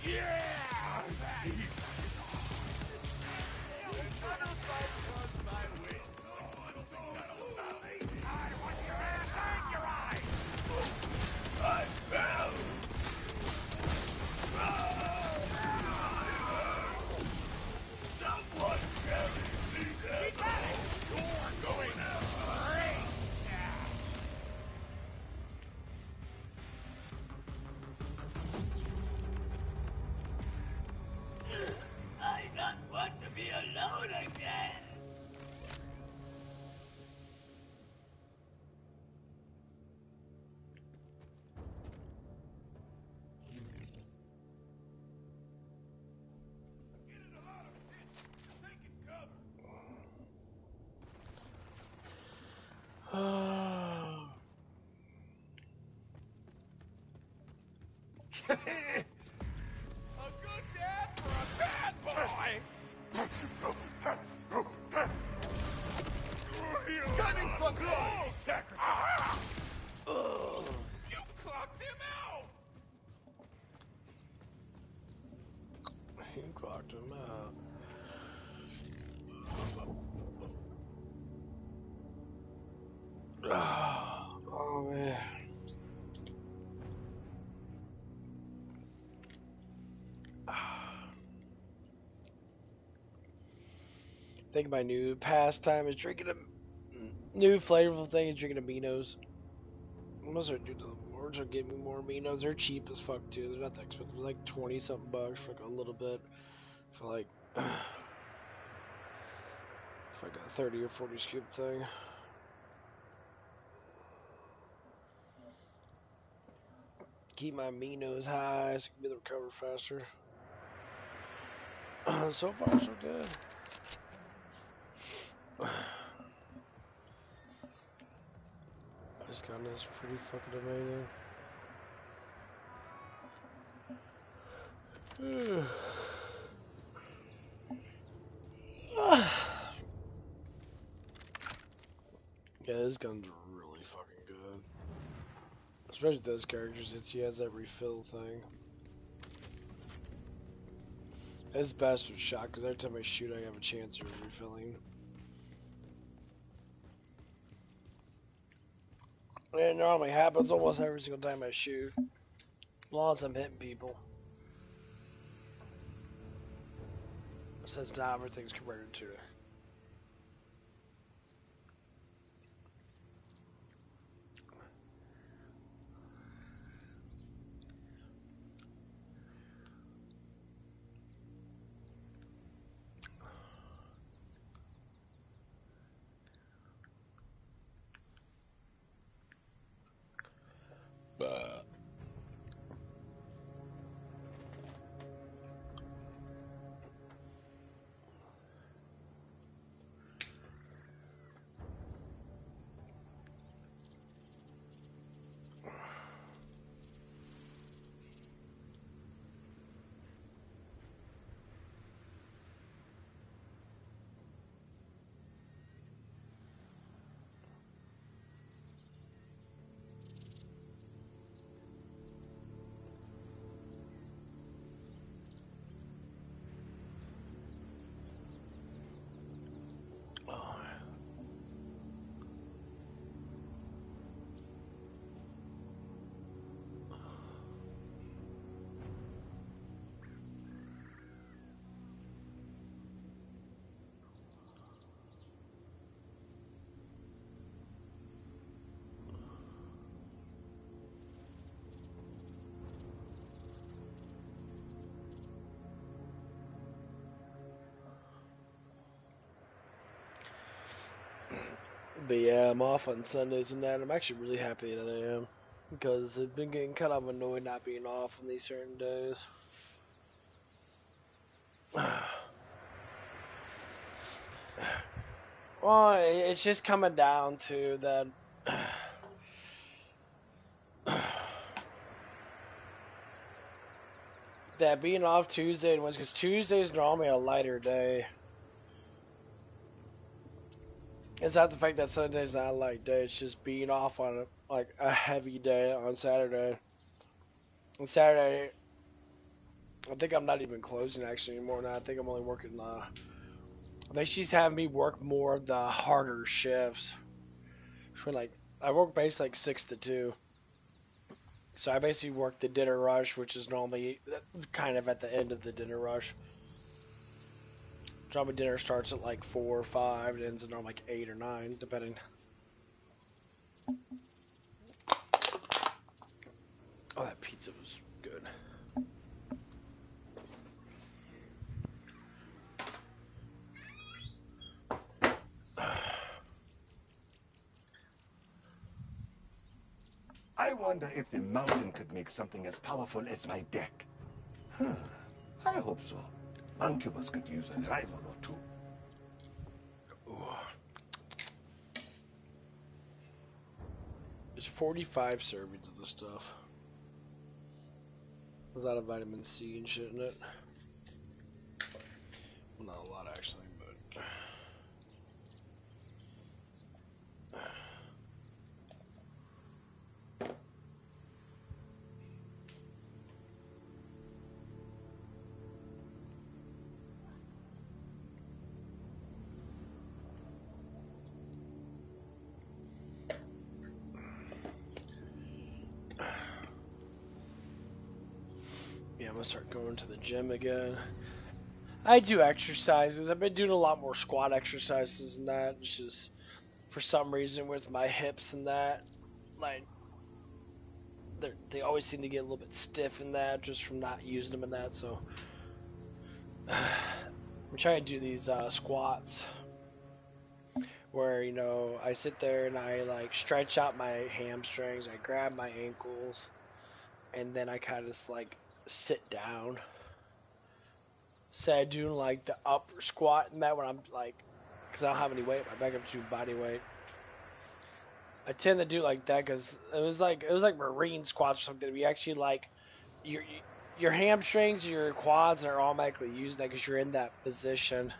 Yeah! Another fight was my way. I want your ass and your eyes! I fell! Someone carry me down! You're going great! I not want to be alone again. Getting a lot of attention. Taking cover. A good dad for a bad boy! Gunning for glory! Sacrifice! You clocked him out! He clocked him out. Oh man. I think my new pastime is drinking a new flavorful thing is drinking aminos. Most are do the words are getting me more aminos. They're cheap as fuck too. They're not that expensive. They're like 20 something bucks for like a little bit. For like for like a 30 or 40 scoop thing. Keep my aminos high so I can be able to recover faster. So far so good. This gun is pretty fucking amazing. Yeah, this gun's really fucking good. Especially this character since he has that refill thing. It's best with shot because every time I shoot I have a chance of refilling. And it normally happens almost every single time I shoot. As long as I'm hitting people. Since now everything's converted to it. But yeah, I'm off on Sundays and that. I'm actually really happy that I am. Because I've been getting kind of annoyed not being off on these certain days. Well, it's just coming down to that. That being off Tuesday and Wednesday, because Tuesday is normally a lighter day. It's not the fact that Sunday's not a light day, it's just being off on a heavy day on Saturday. On Saturday, I think I'm not even closing actually anymore now. I think I'm only working, I think she's having me work more of the harder shifts. For I work basically like 6 to 2. So I basically work the dinner rush, which is normally kind of at the end of the dinner rush. Normally dinner starts at like 4 or 5 and ends at normally like 8 or 9, depending. Oh, that pizza was good. I wonder if the mountain could make something as powerful as my deck. I hope so. Incubus could use a rival or two. There's 45 servings of this stuff. There's a lot of vitamin C and shit in it. Well, not a lot actually, but... Yeah, I'm gonna start going to the gym again. I do exercises. I've been doing a lot more squat exercises and that. It's just, for some reason, with my hips and that, like, they always seem to get a little bit stiff in that, just from not using them in that, so... I'm trying to do these squats, where, you know, I sit there and I, like, stretch out my hamstrings, I grab my ankles, and then I kind of just, like, sit down. Say I do like the upper squat and that when I'm like, because I don't have any weight, my back up to body weight. I tend to do like that because it was like marine squats or something. We actually like your hamstrings, your quads are automatically using that because you're in that position.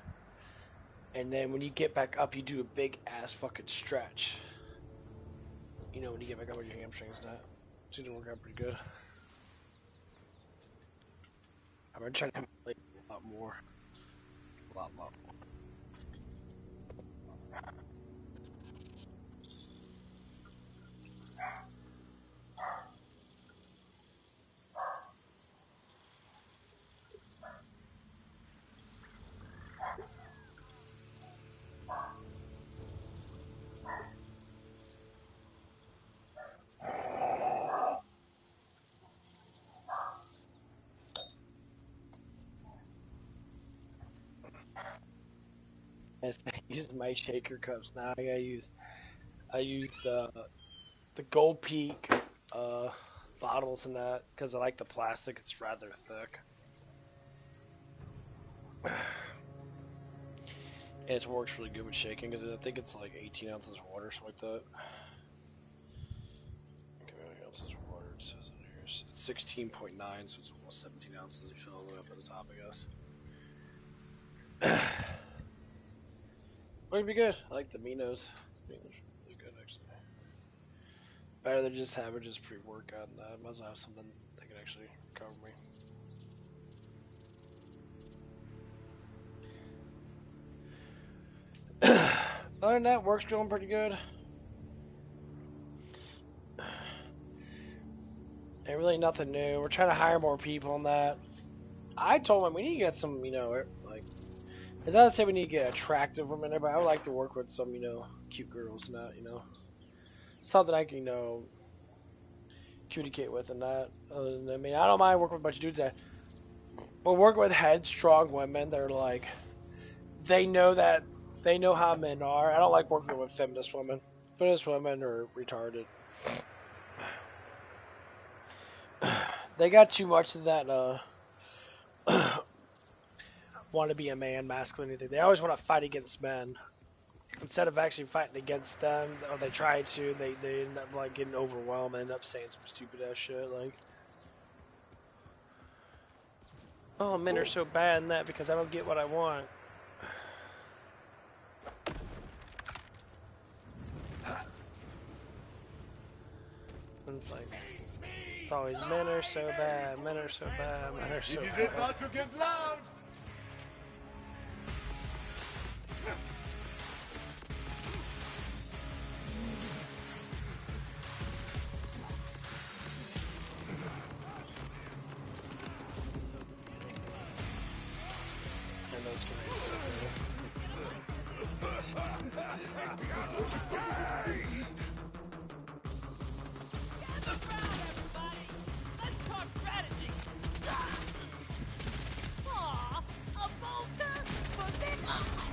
And then when you get back up, you do a big ass fucking stretch. You know, when you get back up with your hamstrings, that seems to work out pretty good. I've been trying to like a lot more. A lot more. As I use my shaker cups now, I use the Gold Peak bottles and that because I like the plastic. It's rather thick. And it works really good with shaking because I think it's like 18 ounces of water, something like that. Okay, how many ounces of water it says in here? It's 16.9, so it's almost 17 ounces. You fill all the way up at the top, I guess. But it'd be good. I like the Minos. Minos are really good, actually. Better than just having just pre-workout and that. Might as well have something that can actually cover me. Other than that, work's going pretty good. Ain't really nothing new. We're trying to hire more people on that. I told him we need to get some, you know, like, it's not to say we need to get attractive women there, but I would like to work with some, you know, cute girls and that, you know. Something I can, you know, communicate with and that. Other than, I mean, I don't mind working with a bunch of dudes that, but working with headstrong women, they're like, they know that They know how men are. I don't like working with feminist women. Feminist women are retarded. They got too much of that want to be a man masculinity. They always want to fight against men instead of actually fighting against them. Or they try to. They end up like getting overwhelmed and end up saying some stupid ass shit like, "Oh, men are so bad in that because I don't get what I want." And it's like, it's always men are so bad, men are so bad, men are so It is bad. about to get loud. And those grenades so cool. Gather round, everybody! Let's talk strategy! Aw, a bolter for this eye!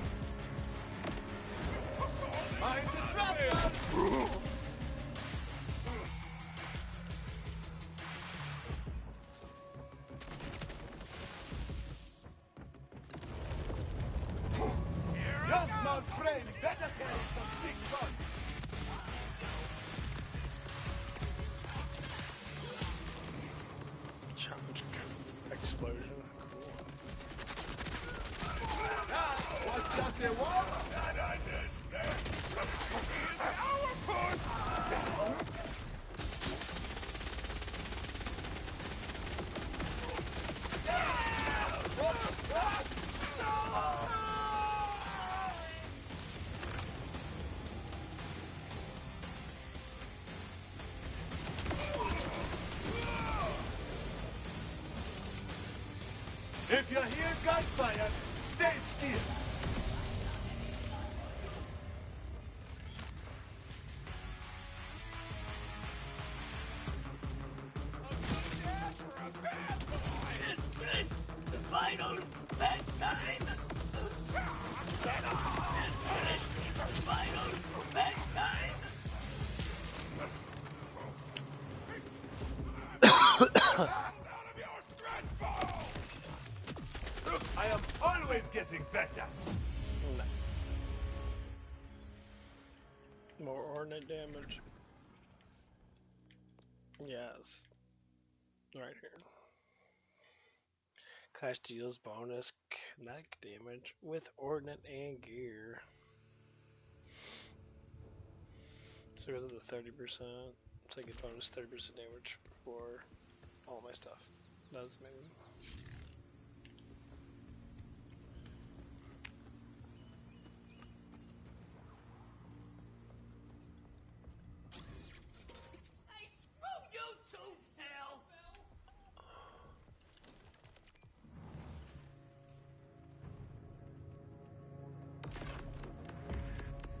Mind disruptor. Yes, my friend, better carry some big fun. Charge explosion. That was just a one. If you hear gunfire, stay still. Is this the final bedtime? Is this the final bedtime? I am always getting better. Nice. More ordnance damage. Yes. Right here. Clash deals bonus kinetic damage with ordnance and gear. So it goes up to 30%. So I get bonus 30% damage for all my stuff. That's amazing. Hey, screw you too, pal!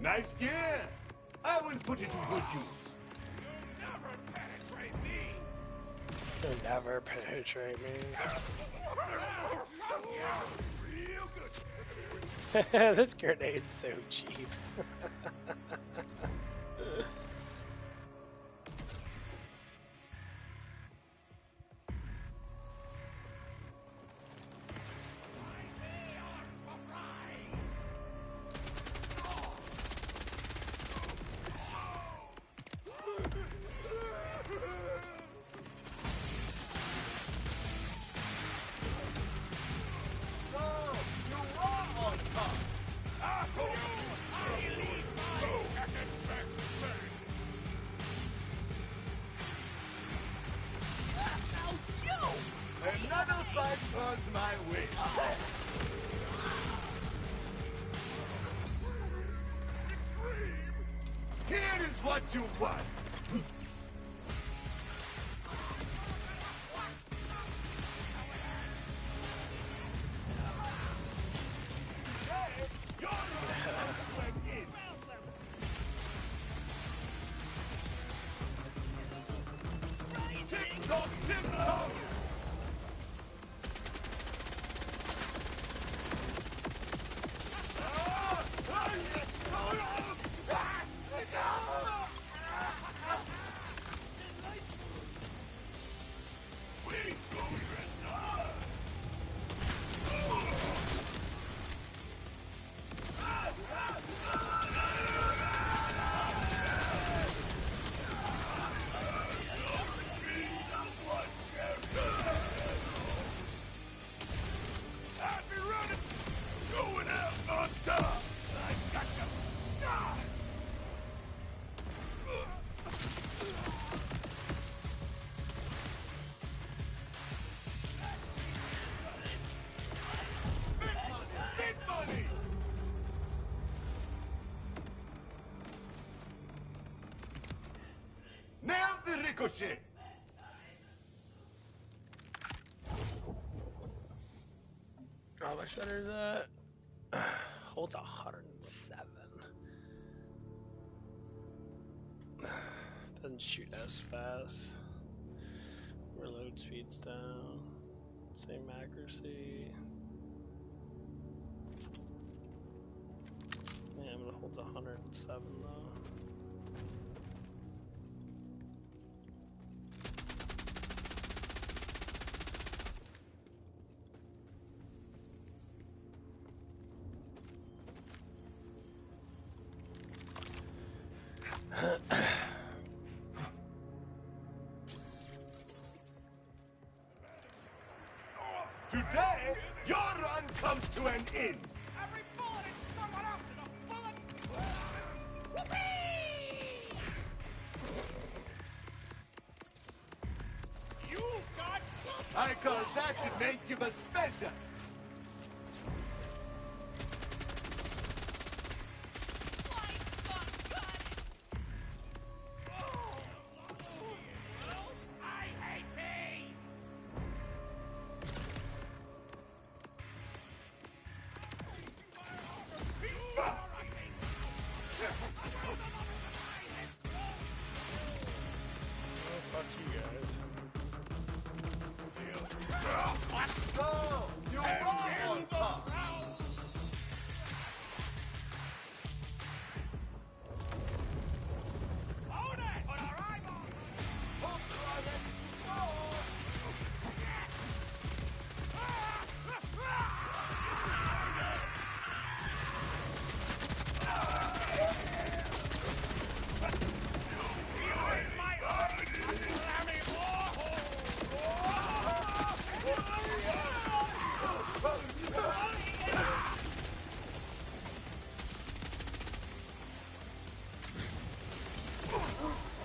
Nice gear. I will put it to good use. You'll never penetrate me. This grenade's so cheap. Another fight comes my way. Here is what you want. Ricochet! How much better is that? Holds 107. Doesn't shoot as fast. Reload speed's down. Same accuracy. Yeah, I'm gonna hold 107 though. Today, your run comes to an end. Every bullet is someone else's. A bullet. Whoopee! You got. I call that to make you a special. I hate me. Fuck you guys. So, you are on top. Hold it! On our eyeballs! Hope you are ready to go.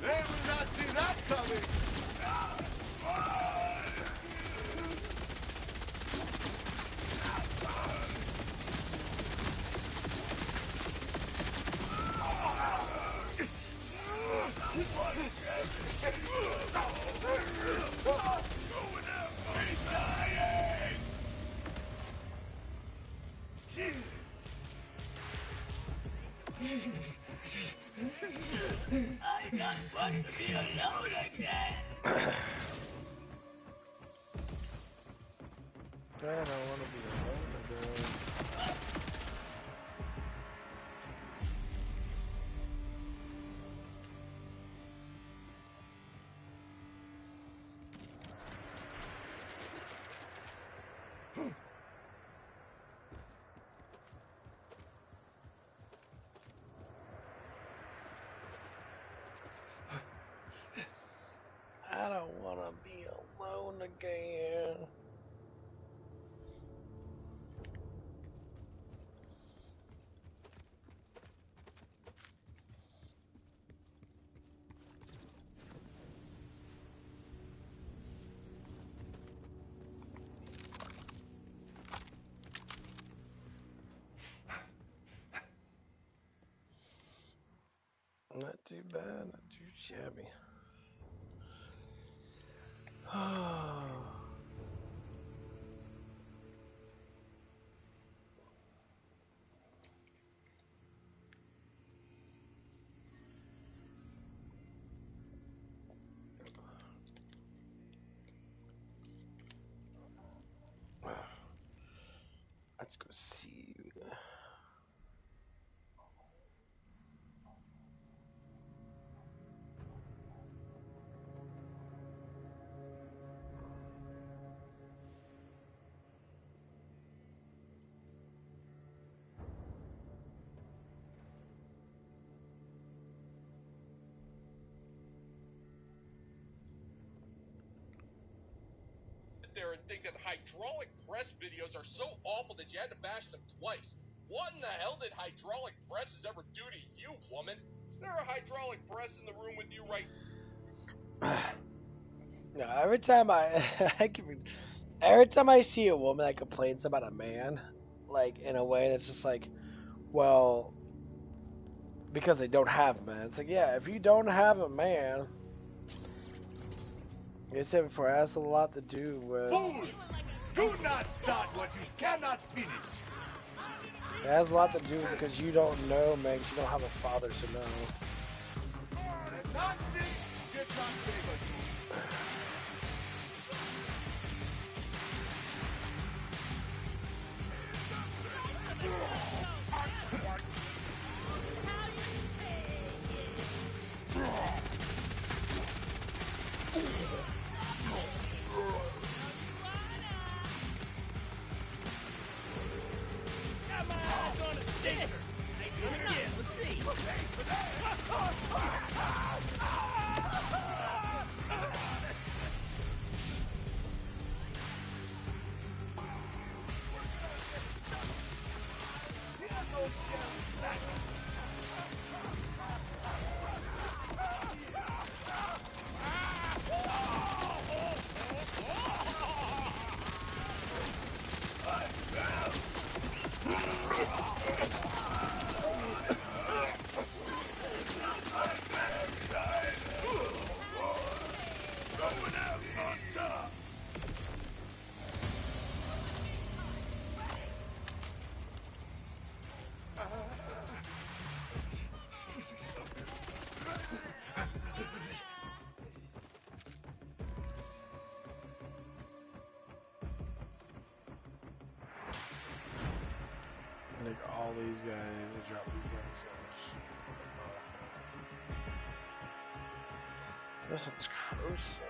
They will not see that coming. I just want to be alone again. I don't want to be alone again. I don't want to be alone again. Not too bad, not too shabby. Let's go see. There and think that hydraulic press videos are so awful that you had to bash them twice. What in the hell did hydraulic presses ever do to you, woman? Is there a hydraulic press in the room with you right No, every time every time I see a woman that complains about a man, like in a way that's just like, well, because they don't have men. It's like, yeah, if you don't have a man, I said before, it has a lot to do with. Fools! Do not start what you cannot finish. It has a lot to do with because you don't know, man. 'Cause you don't have a father to know. The Nazi did not favor you. Got my eyes on a stinker. Yeah, let's see. Going out on top. Like all these guys, they drop these guys. This one's corrosive.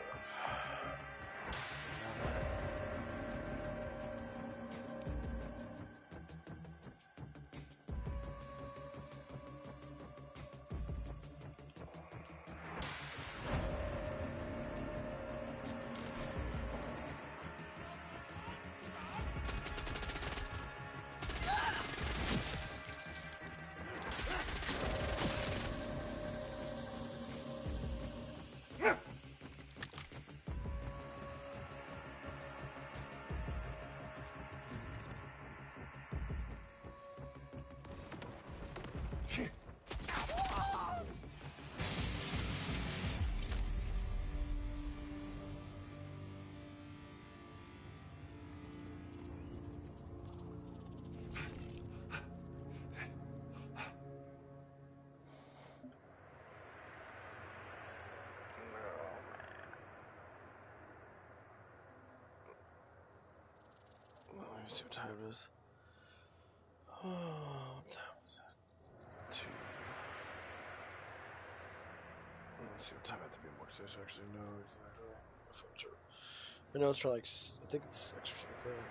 Let me see what time it is. Oh, what time is it? 2. Let's see what time I have to be more because I actually know exactly. If I'm true. I know it's for like, I think it's 6 or something.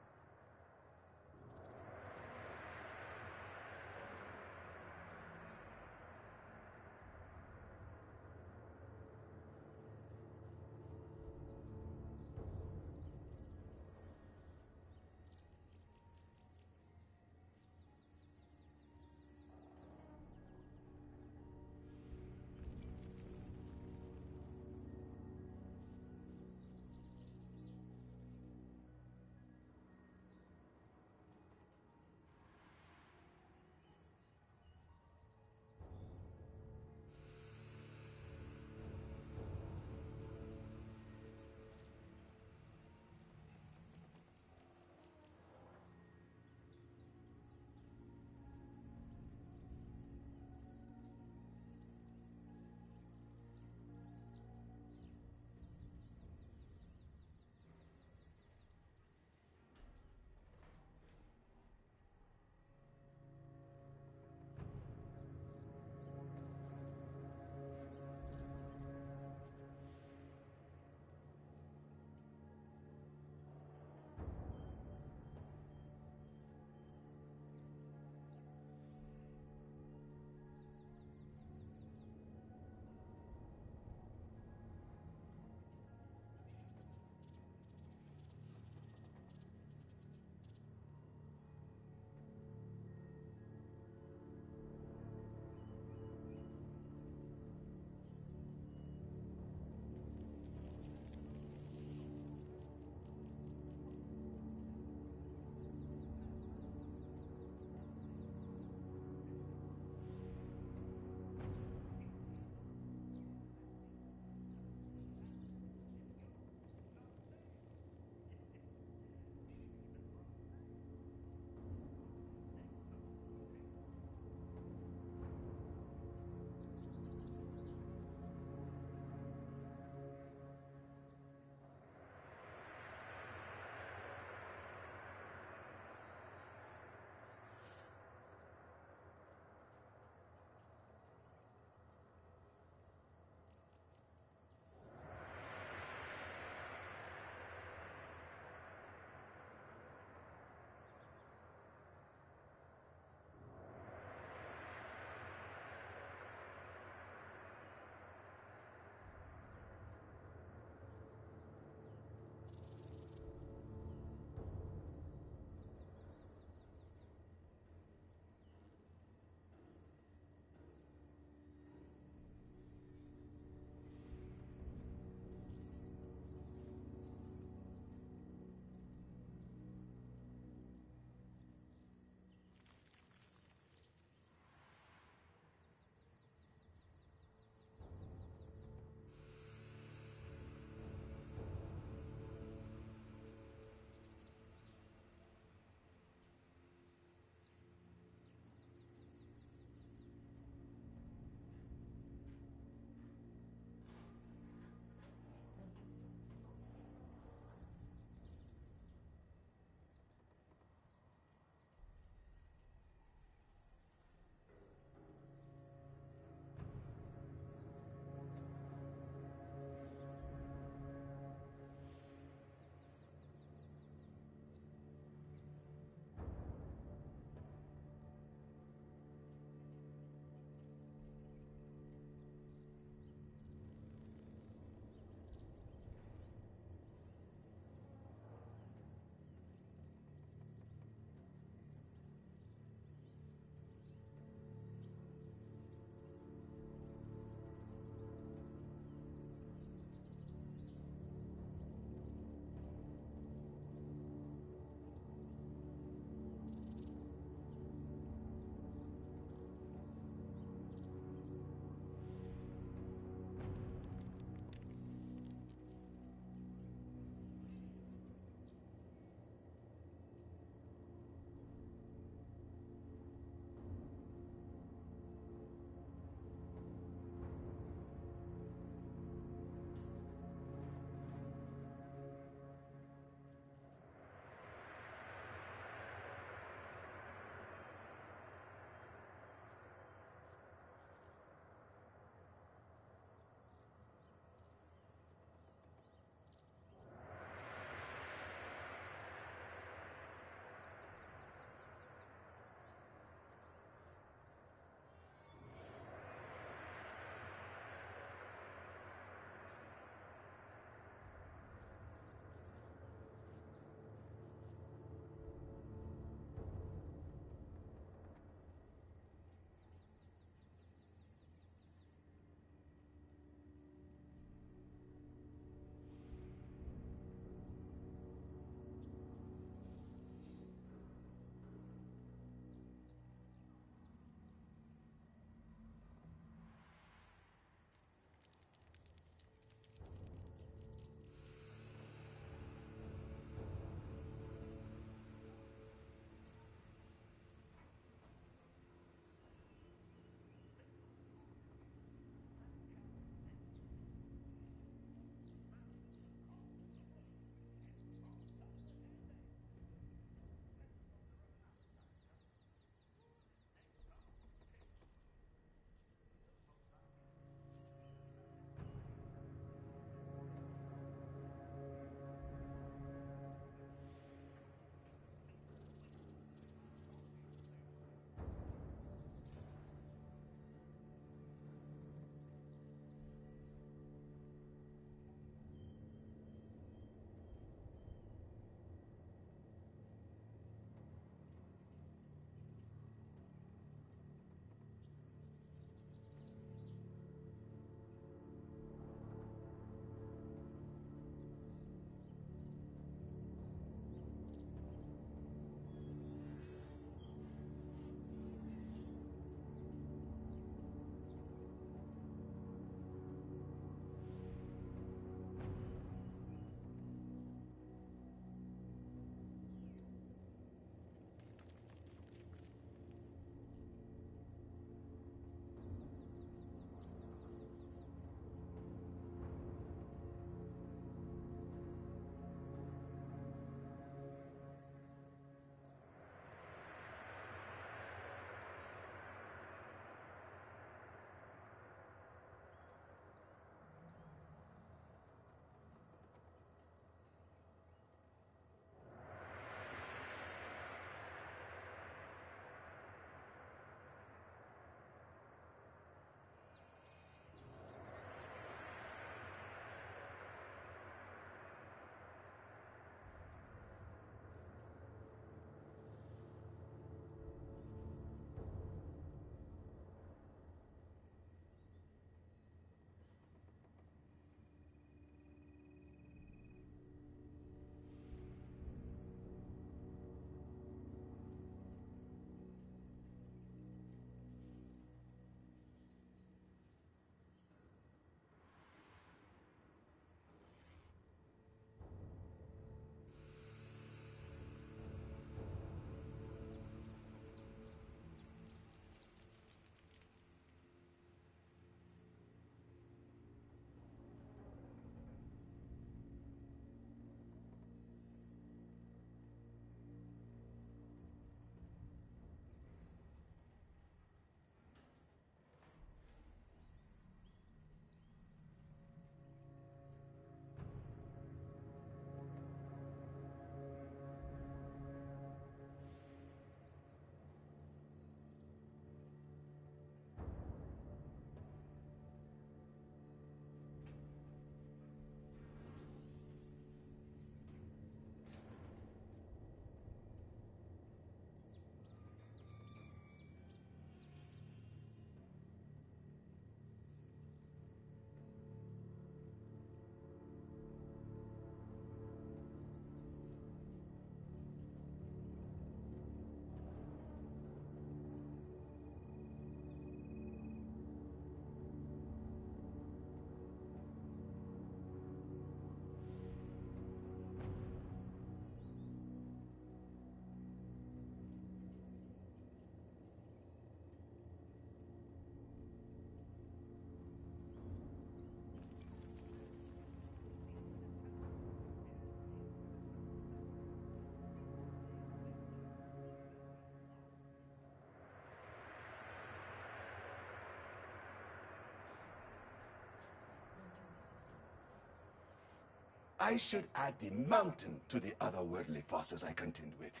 I should add the mountain to the otherworldly forces I contend with.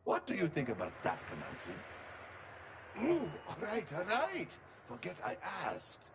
What do you think about that, Comanche? All right. Forget I asked.